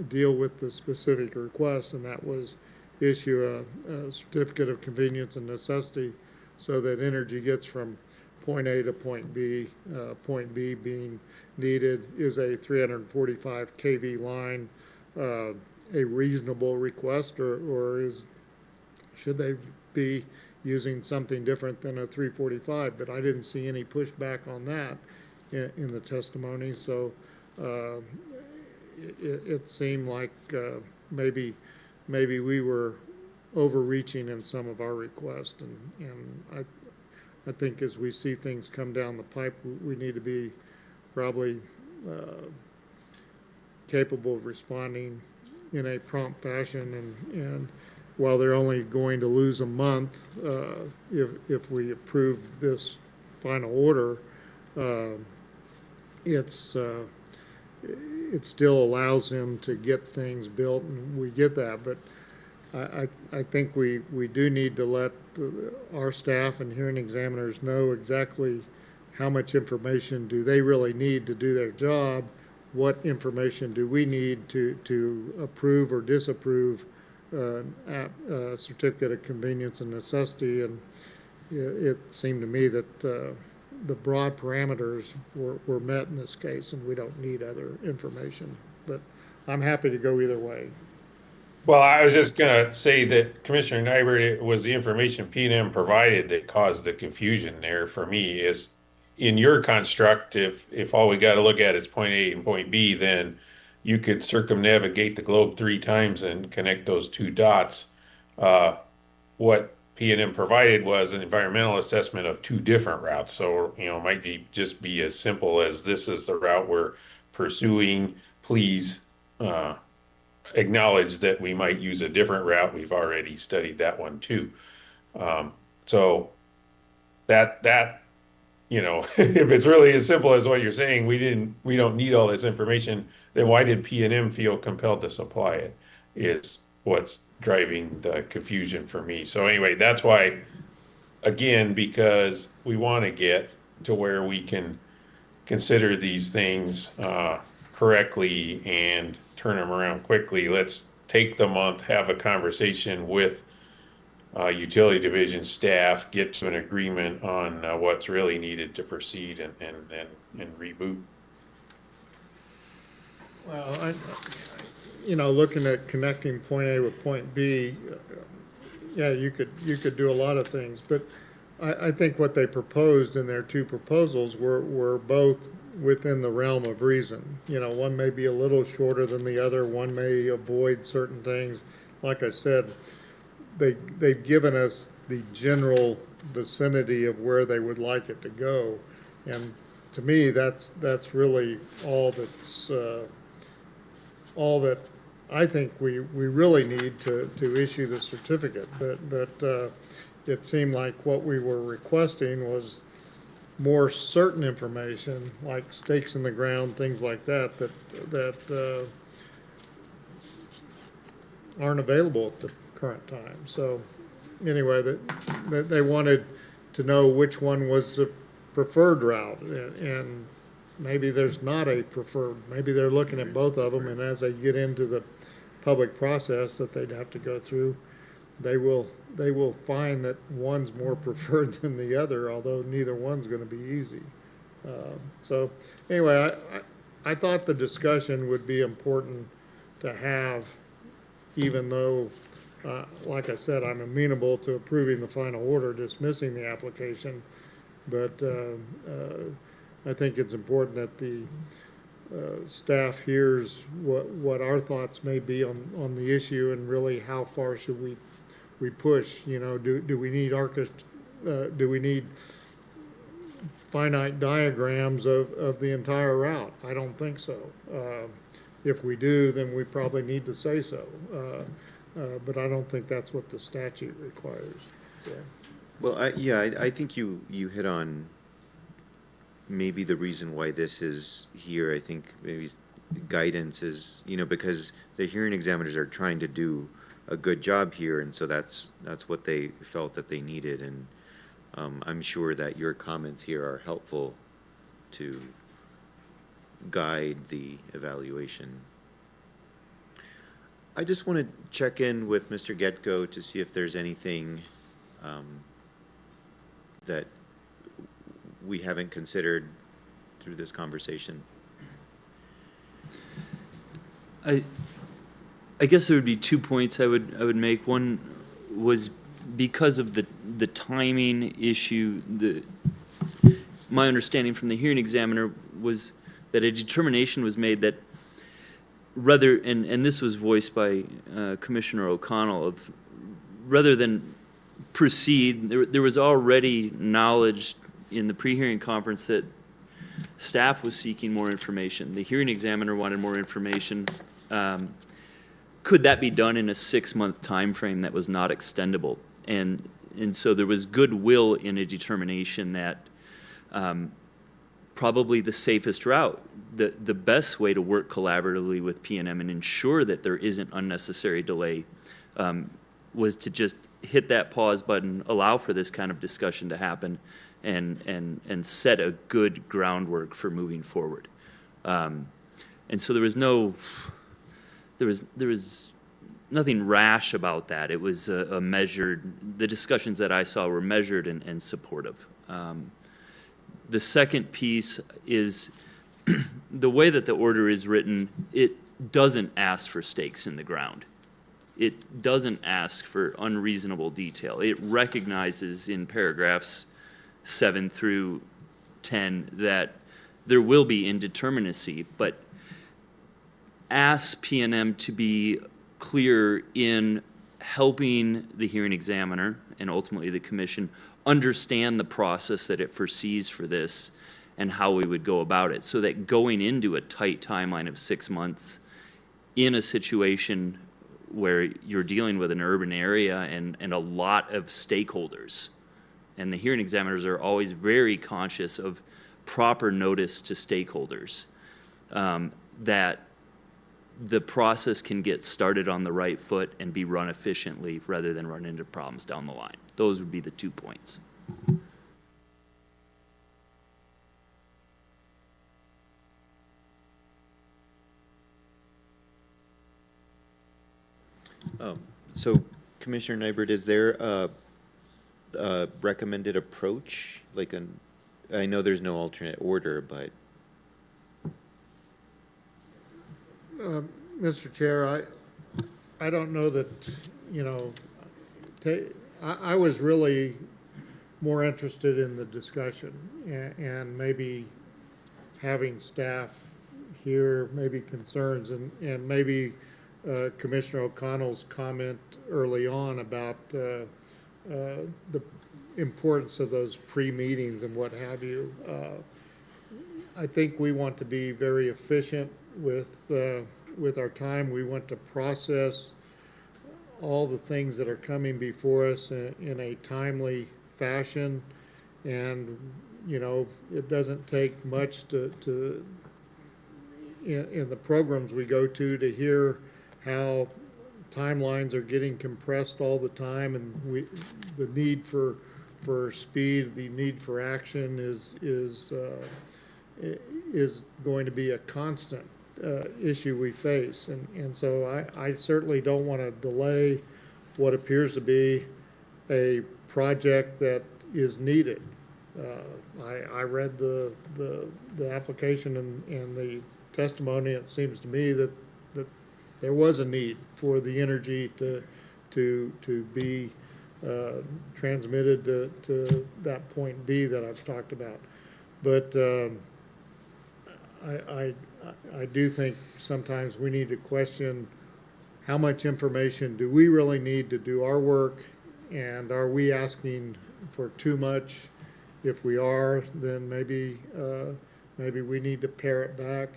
deal with the specific request? And that was issue a certificate of convenience and necessity so that energy gets from point A to point B. Point B being needed is a 345 kV line, a reasonable request, or should they be using something different than a 345? But I didn't see any pushback on that in the testimony. So it seemed like maybe we were overreaching in some of our requests, and I think as we see things come down the pipe, we need to be probably capable of responding in a prompt fashion. And while they're only going to lose a month if we approve this final order, it still allows them to get things built, and we get that. But I think we do need to let our staff and hearing examiners know exactly how much information do they really need to do their job, what information do we need to approve or disapprove a certificate of convenience and necessity. And it seemed to me that the broad parameters were met in this case, and we don't need other information. But I'm happy to go either way. Well, I was just gonna say that Commissioner Nybert, it was the information P&M provided that caused the confusion there for me. Is in your construct, if all we got to look at is point A and point B, then you could circumnavigate the globe 3 times and connect those 2 dots. What P&M provided was an environmental assessment of 2 different routes. So, it might just be as simple as, this is the route we're pursuing. Please acknowledge that we might use a different route. We've already studied that one too. So that you know, if it's really as simple as what you're saying, we don't need all this information, then why did P&M feel compelled to supply it? Is what's driving the confusion for me. So anyway, that's why, again, because we want to get to where we can consider these things correctly and turn them around quickly, let's take the month, have a conversation with utility division staff, get to an agreement on what's really needed to proceed and reboot. Well, looking at connecting point A with point B, yeah, you could do a lot of things, but I think what they proposed in their two proposals were both within the realm of reason. One may be a little shorter than the other, one may avoid certain things. Like I said, they've given us the general vicinity of where they would like it to go. And to me, that's really all that I think we really need to issue the certificate. But it seemed like what we were requesting was more certain information, like stakes in the ground, things like that aren't available at the current time. So anyway, that they wanted to know which one was the preferred route, and maybe there's not a preferred. Maybe they're looking at both of them, and as they get into the public process that they'd have to go through, they will find that one's more preferred than the other, although neither one's going to be easy. So anyway, I thought the discussion would be important to have, even though, like I said, I'm amenable to approving the final order, dismissing the application. But I think it's important that the staff hears what our thoughts may be on the issue, and really how far should we push. Do we need do we need finite diagrams of the entire route? I don't think so. If we do, then we probably need to say so. But I don't think that's what the statute requires. So. Well, I think you hit on maybe the reason why this is here. I think maybe guidance is, because the hearing examiners are trying to do a good job here, and so that's what they felt that they needed. And I'm sure that your comments here are helpful to guide the evaluation. I just want to check in with Mr. Getko to see if there's anything that we haven't considered through this conversation. I guess there would be 2 points I would make. One was because of the timing issue. My understanding from the hearing examiner was that a determination was made that rather, and this was voiced by Commissioner O'Connell, rather than proceed, there was already knowledge in the pre-hearing conference that staff was seeking more information. The hearing examiner wanted more information. Could that be done in a 6-month time frame that was not extendable? And so there was goodwill in a determination that probably the safest route, the best way to work collaboratively with P&M and ensure that there isn't unnecessary delay, was to just hit that pause button, allow for this kind of discussion to happen, and set a good groundwork for moving forward. And so there was nothing rash about that. It was a measured, the discussions that I saw were measured and supportive. The second piece is the way that the order is written, it doesn't ask for stakes in the ground. It doesn't ask for unreasonable detail. It recognizes in paragraphs 7 through 10 that there will be indeterminacy, but asks P&M to be clear in helping the hearing examiner and ultimately the commission understand the process that it foresees for this and how we would go about it, so that going into a tight timeline of 6 months in a situation where you're dealing with an urban area and a lot of stakeholders, and the hearing examiners are always very conscious of proper notice to stakeholders, that the process can get started on the right foot and be run efficiently rather than run into problems down the line. Those would be the 2 points. So Commissioner Nybert, is there a recommended approach? Like I know there's no alternate order, but. Mr. Chair, I don't know that, you know, I was really more interested in the discussion and maybe having staff hear maybe concerns and maybe Commissioner O'Connell's comment early on about the importance of those pre-meetings and what have you. I think we want to be very efficient with our time. We want to process all the things that are coming before us in a timely fashion, and you know, it doesn't take much to in the programs we go to hear how timelines are getting compressed all the time, and the need for speed, the need for action is going to be a constant issue we face, and so I certainly don't want to delay what appears to be a project that is needed. I read the application and the testimony. It seems to me that there was a need for the energy to be transmitted to that point B that I've talked about, but I do think sometimes we need to question how much information do we really need to do our work, and are we asking for too much? If we are, then maybe we need to pare it back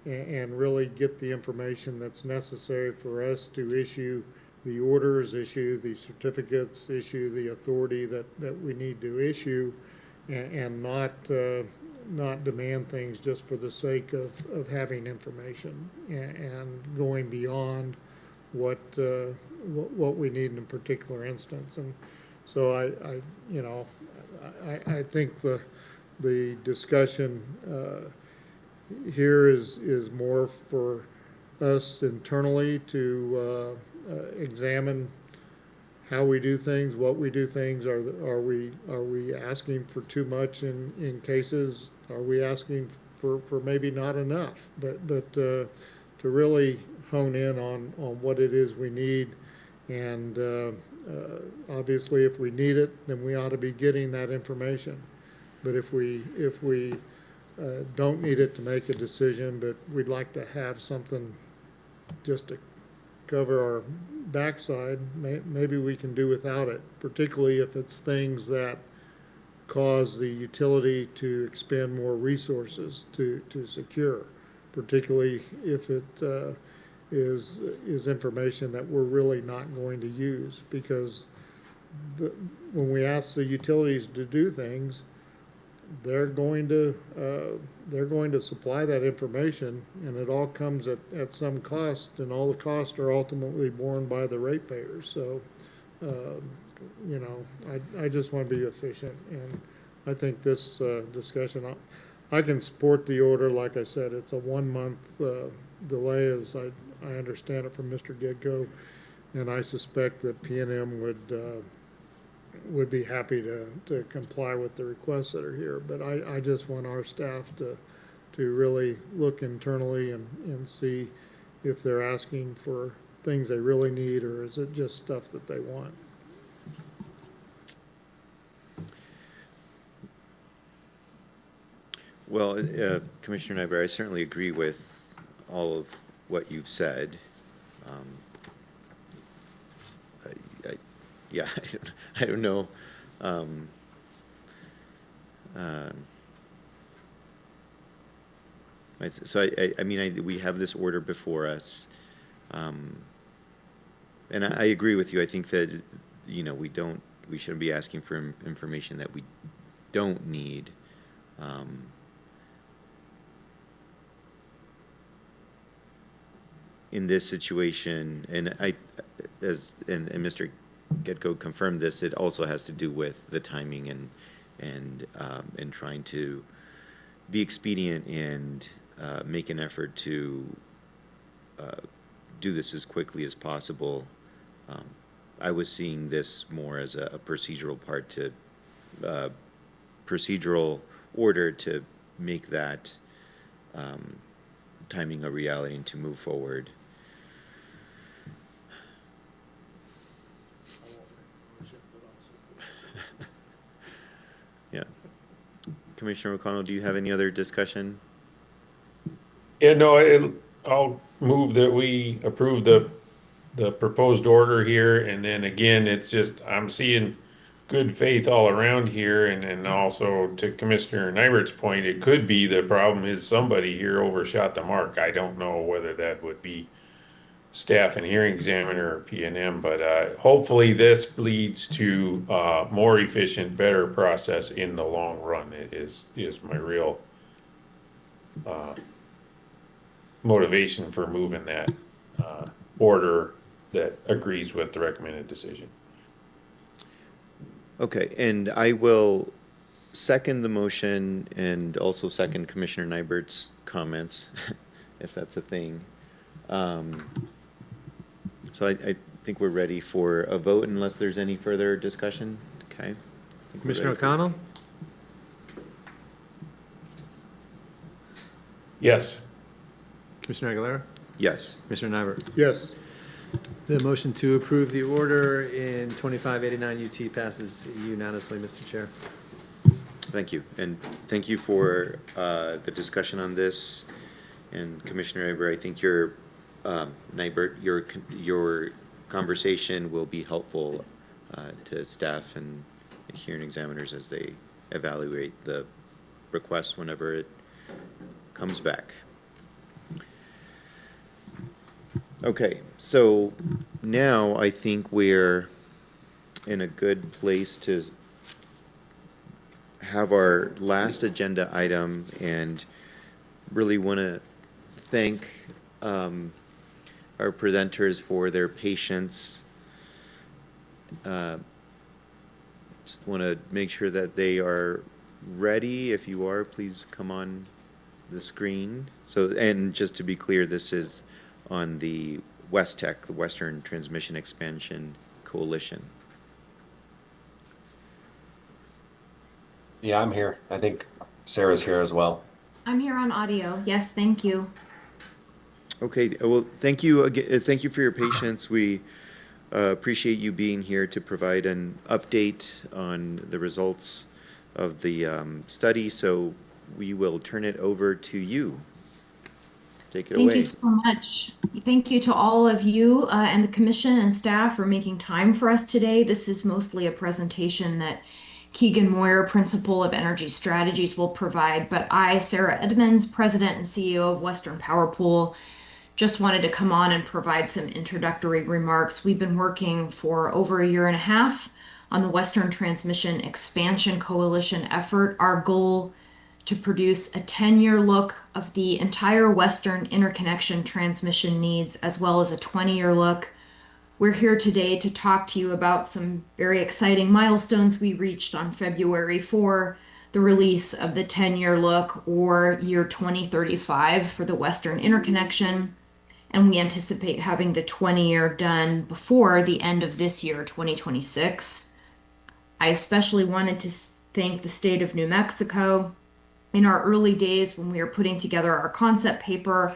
and really get the information that's necessary for us to issue the orders, issue the certificates, issue the authority that we need to issue, and not demand things just for the sake of having information and going beyond what we need in a particular instance. And so I think the discussion here is more for us internally to examine how we do things, what we do things. Are we asking for too much in cases? Are we asking for maybe not enough? But to really hone in on what it is we need, and obviously if we need it, then we ought to be getting that information. But if we don't need it to make a decision, but we'd like to have something just to cover our backside, maybe we can do without it, particularly if it's things that cause the utility to expend more resources to secure, particularly if it is information that we're really not going to use, because when we ask the utilities to do things, they're going to supply that information, and it all comes at some cost, and all the costs are ultimately borne by the ratepayers. So, you know, I just want to be efficient, and I think this discussion, I can support the order. Like I said, it's a 1 month delay, as I understand it from Mr. Gidko, and I suspect that PNM would be happy to comply with the requests that are here. But I just want our staff to really look internally and see if they're asking for things they really need, or is it just stuff that they want. Well, Commissioner Nybert, I certainly agree with all of what you've said. Yeah, I don't know. So I mean, we have this order before us, and I agree with you. I think that, you know, we don't we shouldn't be asking for information that we don't need. In this situation, and Mr. Getko confirmed this, it also has to do with the timing and trying to be expedient and make an effort to do this as quickly as possible. I was seeing this more as a procedural part to procedural order to make that timing a reality and to move forward. Yeah. Commissioner O'Connell, do you have any other discussion? Yeah, no, I'll move that we approve the proposed order here, and then again, it's just, I'm seeing good faith all around here, and then also to Commissioner Nybert's point, it could be the problem is somebody here overshot the mark. I don't know whether that would be staff and hearing examiner or P&M, but hopefully this leads to more efficient, better process in the long run. It is my real motivation for moving that order that agrees with the recommended decision. Okay, and I will second the motion and also second Commissioner Nybert's comments, if that's a thing. So I think we're ready for a vote unless there's any further discussion. Okay. I think we're Commissioner ready for- O'Connell? Yes. Commissioner Aguilera? Yes. Commissioner Nybert? Yes. The motion to approve the order in 2589 UT passes unanimously, Mr. Chair. Thank you, and thank you for the discussion on this. And Commissioner Aber, I think your Nybert, your conversation will be helpful to staff and hearing examiners as they evaluate the request whenever it comes back. Okay, so now I think we're in a good place to have our last agenda item, and really want to thank our presenters for their patience. Just want to make sure that they are ready. If you are, please come on the screen. So, and just to be clear, this is on the WESTEC, the Western Transmission Expansion Coalition. Yeah, I'm here. I think Sarah's here as well. I'm here on audio. Yes, thank you. Okay, well, thank you again. Thank you for your patience. We appreciate you being here to provide an update on the results of the study. So we will turn it over to you. Take it away. Thank you so much. Thank you to all of you and the commission and staff for making time for us today. This is mostly a presentation that Keegan Moyer, Principal of Energy Strategies, will provide, but I, Sarah Edmonds, President and CEO of Western Power Pool, just wanted to come on and provide some introductory remarks. We've been working for over a year and a half on the Western Transmission Expansion Coalition effort. Our goal to produce a 10-year look of the entire Western interconnection transmission needs, as well as a 20-year look. We're here today to talk to you about some very exciting milestones we reached on February for the release of the 10-year look, or year 2035 for the Western interconnection. And we anticipate having the 20-year done before the end of this year, 2026. I especially wanted to thank the state of New Mexico. In our early days when we were putting together our concept paper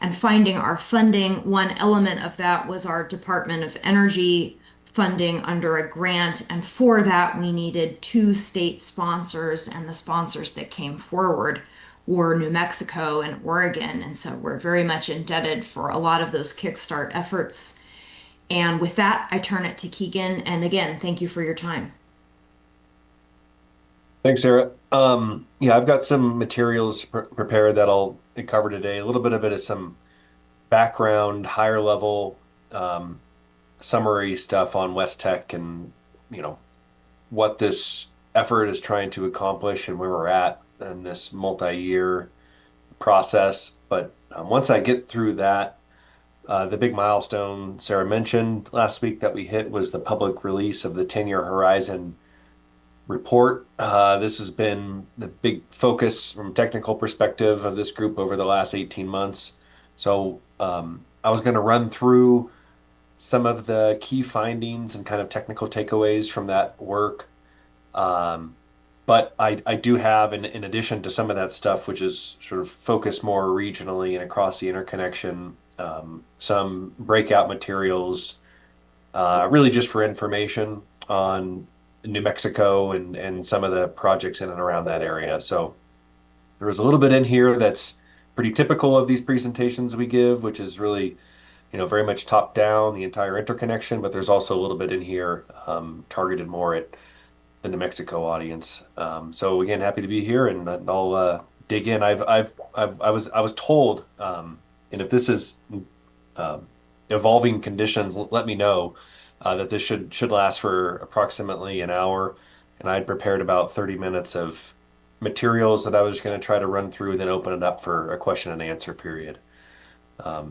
and finding our funding, one element of that was our Department of Energy funding under a grant, and for that we needed 2 state sponsors, and the sponsors that came forward were New Mexico and Oregon, and so we're very much indebted for a lot of those Kickstart efforts. And with that, I turn it to Keegan, and again, thank you for your time. Thanks, Sarah. Yeah, I've got some materials prepared that I'll cover today. A little bit of it is some background, higher level summary stuff on WESTEC and, what this effort is trying to accomplish and where we're at in this multi-year process. But once I get through that, the big milestone Sarah mentioned last week that we hit was the public release of the 10-year horizon report. This has been the big focus from a technical perspective of this group over the last 18 months. So I was going to run through some of the key findings and kind of technical takeaways from that work. But I do have, in addition to some of that stuff, which is sort of focused more regionally and across the interconnection, some breakout materials, really just for information on New Mexico and some of the projects in and around that area. So there was a little bit in here that's pretty typical of these presentations we give, which is really, very much top down, the entire interconnection, but there's also a little bit in here targeted more at the New Mexico audience. So again, happy to be here, and I'll dig in. I was told, and if this is evolving conditions, let me know that this should last for approximately an hour, and I'd prepared about 30 minutes of materials that I was going to try to run through and then open it up for a question and answer period.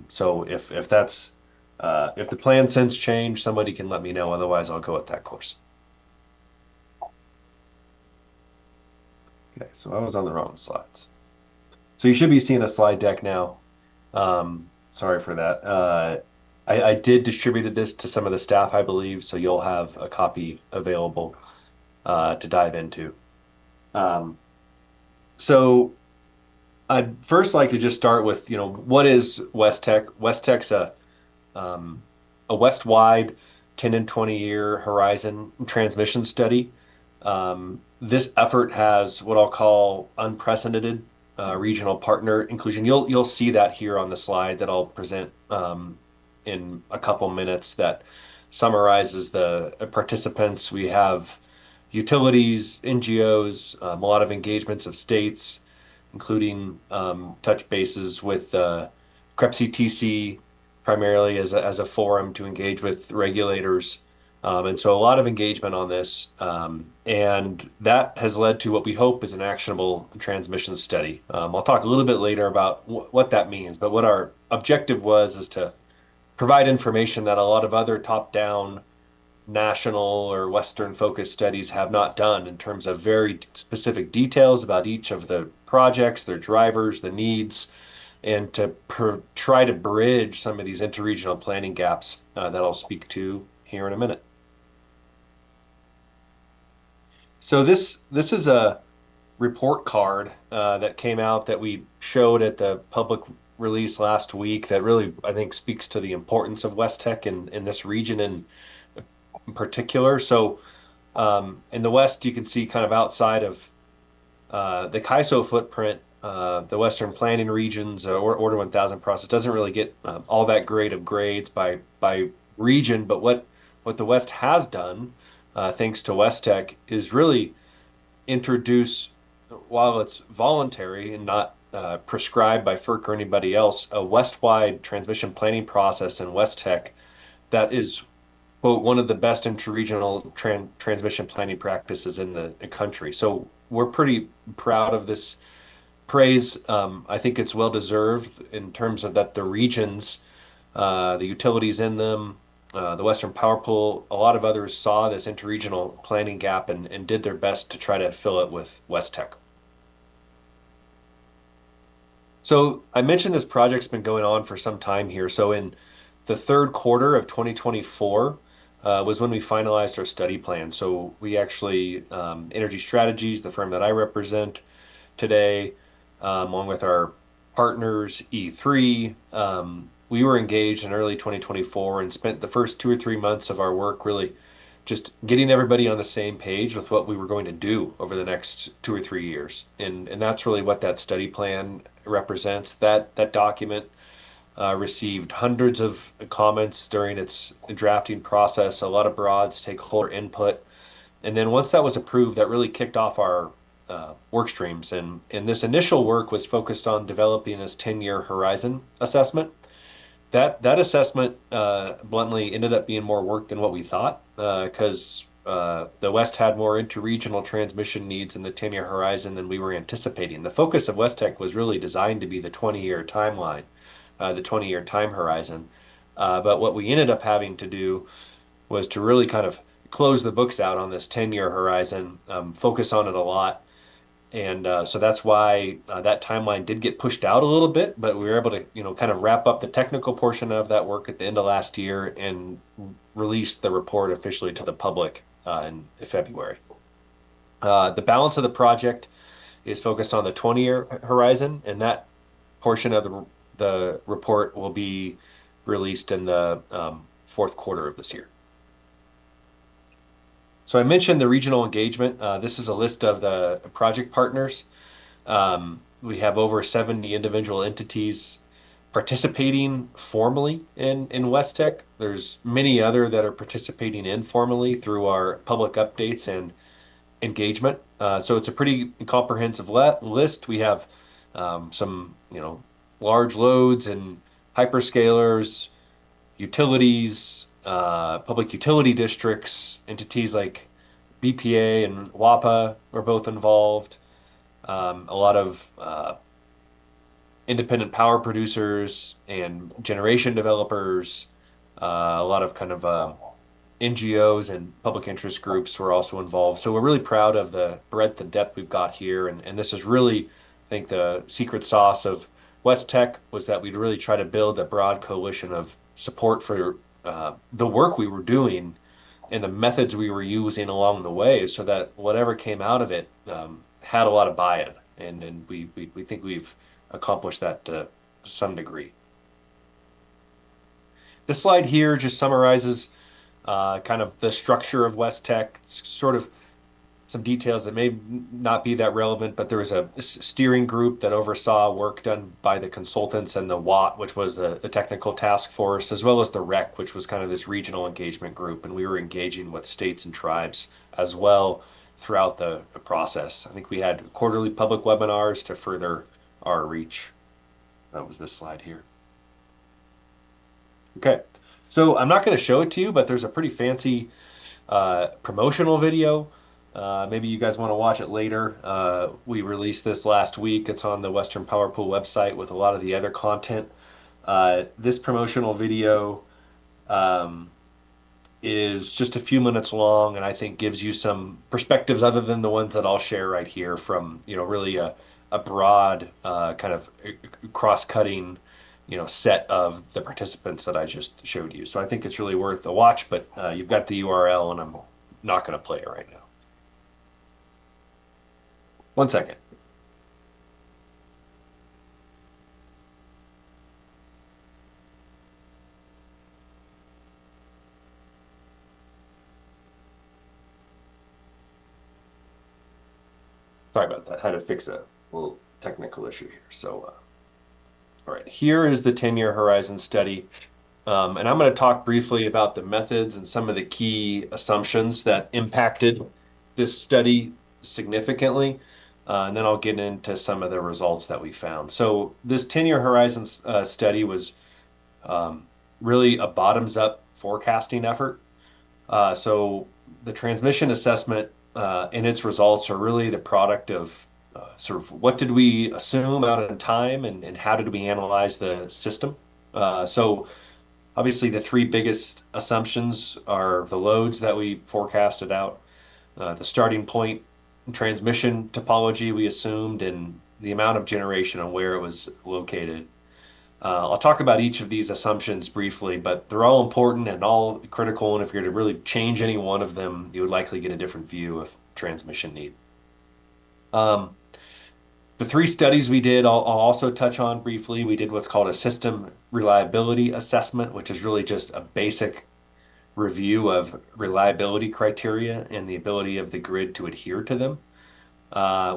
So if that's if the plan since change, somebody can let me know. Otherwise, I'll go at that course. Okay, so I was on the wrong slides. So you should be seeing a slide deck now. Sorry for that. I did distributed this to some of the staff, I believe, so you'll have a copy available to dive into. So I'd first like to just start with, what is WESTEC? WESTEC's a West-wide 10 and 20-year horizon transmission study. This effort has what I'll call unprecedented regional partner inclusion. You'll see that here on the slide that I'll present in a couple minutes that summarizes the participants. We have utilities, NGOs, a lot of engagements of states, including touch bases with CREPC-TC primarily as a forum to engage with regulators. And so a lot of engagement on this. And that has led to what we hope is an actionable transmission study. I'll talk a little bit later about what that means, but what our objective is to provide information that a lot of other top-down national or Western-focused studies have not done in terms of very specific details about each of the projects, their drivers, the needs, and to try to bridge some of these interregional planning gaps that I'll speak to here in a minute. So this is a report card that came out that we showed at the public release last week that really, I think, speaks to the importance of WESTEC in this region in particular. So in the West, you can see kind of outside of the CAISO footprint, the Western planning regions or Order 1000 process doesn't really get all that great of grades by region, but what the West has done, thanks to WESTEC, is really introduce, while it's voluntary and not prescribed by FERC or anybody else, a West-wide transmission planning process in WESTEC that is, quote, one of the best interregional transmission planning practices in the country. So we're pretty proud of this praise. I think it's well deserved in terms of that the regions, the utilities in them, the Western Power Pool, a lot of others saw this interregional planning gap and did their best to try to fill it with WESTEC. So I mentioned this project's been going on for some time here. So in the third quarter of 2024 was when we finalized our study plan. So we actually, Energy Strategies, the firm that I represent today, along with our partners, E3, we were engaged in early 2024 and spent the first 2 or 3 months of our work really just getting everybody on the same page with what we were going to do over the next 2 or 3 years. And that's really what that study plan represents. That document received hundreds of comments during its drafting process, a lot of broad stakeholder input. And then once that was approved, that really kicked off our work streams. And this initial work was focused on developing this 10-year horizon assessment. That assessment bluntly ended up being more work than what we thought, because the West had more interregional transmission needs in the 10-year horizon than we were anticipating. The focus of West Tech was really designed to be the 20-year timeline, the 20-year time horizon. But what we ended up having to do was to really kind of close the books out on this 10-year horizon, focus on it a lot. And so that's why that timeline did get pushed out a little bit, but we were able to, kind of wrap up the technical portion of that work at the end of last year and release the report officially to the public in February. The balance of the project is focused on the 20-year horizon, and that portion of the report will be released in the fourth quarter of this year. So I mentioned the regional engagement. This is a list of the project partners. We have over 70 individual entities participating formally in West Tech. There's many other that are participating informally through our public updates and engagement. So it's a pretty comprehensive list. We have some, large loads and hyperscalers, utilities, public utility districts, entities like BPA and WAPA are both involved. A lot of independent power producers and generation developers, a lot of kind of NGOs and public interest groups were also involved. So we're really proud of the breadth and depth we've got here. And this is really, I think, the secret sauce of West Tech was that we'd really try to build a broad coalition of support for the work we were doing and the methods we were using along the way, so that whatever came out of it had a lot of buy-in, and we think we've accomplished that to some degree. This slide here just summarizes kind of the structure of West Tech. It's sort of some details that may not be that relevant, but there was a steering group that oversaw work done by the consultants, and the WAT, which was the technical task force, as well as the REC, which was kind of this regional engagement group. And we were engaging with states and tribes as well throughout the process. I think we had quarterly public webinars to further our reach. That was this slide here. Okay, so I'm not going to show it to you, but there's a pretty fancy promotional video. Maybe you guys want to watch it later. We released this last week. It's on the Western Power Pool website with a lot of the other content. This promotional video is just a few minutes long, and I think gives you some perspectives other than the ones that I'll share right here from, really a broad kind of cross-cutting, set of the participants that I just showed you. So I think it's really worth a watch, but you've got the URL, and I'm not going to play it right now. 1 second. Sorry about that. Had to fix a little technical issue here. So, all right, here is the 10-year horizon study. And I'm going to talk briefly about the methods and some of the key assumptions that impacted this study significantly. And then I'll get into some of the results that we found. So this 10-year horizon study was really a bottoms-up forecasting effort. So the transmission assessment and its results are really the product of sort of what did we assume out in time, and how did we analyze the system. So obviously the three biggest assumptions are the loads that we forecasted out, the starting point transmission topology we assumed, and the amount of generation and where it was located. I'll talk about each of these assumptions briefly, but they're all important and all critical, and if you're to really change any one of them, you would likely get a different view of transmission need. The three studies we did, I'll also touch on briefly. We did what's called a system reliability assessment, which is really just a basic review of reliability criteria and the ability of the grid to adhere to them.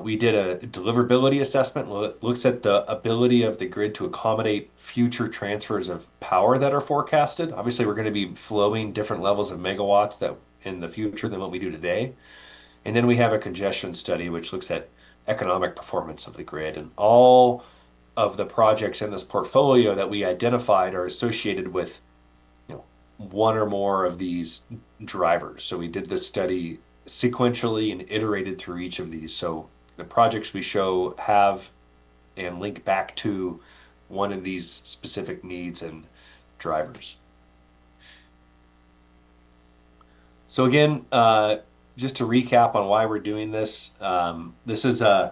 We did a deliverability assessment, looks at the ability of the grid to accommodate future transfers of power that are forecasted. Obviously, we're going to be flowing different levels of megawatts that in the future than what we do today. And then we have a congestion study, which looks at economic performance of the grid. And all of the projects in this portfolio that we identified are associated with one or more of these drivers. So we did this study sequentially and iterated through each of these. So the projects we show have and link back to one of these specific needs and drivers. So again, just to recap on why we're doing this, this is an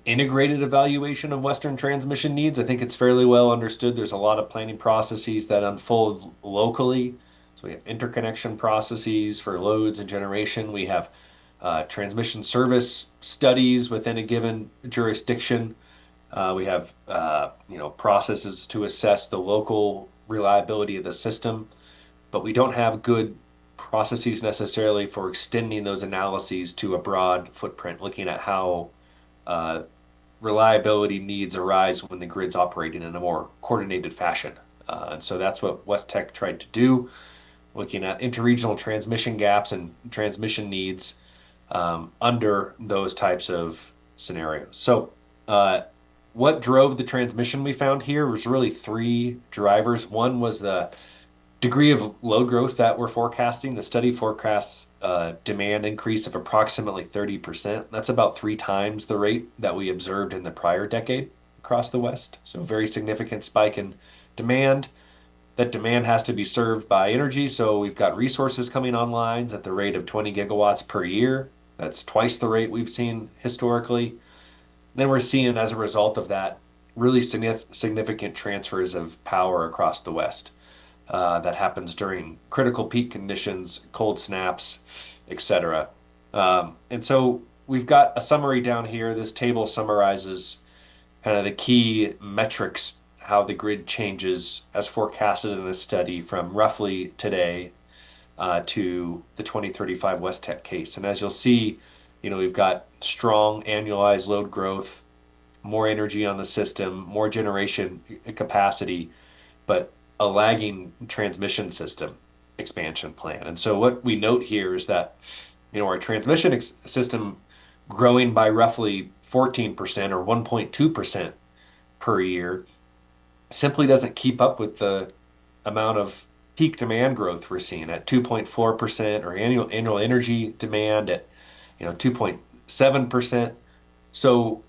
integrated evaluation of Western transmission needs. I think it's fairly well understood. There's a lot of planning processes that unfold locally. So we have interconnection processes for loads and generation. We have transmission service studies within a given jurisdiction. We have processes to assess the local reliability of the system, but we don't have good processes necessarily for extending those analyses to a broad footprint, looking at how reliability needs arise when the grid's operating in a more coordinated fashion. And so that's what West Tech tried to do, looking at interregional transmission gaps and transmission needs under those types of scenarios. So what drove the transmission we found here was really three drivers. One was the degree of load growth that we're forecasting. The study forecasts demand increase of approximately 30%. That's about 3 times the rate that we observed in the prior decade across the West. So a very significant spike in demand. That demand has to be served by energy. So we've got resources coming online at the rate of 20 gigawatts per year. That's twice the rate we've seen historically. Then we're seeing, as a result of that, really significant transfers of power across the West. That happens during critical peak conditions, cold snaps, etc. And so we've got a summary down here. This table summarizes kind of the key metrics, how the grid changes as forecasted in this study from roughly today to the 2035 West Tech case. And as you'll see, we've got strong annualized load growth, more energy on the system, more generation capacity, but a lagging transmission system expansion plan. And so what we note here is that, our transmission system growing by roughly 14% or 1.2% per year simply doesn't keep up with the amount of peak demand growth we're seeing at 2.4%, or annual energy demand at 2.7%. So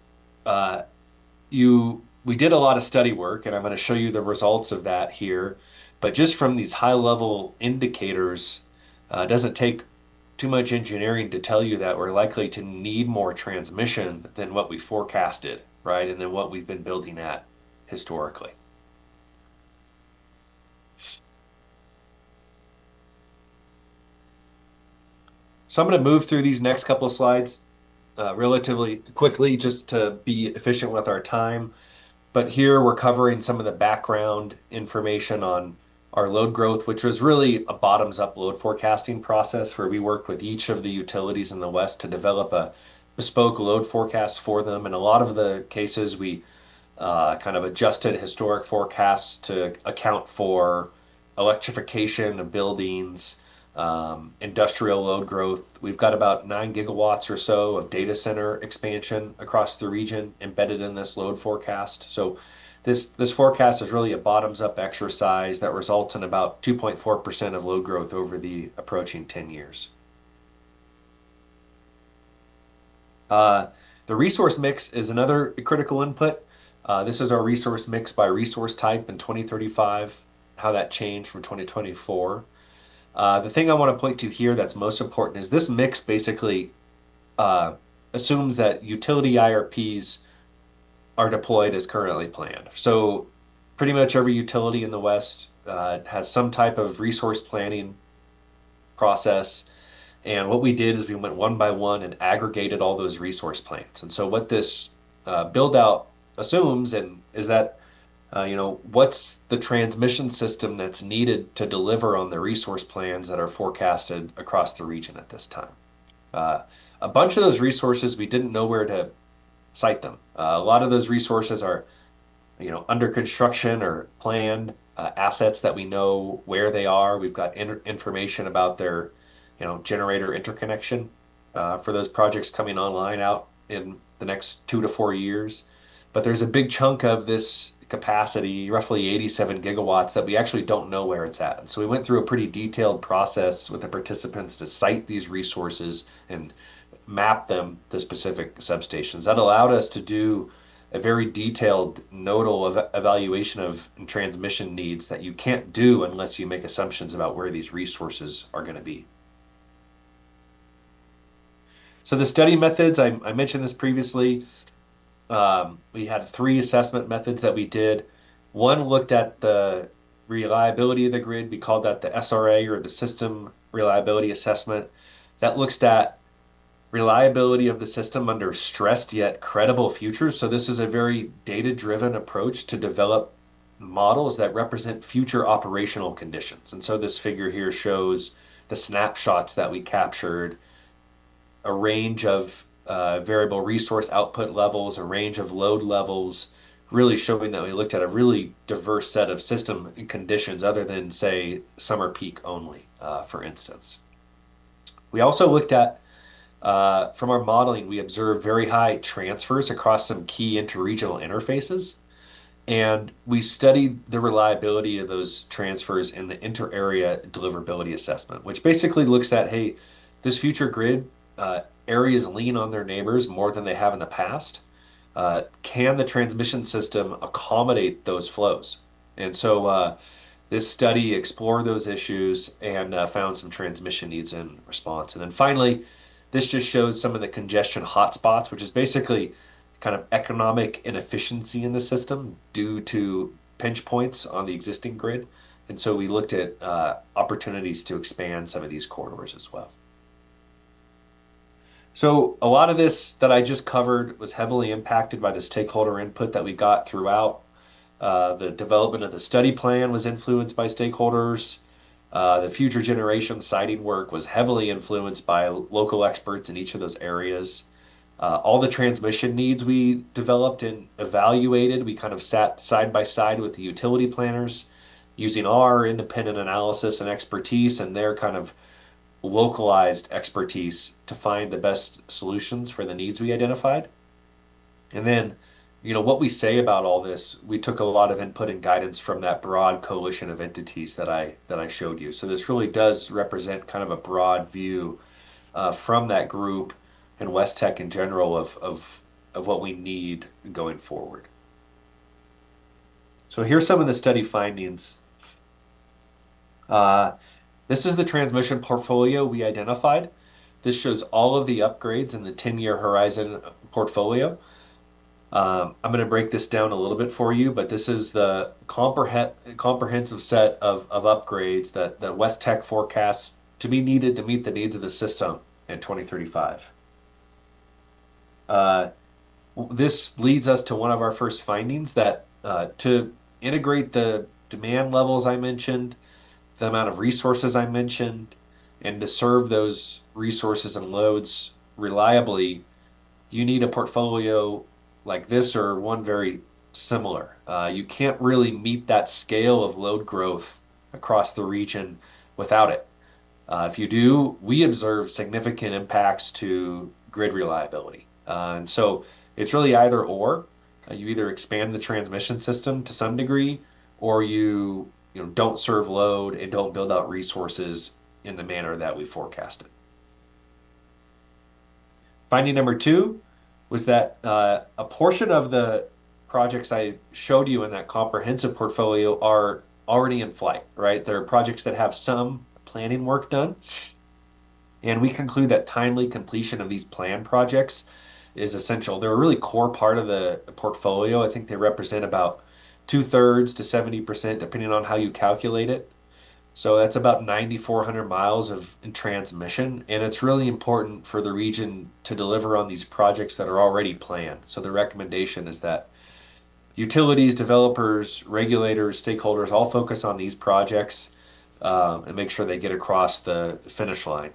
we did a lot of study work, and I'm going to show you the results of that here. But just from these high-level indicators, it doesn't take too much engineering to tell you that we're likely to need more transmission than what we forecasted, right? And then what we've been building at historically. So I'm going to move through these next couple of slides relatively quickly just to be efficient with our time. But here we're covering some of the background information on our load growth, which was really a bottoms-up load forecasting process where we worked with each of the utilities in the West to develop a bespoke load forecast for them. In a lot of the cases, we kind of adjusted historic forecasts to account for electrification of buildings, industrial load growth. We've got about 9 gigawatts or so of data center expansion across the region embedded in this load forecast. So this forecast is really a bottoms-up exercise that results in about 2.4% of load growth over the approaching 10 years. The resource mix is another critical input. This is our resource mix by resource type in 2035, how that changed from 2024. The thing I want to point to here that's most important is this mix basically assumes that utility IRPs are deployed as currently planned. So pretty much every utility in the West has some type of resource planning process. And what we did is we went one by one and aggregated all those resource plans. And so what this build out assumes is that what's the transmission system that's needed to deliver on the resource plans that are forecasted across the region at this time. A bunch of those resources, we didn't know where to cite them. A lot of those resources are, under construction or planned assets that we know where they are. We've got information about their, generator interconnection for those projects coming online out in the next 2 to 4 years. But there's a big chunk of this, capacity, roughly 87 gigawatts, that we actually don't know where it's at. And so we went through a pretty detailed process with the participants to site these resources and map them to specific substations. That allowed us to do a very detailed nodal evaluation of transmission needs that you can't do unless you make assumptions about where these resources are going to be. So the study methods, I mentioned this previously. We had 3 assessment methods that we did. One looked at the reliability of the grid. We called that the SRA, or the System Reliability Assessment. That looks at reliability of the system under stressed yet credible futures. So this is a very data-driven approach to develop models that represent future operational conditions. And so this figure here shows the snapshots that we captured, a range of variable resource output levels, a range of load levels, really showing that we looked at a really diverse set of system conditions other than, say, summer peak only, for instance. We also looked at, from our modeling, we observed very high transfers across some key interregional interfaces. And we studied the reliability of those transfers in the inter-area deliverability assessment, which basically looks at, hey, this future grid, areas lean on their neighbors more than they have in the past. Can the transmission system accommodate those flows? And so this study explored those issues and found some transmission needs in response. And then finally, this just shows some of the congestion hotspots, which is basically kind of economic inefficiency in the system due to pinch points on the existing grid. And so we looked at opportunities to expand some of these corridors as well. So a lot of this that I just covered was heavily impacted by the stakeholder input that we got throughout. The development of the study plan was influenced by stakeholders. The future generation siting work was heavily influenced by local experts in each of those areas. All the transmission needs we developed and evaluated, we kind of sat side by side with the utility planners using our independent analysis and expertise and their kind of localized expertise to find the best solutions for the needs we identified. And then, what we say about all this, we took a lot of input and guidance from that broad coalition of entities that I showed you. So this really does represent kind of a broad view from that group and West Tech in general of what we need going forward. So here's some of the study findings. This is the transmission portfolio we identified. This shows all of the upgrades in the 10-year horizon portfolio. I'm going to break this down a little bit for you, but this is the comprehensive set of upgrades that West Tech forecasts to be needed to meet the needs of the system in 2035. This leads us to one of our first findings that to integrate the demand levels I mentioned, the amount of resources I mentioned, and to serve those resources and loads reliably, you need a portfolio like this or one very similar. You can't really meet that scale of load growth across the region without it. If you do, we observe significant impacts to grid reliability. And so it's really either or. You either expand the transmission system to some degree, or you don't serve load and don't build out resources in the manner that we forecasted. Finding number 2 was that a portion of the projects I showed you in that comprehensive portfolio are already in flight, right? There are projects that have some planning work done. And we conclude that timely completion of these planned projects is essential. They're a really core part of the portfolio. I think they represent about 2/3 to 70%, depending on how you calculate it. So that's about 9,400 miles of transmission, and it's really important for the region to deliver on these projects that are already planned. So the recommendation is that utilities, developers, regulators, stakeholders all focus on these projects and make sure they get across the finish line.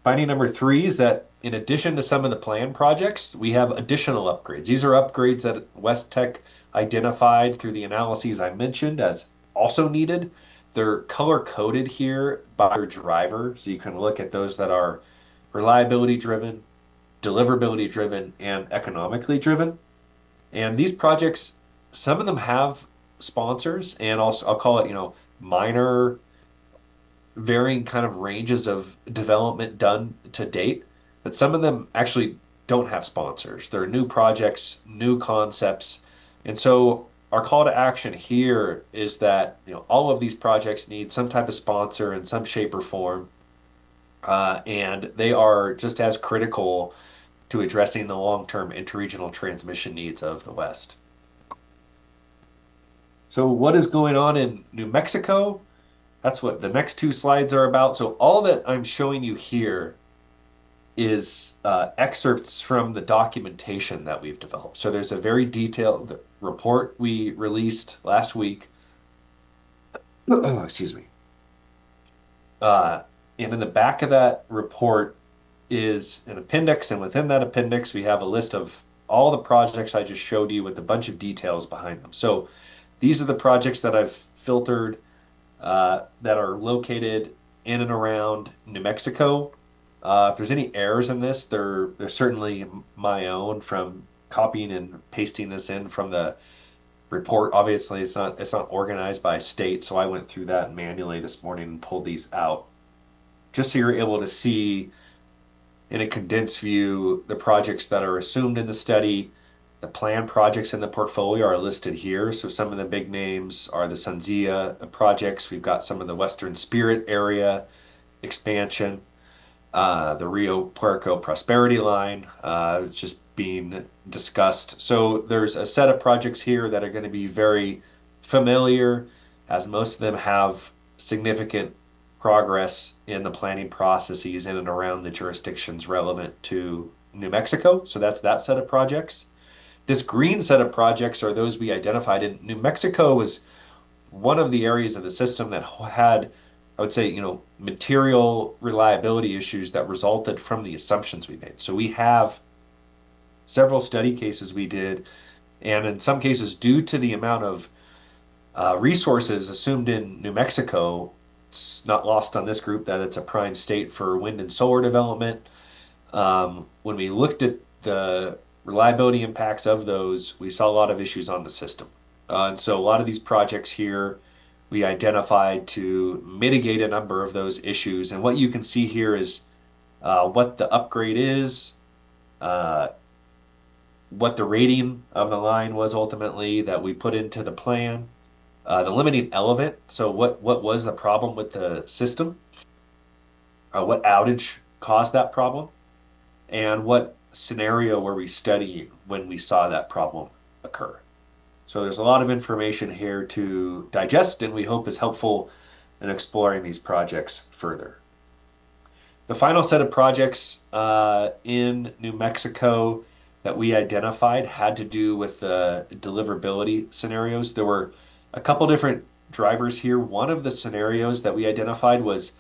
Finding number 3 is that in addition to some of the planned projects, we have additional upgrades. These are upgrades that West Tech identified through the analyses I mentioned as also needed. They're color-coded here by their driver, so you can look at those that are reliability-driven, deliverability-driven, and economically driven. And these projects, some of them have sponsors, and I'll call it, minor varying kind of ranges of development done to date, but some of them actually don't have sponsors. They're new projects, new concepts. And so our call to action here is that, all of these projects need some type of sponsor in some shape or form. And they are just as critical to addressing the long-term interregional transmission needs of the West. So what is going on in New Mexico? That's what the next two slides are about. So all that I'm showing you here is excerpts from the documentation that we've developed. So there's a very detailed report we released last week. Oh, excuse me. And in the back of that report is an appendix, and within that appendix we have a list of all the projects I just showed you with a bunch of details behind them. So these are the projects that I've filtered that are located in and around New Mexico. If there's any errors in this, they're certainly my own from copying and pasting this in from the report. Obviously, it's not organized by state, so I went through that manually this morning and pulled these out, just so you're able to see in a condensed view the projects that are assumed in the study. The planned projects in the portfolio are listed here. So some of the big names are the SunZia projects. We've got some of the Western Spirit area expansion, the Rio Puerco Prosperity Line, just being discussed. So there's a set of projects here that are going to be very familiar, as most of them have significant progress in the planning processes in and around the jurisdictions relevant to New Mexico. So that's that set of projects. This green set of projects are those we identified in New Mexico. Was one of the areas of the system that had, I would say, material reliability issues that resulted from the assumptions we made. So we have several study cases we did, and in some cases, due to the amount of resources assumed in New Mexico, it's not lost on this group that it's a prime state for wind and solar development. When we looked at the reliability impacts of those, we saw a lot of issues on the system. And so a lot of these projects here, we identified to mitigate a number of those issues. And what you can see here is what the upgrade is, what the rating of the line was ultimately that we put into the plan, the limiting element. So what was the problem with the system? What outage caused that problem? And what scenario were we studying when we saw that problem occur? So there's a lot of information here to digest, and we hope is helpful in exploring these projects further. The final set of projects in New Mexico that we identified had to do with the deliverability scenarios. There were a couple different drivers here. One of the scenarios that we identified was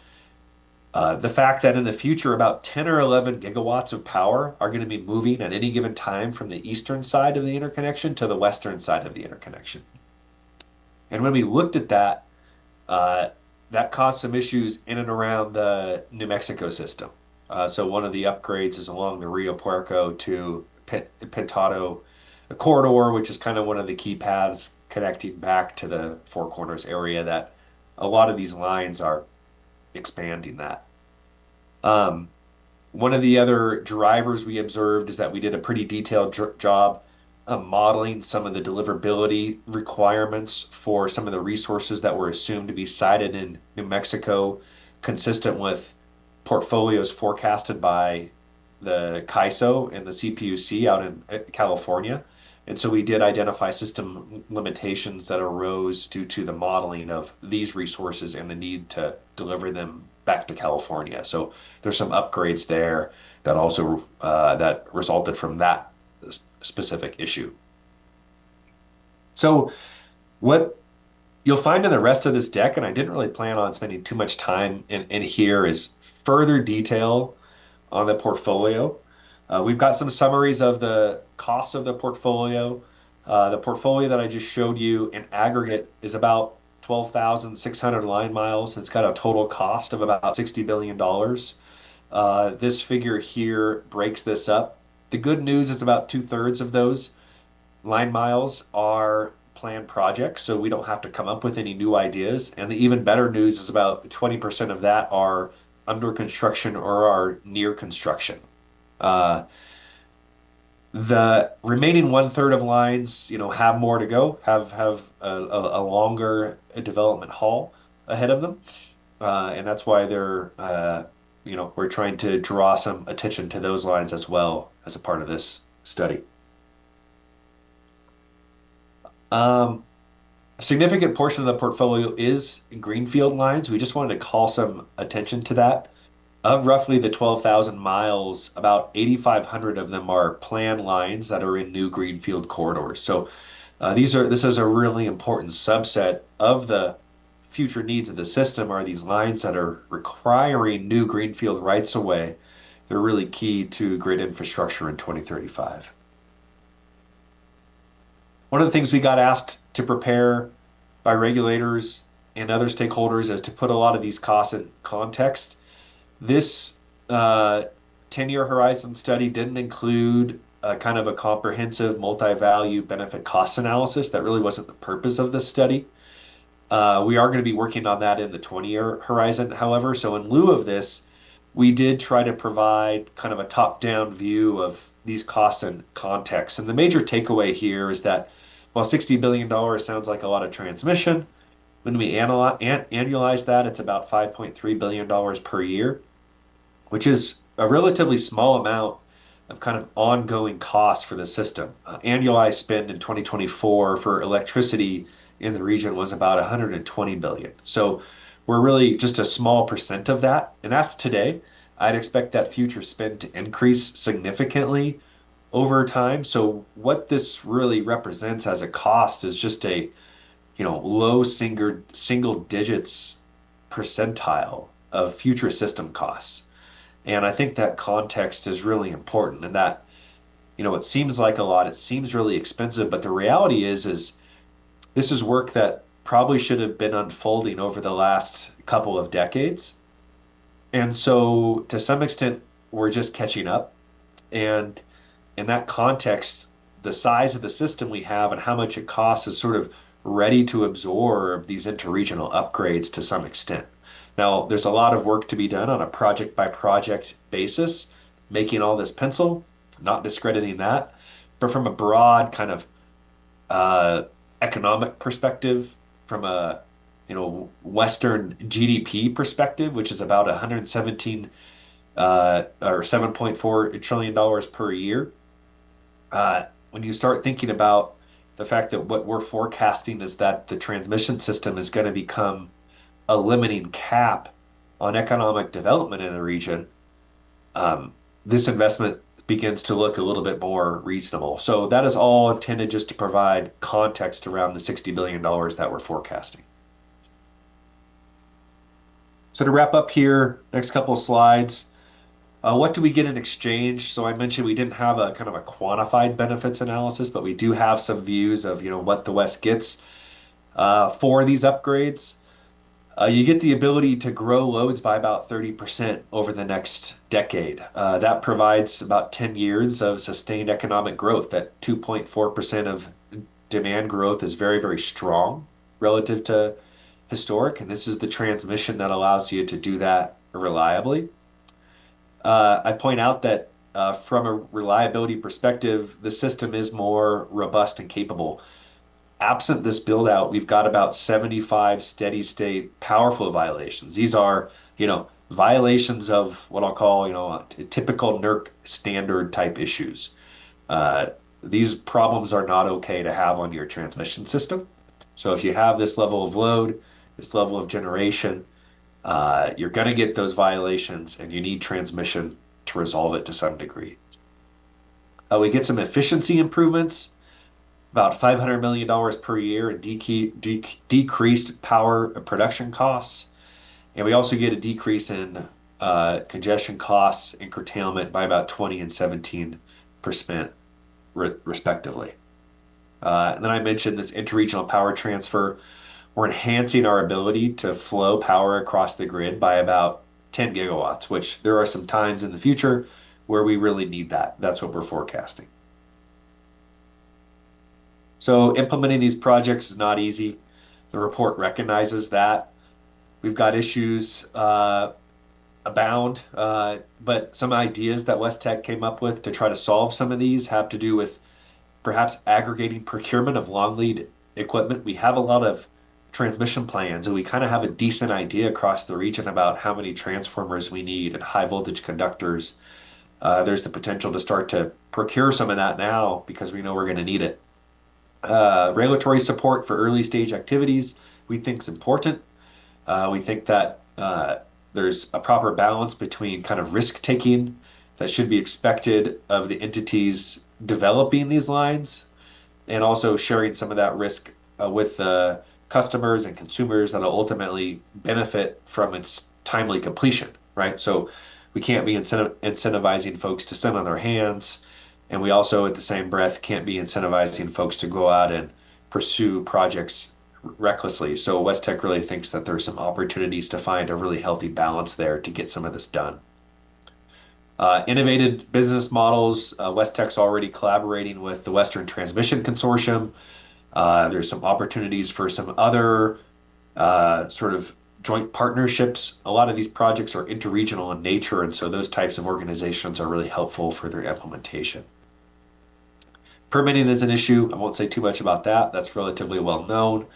the fact that in the future about 10 or 11 gigawatts of power are going to be moving at any given time from the eastern side of the interconnection to the western side of the interconnection. And when we looked at that, that caused some issues in and around the New Mexico system. So one of the upgrades is along the Rio Puerco to Pintado corridor, which is kind of one of the key paths connecting back to the Four Corners area that a lot of these lines are expanding that. One of the other drivers we observed is that we did a pretty detailed job of modeling some of the deliverability requirements for some of the resources that were assumed to be sited in New Mexico, consistent with portfolios forecasted by the CAISO and the CPUC out in California. And so we did identify system limitations that arose due to the modeling of these resources and the need to deliver them back to California. So there's some upgrades there that also that resulted from that specific issue. So what you'll find in the rest of this deck, and I didn't really plan on spending too much time in here, is further detail on the portfolio. We've got some summaries of the cost of the portfolio. The portfolio that I just showed you in aggregate is about 12,600 line miles. It's got a total cost of about $60 billion. This figure here breaks this up. The good news is about 2/3 of those line miles are planned projects, so we don't have to come up with any new ideas. And the even better news is about 20% of that are under construction or are near construction. The remaining 1/3 of lines, have more to go, have a longer development haul ahead of them, and that's why we're trying to draw some attention to those lines as well as a part of this study. A significant portion of the portfolio is greenfield lines. We just wanted to call some attention to that. Of roughly the 12,000 miles, about 8,500 of them are planned lines that are in new greenfield corridors. So this is a really important subset of the future needs of the system are these lines that are requiring new greenfield rights of way. They're really key to grid infrastructure in 2035. One of the things we got asked to prepare by regulators and other stakeholders is to put a lot of these costs in context. This 10-year horizon study didn't include kind of a comprehensive multi-value benefit cost analysis. That really wasn't the purpose of this study. We are going to be working on that in the 20-year horizon, however. So in lieu of this, we did try to provide kind of a top-down view of these costs and context. And the major takeaway here is that while $60 billion sounds like a lot of transmission, when we annualize that, it's about $5.3 billion per year, which is a relatively small amount of kind of ongoing costs for the system. Annualized spend in 2024 for electricity in the region was about $120 billion. So we're really just a small percent of that, and that's today. I'd expect that future spend to increase significantly over time. So what this really represents as a cost is just a low single digits percentile of future system costs. And I think that context is really important, and that, it seems like a lot, it seems really expensive, but the reality is this is work that probably should have been unfolding over the last couple of decades. And so to some extent, we're just catching up. And in that context, the size of the system we have and how much it costs is sort of ready to absorb these interregional upgrades to some extent. Now, there's a lot of work to be done on a project by project basis, making all this pencil, not discrediting that. But from a broad kind of economic perspective, from a Western GDP perspective, which is about 117 or $7.4 trillion per year, when you start thinking about the fact that what we're forecasting is that the transmission system is going to become a limiting cap on economic development in the region, this investment begins to look a little bit more reasonable. So that is all intended just to provide context around the $60 billion that we're forecasting. So to wrap up here, next couple of slides, what do we get in exchange? So I mentioned we didn't have a kind of a quantified benefits analysis, but we do have some views of what the West gets for these upgrades. You get the ability to grow loads by about 30% over the next decade. That provides about 10 years of sustained economic growth. That 2.4% of demand growth is very, very strong relative to historic, and this is the transmission that allows you to do that reliably. I point out that from a reliability perspective, the system is more robust and capable. Absent this build out, we've got about 75 steady state power flow violations. These are, violations of what I'll call, typical NERC standard type issues. These problems are not okay to have on your transmission system. So if you have this level of load, this level of generation, you're going to get those violations, and you need transmission to resolve it to some degree. We get some efficiency improvements, about $500 million per year in decreased power production costs. And we also get a decrease in congestion costs and curtailment by about 20 and 17% respectively. And then I mentioned this interregional power transfer. We're enhancing our ability to flow power across the grid by about 10 gigawatts, which there are some times in the future where we really need that. That's what we're forecasting. So implementing these projects is not easy. The report recognizes that. We've got issues abound, but some ideas that West Tech came up with to try to solve some of these have to do with perhaps aggregating procurement of long lead equipment. We have a lot of transmission plans, and we kind of have a decent idea across the region about how many transformers we need and high voltage conductors. There's the potential to start to procure some of that now because we know we're going to need it. Regulatory support for early stage activities we think is important. We think that there's a proper balance between kind of risk taking that should be expected of the entities developing these lines, and also sharing some of that risk with the customers and consumers that will ultimately benefit from its timely completion, right? So we can't be incentivizing folks to sit on their hands, and we also, at the same breath, can't be incentivizing folks to go out and pursue projects recklessly. So West Tech really thinks that there's some opportunities to find a really healthy balance there to get some of this done. Innovative business models. West Tech's already collaborating with the Western Transmission Consortium. There's some opportunities for some other sort of joint partnerships. A lot of these projects are interregional in nature, and so those types of organizations are really helpful for their implementation. Permitting is an issue. I won't say too much about that. That's relatively well known.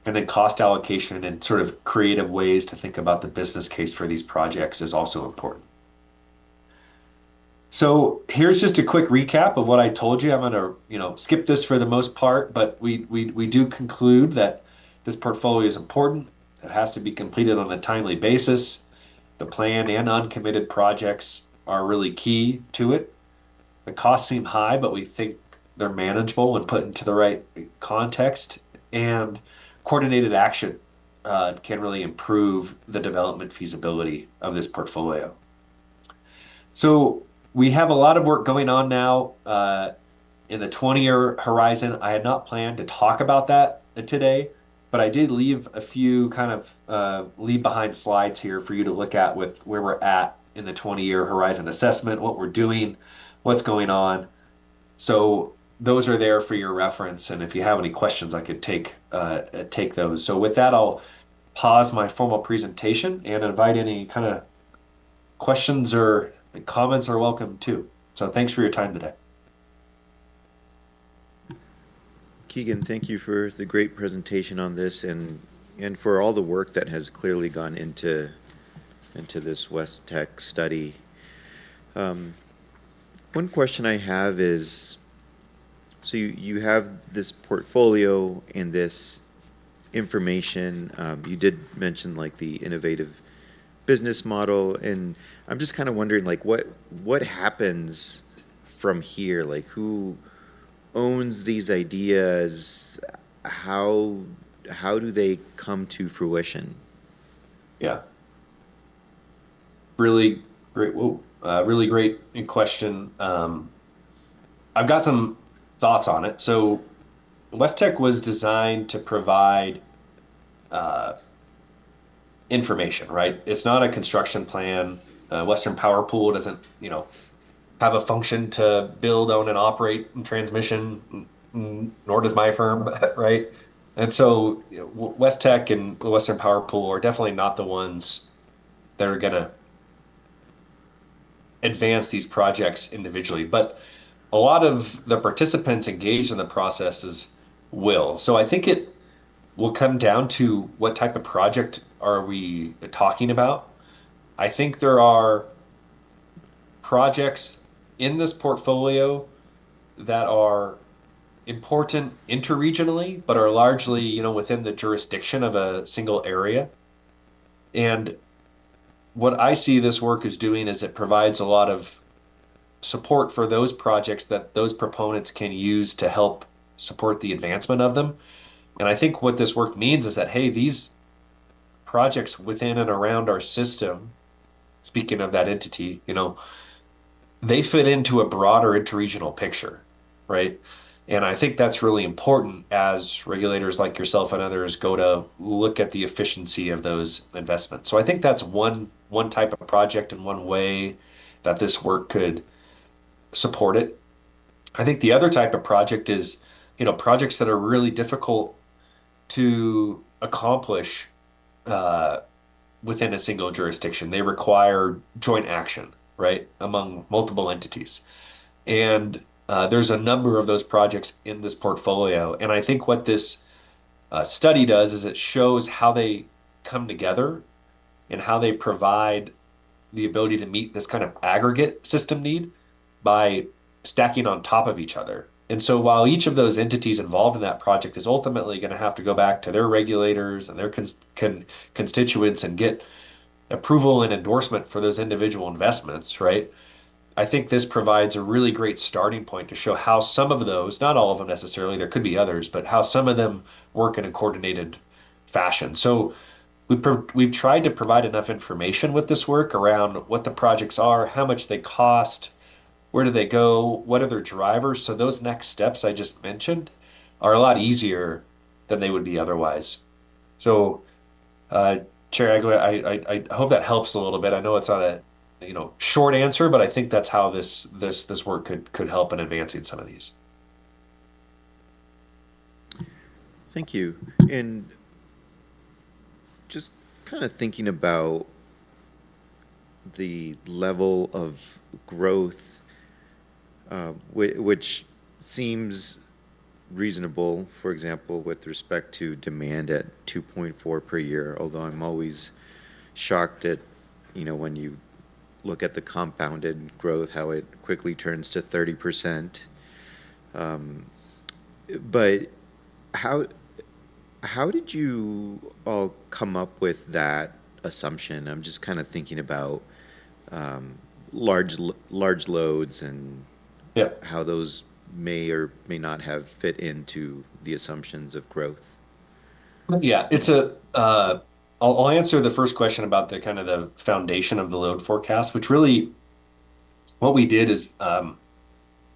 And then cost allocation and sort of creative ways to think about the business case for these projects is also important. So here's just a quick recap of what I told you. I'm going to, skip this for the most part, but we do conclude that this portfolio is important. It has to be completed on a timely basis. The planned and uncommitted projects are really key to it. The costs seem high, but we think they're manageable when put into the right context, and coordinated action can really improve the development feasibility of this portfolio. So we have a lot of work going on now in the 20-year horizon. I had not planned to talk about that today, but I did leave a few kind of leave behind slides here for you to look at with where we're at in the 20-year horizon assessment, what we're doing, what's going on. So those are there for your reference, and if you have any questions, I could take those. So with that, I'll pause my formal presentation and invite any kind of questions or comments are welcome too. So thanks for your time today. Keegan, thank you for the great presentation on this and for all the work that has clearly gone into this West Tech study. One question I have is, so you have this portfolio and this information. You did mention like the innovative business model, and I'm just kind of wondering like what happens from here? Like who owns these ideas? How do they come to fruition? Yeah. Really great. Really great question. I've got some thoughts on it. So West Tech was designed to provide information, right? It's not a construction plan. Western Power Pool doesn't, have a function to build, own, and operate transmission, nor does my firm, right? And so West Tech and the Western Power Pool are definitely not the ones that are going to advance these projects individually, but a lot of the participants engaged in the processes will. So I think it will come down to what type of project are we talking about. I think there are projects in this portfolio that are important interregionally, but are largely, within the jurisdiction of a single area. And what I see this work is doing is it provides a lot of support for those projects that those proponents can use to help support the advancement of them. And I think what this work means is that, hey, these projects within and around our system, speaking of that entity, they fit into a broader interregional picture, right? And I think that's really important as regulators like yourself and others go to look at the efficiency of those investments. So I think that's one type of project and one way that this work could support it. I think the other type of project is projects that are really difficult to accomplish within a single jurisdiction. They require joint action, right, among multiple entities. And there's a number of those projects in this portfolio. And I think what this study does is it shows how they come together and how they provide the ability to meet this kind of aggregate system need by stacking on top of each other. And so while each of those entities involved in that project is ultimately going to have to go back to their regulators and their constituents and get approval and endorsement for those individual investments, right? I think this provides a really great starting point to show how some of those, not all of them necessarily, there could be others, but how some of them work in a coordinated fashion. So we've tried to provide enough information with this work around what the projects are, how much they cost, where do they go, what are their drivers. So those next steps I just mentioned are a lot easier than they would be otherwise. So, Chair Aguilar, I hope that helps a little bit. I know it's not a short answer, but I think that's how this work could help in advancing some of these. Thank you. And just kind of thinking about the level of growth, which seems reasonable, for example, with respect to demand at 2.4 per year, although I'm always shocked at, when you look at the compounded growth, how it quickly turns to 30%. But how did you all come up with that assumption? I'm just kind of thinking about large loads and how those may or may not have fit into the assumptions of growth. Yeah, I'll answer the first question about the kind of the foundation of the load forecast, which really what we did is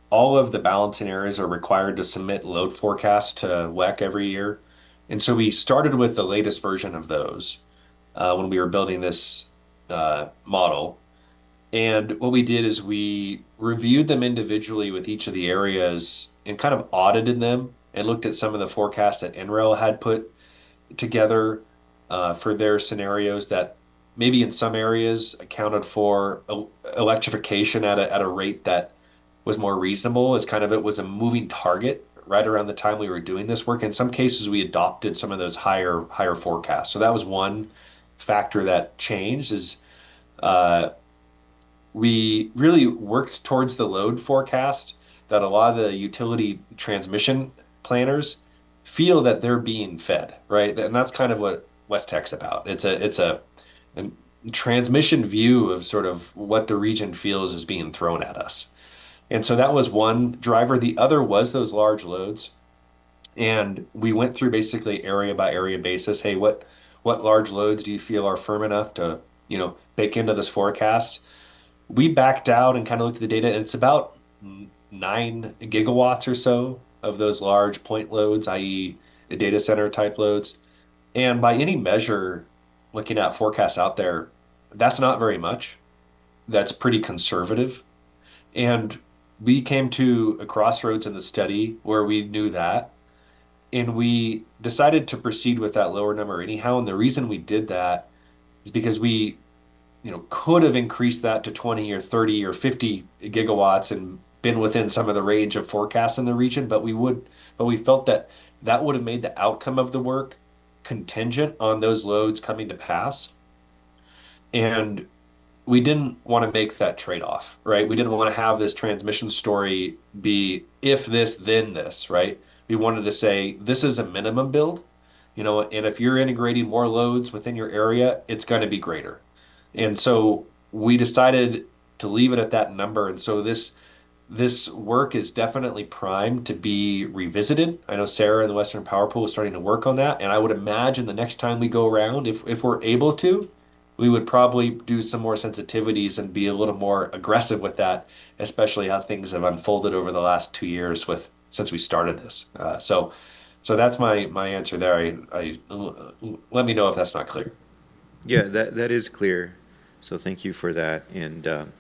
all of the balancing areas are required to submit load forecasts to WEC every year. And so we started with the latest version of those when we were building this model. And what we did is we reviewed them individually with each of the areas and kind of audited them and looked at some of the forecasts that NREL had put together for their scenarios that maybe in some areas accounted for electrification at a rate that was more reasonable, as kind of it was a moving target right around the time we were doing this work. In some cases, we adopted some of those higher forecasts. So that was one factor that changed, is we really worked towards the load forecast that a lot of the utility transmission planners feel that they're being fed, right? And that's kind of what West Tech's about. It's a transmission view of sort of what the region feels is being thrown at us. And so that was one driver. The other was those large loads. And we went through basically area by area basis. Hey, what large loads do you feel are firm enough to, bake into this forecast? We backed out and kind of looked at the data, and it's about 9 gigawatts or so of those large point loads, i.e. the data center type loads. And by any measure, looking at forecasts out there, that's not very much. That's pretty conservative. And we came to a crossroads in the study where we knew that, and we decided to proceed with that lower number anyhow. And the reason we did that is because we, could have increased that to 20 or 30 or 50 gigawatts and been within some of the range of forecasts in the region, but we felt that would have made the outcome of the work contingent on those loads coming to pass. And we didn't want to make that trade-off, right? We didn't want to have this transmission story be if this, then this, right? We wanted to say, this is a minimum build, and if you're integrating more loads within your area, it's going to be greater. And so we decided to leave it at that number. And so this work is definitely primed to be revisited. I know Sarah in the Western Power Pool is starting to work on that. And I would imagine the next time we go around, if we're able to, we would probably do some more sensitivities and be a little more aggressive with that, especially how things have unfolded over the last 2 years since we started this. So that's my answer there. I let me know if that's not clear. Yeah, that is clear. So thank you for that. And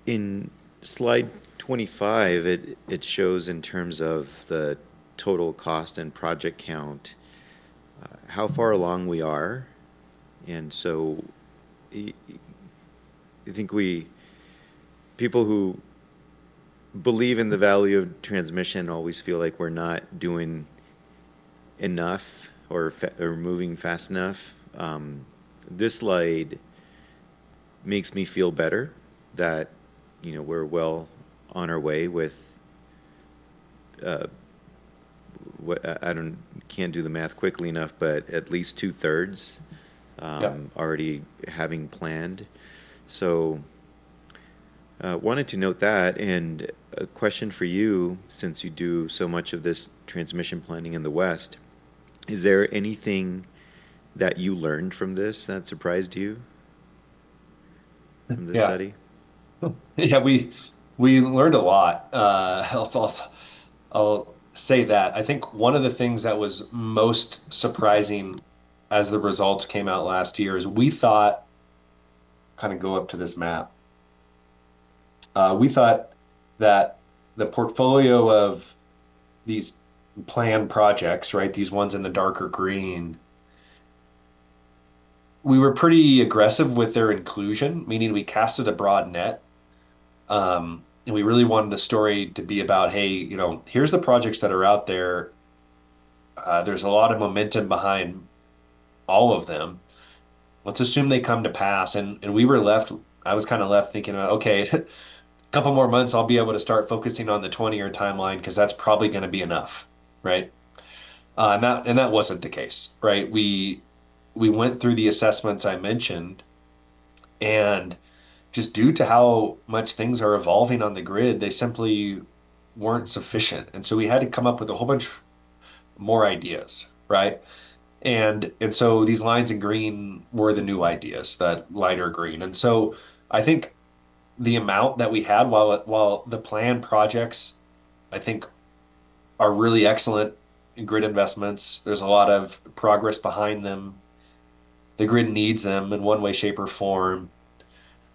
in slide 25, it shows in terms of the total cost and project count, how far along we are. And so I think people who believe in the value of transmission always feel like we're not doing enough or moving fast enough. This slide makes me feel better that, we're well on our way with can't do the math quickly enough, but at least 2/3 already having planned. So wanted to note that. And a question for you, since you do so much of this transmission planning in the West, is there anything that you learned from this that surprised you from the study? Yeah, we learned a lot. I'll say that. I think one of the things that was most surprising as the results came out last year is we thought, kind of go up to this map, we thought that the portfolio of these planned projects, right, these ones in the darker green, we were pretty aggressive with their inclusion, meaning we casted a broad net. And we really wanted the story to be about, hey, here's the projects that are out there. There's a lot of momentum behind all of them. Let's assume they come to pass. And I was kind of left thinking, okay, a couple more months, I'll be able to start focusing on the 20-year timeline because that's probably going to be enough, right? And that wasn't the case, right? We went through the assessments I mentioned, and just due to how much things are evolving on the grid, they simply weren't sufficient. And so we had to come up with a whole bunch more ideas, right? And so these lines in green were the new ideas, that lighter green. And so I think the amount that we had, while the planned projects, I think, are really excellent in grid investments, there's a lot of progress behind them. The grid needs them in one way, shape, or form.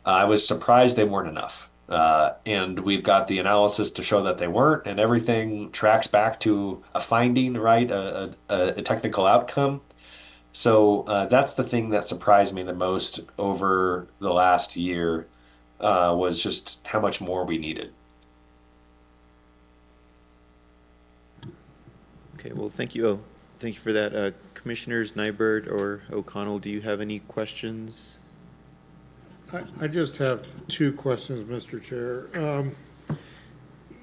I was surprised they weren't enough. And we've got the analysis to show that they weren't, and everything tracks back to a finding, right? A technical outcome. So that's the thing that surprised me the most over the last year, was just how much more we needed. Okay, well, thank you. Thank you for that. Commissioners Nyberg or O'Connell, do you have any questions? I just have two questions, Mr. Chair.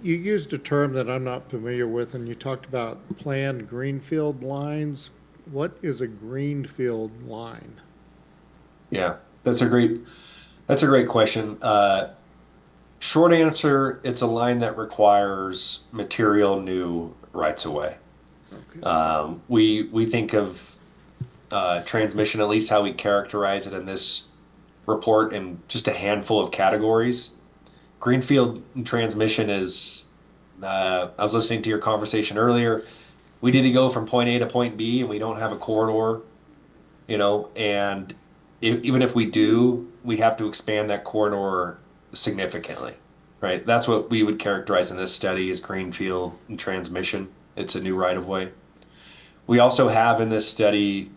You used a term that I'm not familiar with, and you talked about planned greenfield lines. What is a greenfield line? Yeah, that's a great question. Short answer, it's a line that requires material new rights of way. Okay. We think of transmission, at least how we characterize it in this report, in just a handful of categories. Greenfield transmission is, I was listening to your conversation earlier, we need to go from point A to point B and we don't have a corridor, and even if we do, we have to expand that corridor significantly, right? That's what we would characterize in this study as greenfield transmission. It's a new right of way. We also have in this study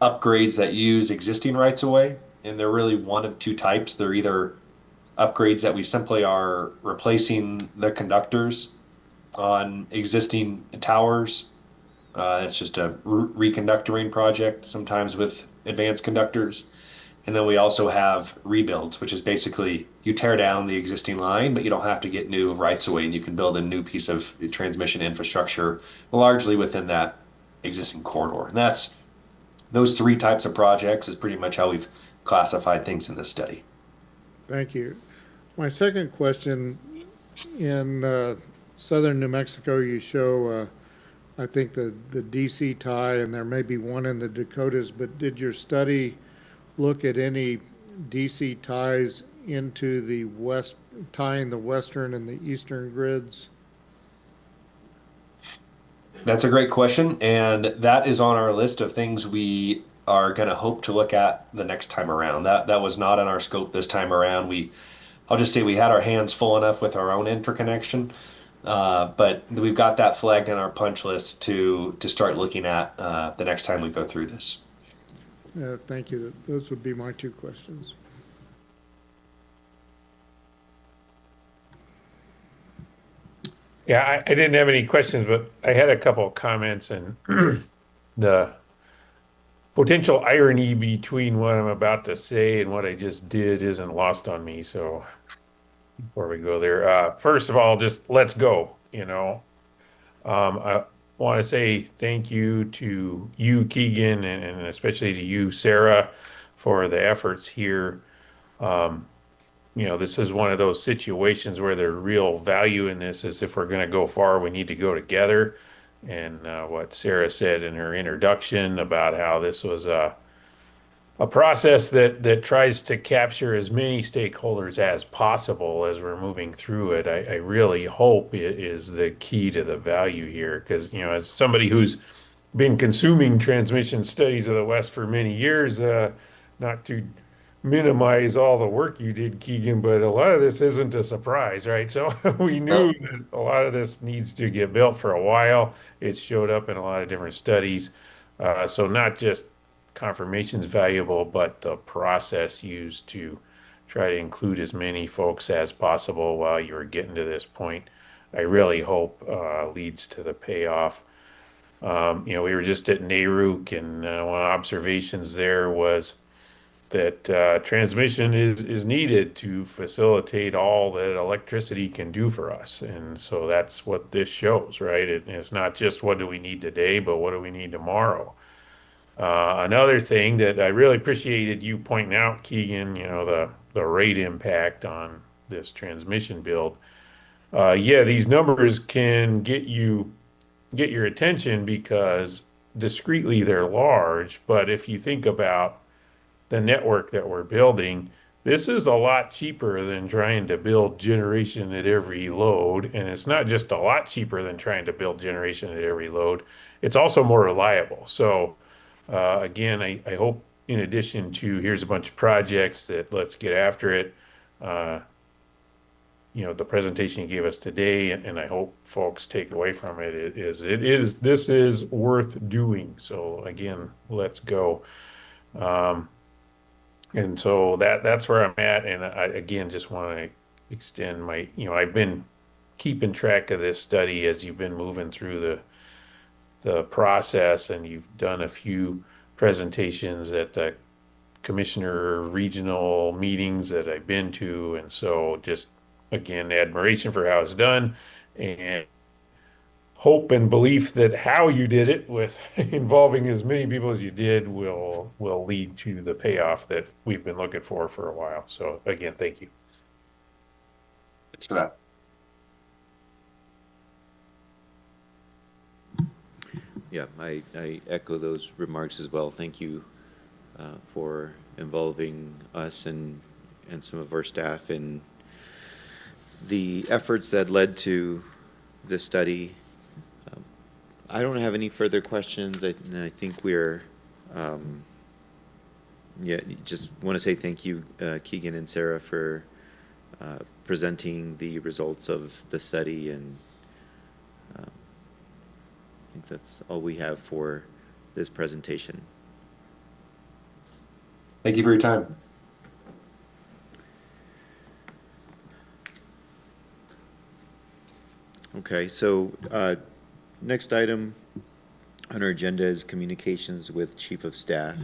upgrades that use existing rights of way, and they're really one of two types. They're either upgrades that we simply are replacing the conductors on existing towers. It's just a reconductoring project, sometimes with advanced conductors. And then we also have rebuilds, which is basically you tear down the existing line, but you don't have to get new rights of way, and you can build a new piece of transmission infrastructure largely within that existing corridor. And those three types of projects is pretty much how we've classified things in this study. Thank you. My second question, in southern New Mexico, you show, I think, the DC tie, and there may be one in the Dakotas, but did your study look at any DC ties into the west, tying the western and the eastern grids? That's a great question, and that is on our list of things we are going to hope to look at the next time around. That was not in our scope this time around. We I'll just say we had our hands full enough with our own interconnection. But we've got that flagged in our punch list to start looking at the next time we go through this. Thank you. Those would be my two questions. Yeah, I didn't have any questions, but I had a couple of comments, and the potential irony between what I'm about to say and what I just did isn't lost on me. So before we go there, first of all, just let's go, I want to say thank you to you, Keegan, and especially to you, Sarah, for the efforts here. This is one of those situations where the real value in this is if we're going to go far, we need to go together. And what Sarah said in her introduction about how this was a process that tries to capture as many stakeholders as possible as we're moving through it, I really hope it is the key to the value here. Because, as somebody who's been consuming transmission studies of the West for many years, not to minimize all the work you did, Keegan, but a lot of this isn't a surprise, right? So we knew that a lot of this needs to get built for a while. It's showed up in a lot of different studies. So not just confirmation's valuable, but the process used to try to include as many folks as possible while you were getting to this point, I really hope leads to the payoff. We were just at NARUC, and one of the observations there was that transmission is needed to facilitate all that electricity can do for us. And so that's what this shows, right? It's not just what do we need today, but what do we need tomorrow? Another thing that I really appreciated you pointing out, Keegan, the rate impact on this transmission build. These numbers can get your attention because discretely they're large, but if you think about the network that we're building, this is a lot cheaper than trying to build generation at every load. And it's not just a lot cheaper than trying to build generation at every load, it's also more reliable. So again, I hope in addition to here's a bunch of projects that let's get after it, the presentation you gave us today, and I hope folks take away from it this is worth doing. So again, let's go. And so that's where I'm at. And I, again, just want to extend my, I've been keeping track of this study as you've been moving through the process, and you've done a few presentations at the commissioner regional meetings that I've been to. And so just, again, admiration for how it's done, and hope and belief that how you did it with involving as many people as you did will lead to the payoff that we've been looking for a while. So again, thank you. Thanks for that. Yeah, I echo those remarks as well. Thank you for involving us and some of our staff in the efforts that led to this study. I don't have any further questions. I think we're, just want to say thank you, Keegan and Sarah, for presenting the results of the study, and I think that's all we have for this presentation. Thank you for your time. Okay, so next item on our agenda is communications with Chief of Staff.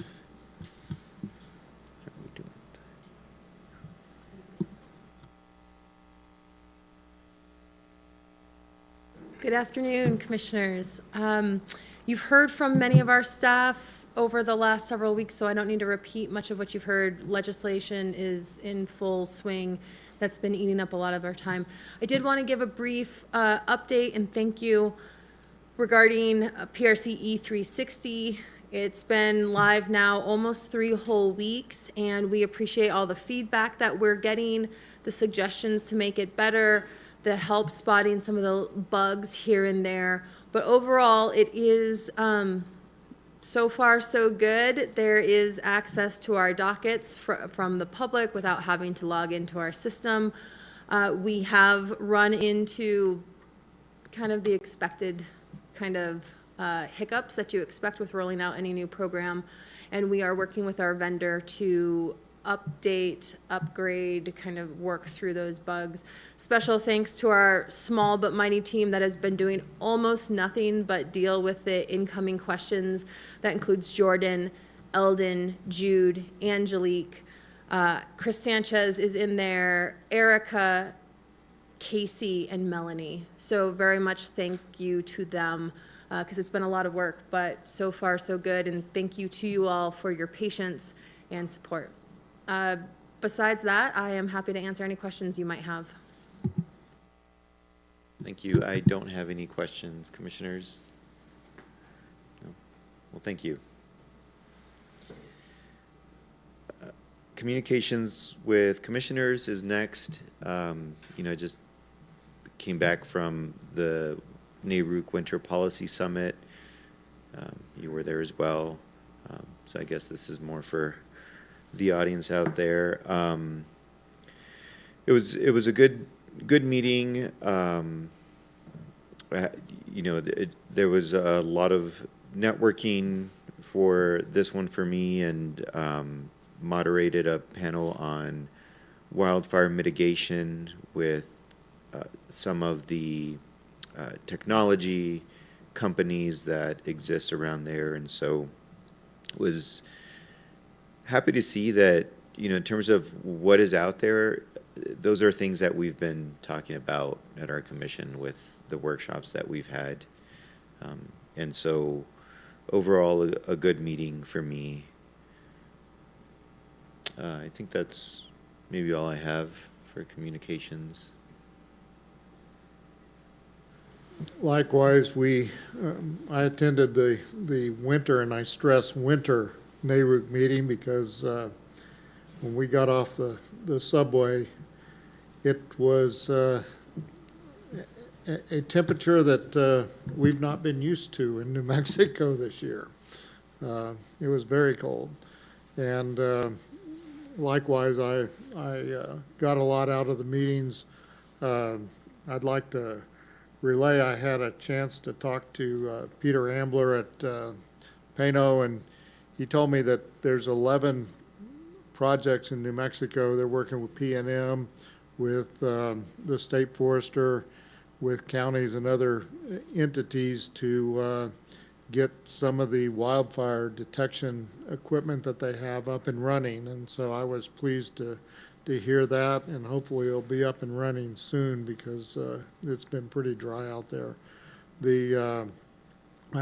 Good afternoon, Commissioners. You've heard from many of our staff over the last several weeks, so I don't need to repeat much of what you've heard. Legislation is in full swing. That's been eating up a lot of our time. I did want to give a brief update and thank you regarding PRC E360. It's been live now almost 3 whole weeks, and we appreciate all the feedback that we're getting, the suggestions to make it better, the help spotting some of the bugs here and there. But overall, it is So far, so good. There is access to our dockets from the public without having to log into our system. We have run into kind of the expected kind of hiccups that you expect with rolling out any new program. And we are working with our vendor to update, upgrade, kind of work through those bugs. Special thanks to our small but mighty team that has been doing almost nothing but deal with the incoming questions. That includes Jordan, Eldon, Jude, Angelique, Chris Sanchez is in there, Erica, Casey, and Melanie. So very much thank you to them because it's been a lot of work, but so far so good. And thank you to you all for your patience and support. Besides that, I am happy to answer any questions you might have. Thank you. I don't have any questions, commissioners. No. Well, thank you. Communications with commissioners is next. Just came back from the NARUC Winter Policy Summit. You were there as well. So I guess this is more for the audience out there. It was a good meeting. There was a lot of networking for this one for me, and moderated a panel on wildfire mitigation with some of the technology companies that exist around there, and so was happy to see that, in terms of what is out there, those are things that we've been talking about at our commission with the workshops that we've had. And so overall, a good meeting for me. I think that's maybe all I have for communications. Likewise, I attended the winter, and I stress winter, NARUC meeting because when we got off the subway, it was a temperature that we've not been used to in New Mexico this year. It was very cold. And likewise, I got a lot out of the meetings. I'd like to relay, I had a chance to talk to Peter Ambler at Pano, and he told me that there's 11 projects in New Mexico. They're working with PNM, with the state forester, with counties and other entities to get some of the wildfire detection equipment that they have up and running. And so I was pleased to hear that, and hopefully it'll be up and running soon because it's been pretty dry out there. I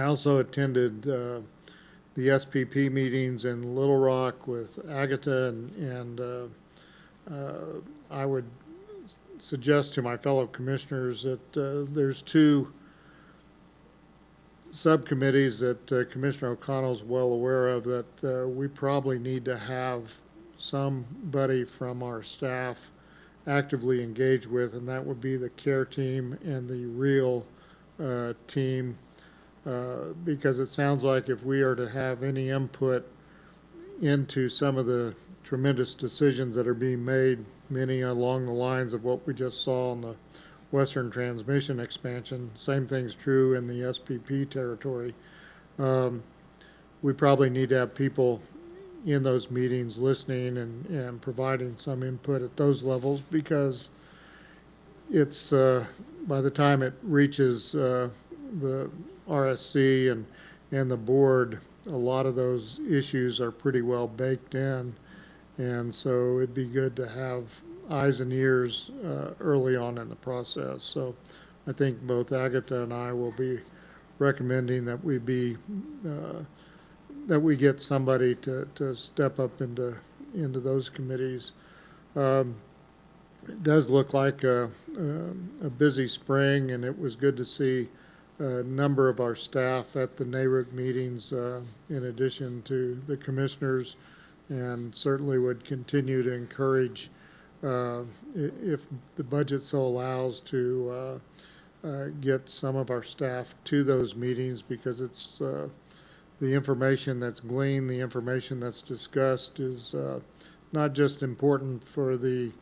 also attended the SPP meetings in Little Rock with Agata, and I would suggest to my fellow commissioners that there's two subcommittees that Commissioner O'Connell's well aware of that we probably need to have somebody from our staff actively engaged with, and that would be the CARE team and the REAL team, because it sounds like if we are to have any input into some of the tremendous decisions that are being made, many along the lines of what we just saw in the Western Transmission expansion, same thing's true in the SPP territory. We probably need to have people in those meetings listening and providing some input at those levels, because it's by the time it reaches the RSC and the board, a lot of those issues are pretty well baked in, and so it'd be good to have eyes and ears early on in the process. So I think both Agata and I will be recommending that we get somebody to step up into those committees. It does look like a busy spring, and it was good to see a number of our staff at the NARUC meetings in addition to the commissioners, and certainly would continue to encourage, if the budget so allows, to get some of our staff to those meetings, because it's the information that's gleaned, the information that's discussed is not just important for the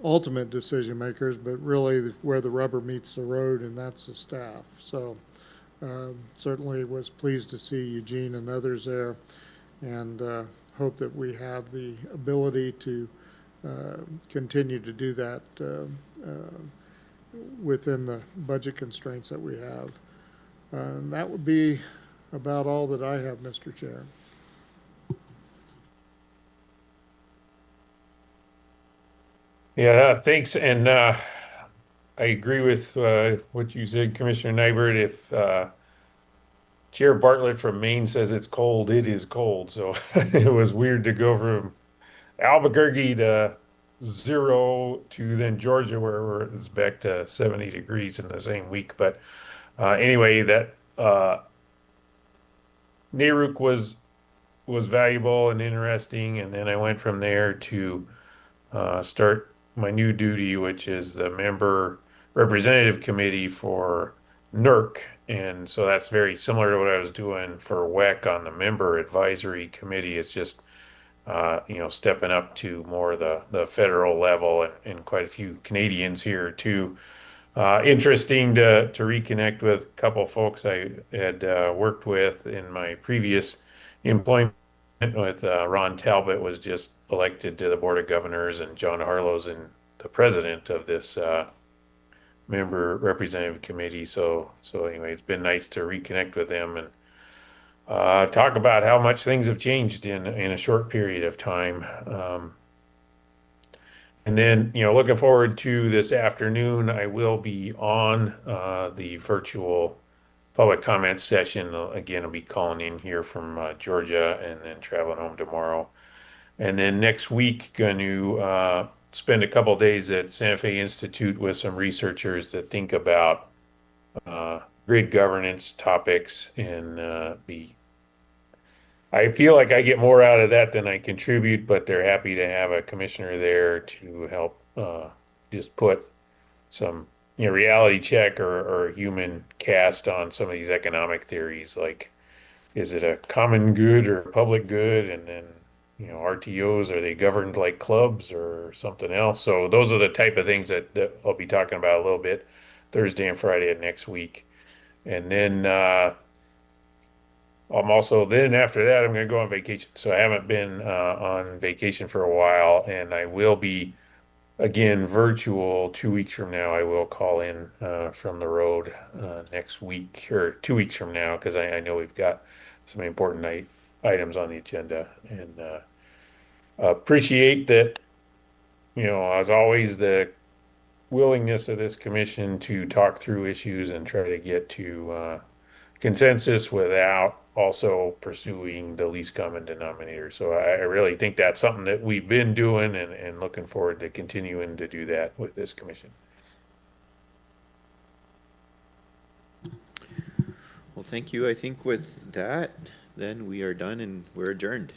ultimate decision makers, but really where the rubber meets the road, and that's the staff. So certainly was pleased to see Eugene and others there, and hope that we have the ability to continue to do that within the budget constraints that we have. That would be about all that I have, Mr. Chair. Yeah, thanks. And I agree with what you said, Commissioner Nybert. If Chair Bartlett from Maine says it's cold, it is cold. So it was weird to go from Albuquerque to 0 to then Georgia, where it's back to 70 degrees in the same week. But anyway, that NARUC was valuable and interesting. And then I went from there to start my new duty, which is the member representative committee for NERC. And so that's very similar to what I was doing for WEC on the member advisory committee. It's just, stepping up to more the federal level, and quite a few Canadians here too. Interesting to reconnect with a couple folks I had worked with in my previous employment. With Ron Talbot was just elected to the Board of Governors, and John Harlow's the president of this member representative committee. So anyway, it's been nice to reconnect with them and talk about how much things have changed in a short period of time. And then, looking forward to this afternoon, I will be on the virtual public comment session. Again, I'll be calling in here from Georgia and then traveling home tomorrow. And then next week, going to spend a couple days at Santa Fe Institute with some researchers that think about grid governance topics, and I feel like I get more out of that than I contribute, but they're happy to have a commissioner there to help just put some reality check or human cast on some of these economic theories, like, is it a common good or public good? And then, RTOs, are they governed like clubs or something else? So those are the type of things that I'll be talking about a little bit Thursday and Friday of next week. And then then after that, I'm going to go on vacation. So I haven't been on vacation for a while, and I will be again virtual 2 weeks from now. I will call in from the road next week, or 2 weeks from now, because I know we've got some important items on the agenda, and appreciate that, as always, the willingness of this commission to talk through issues and try to get to consensus without also pursuing the least common denominator. So I really think that's something that we've been doing, and looking forward to continuing to do that with this commission. Well, thank you. I think with that, then we are done and we're adjourned.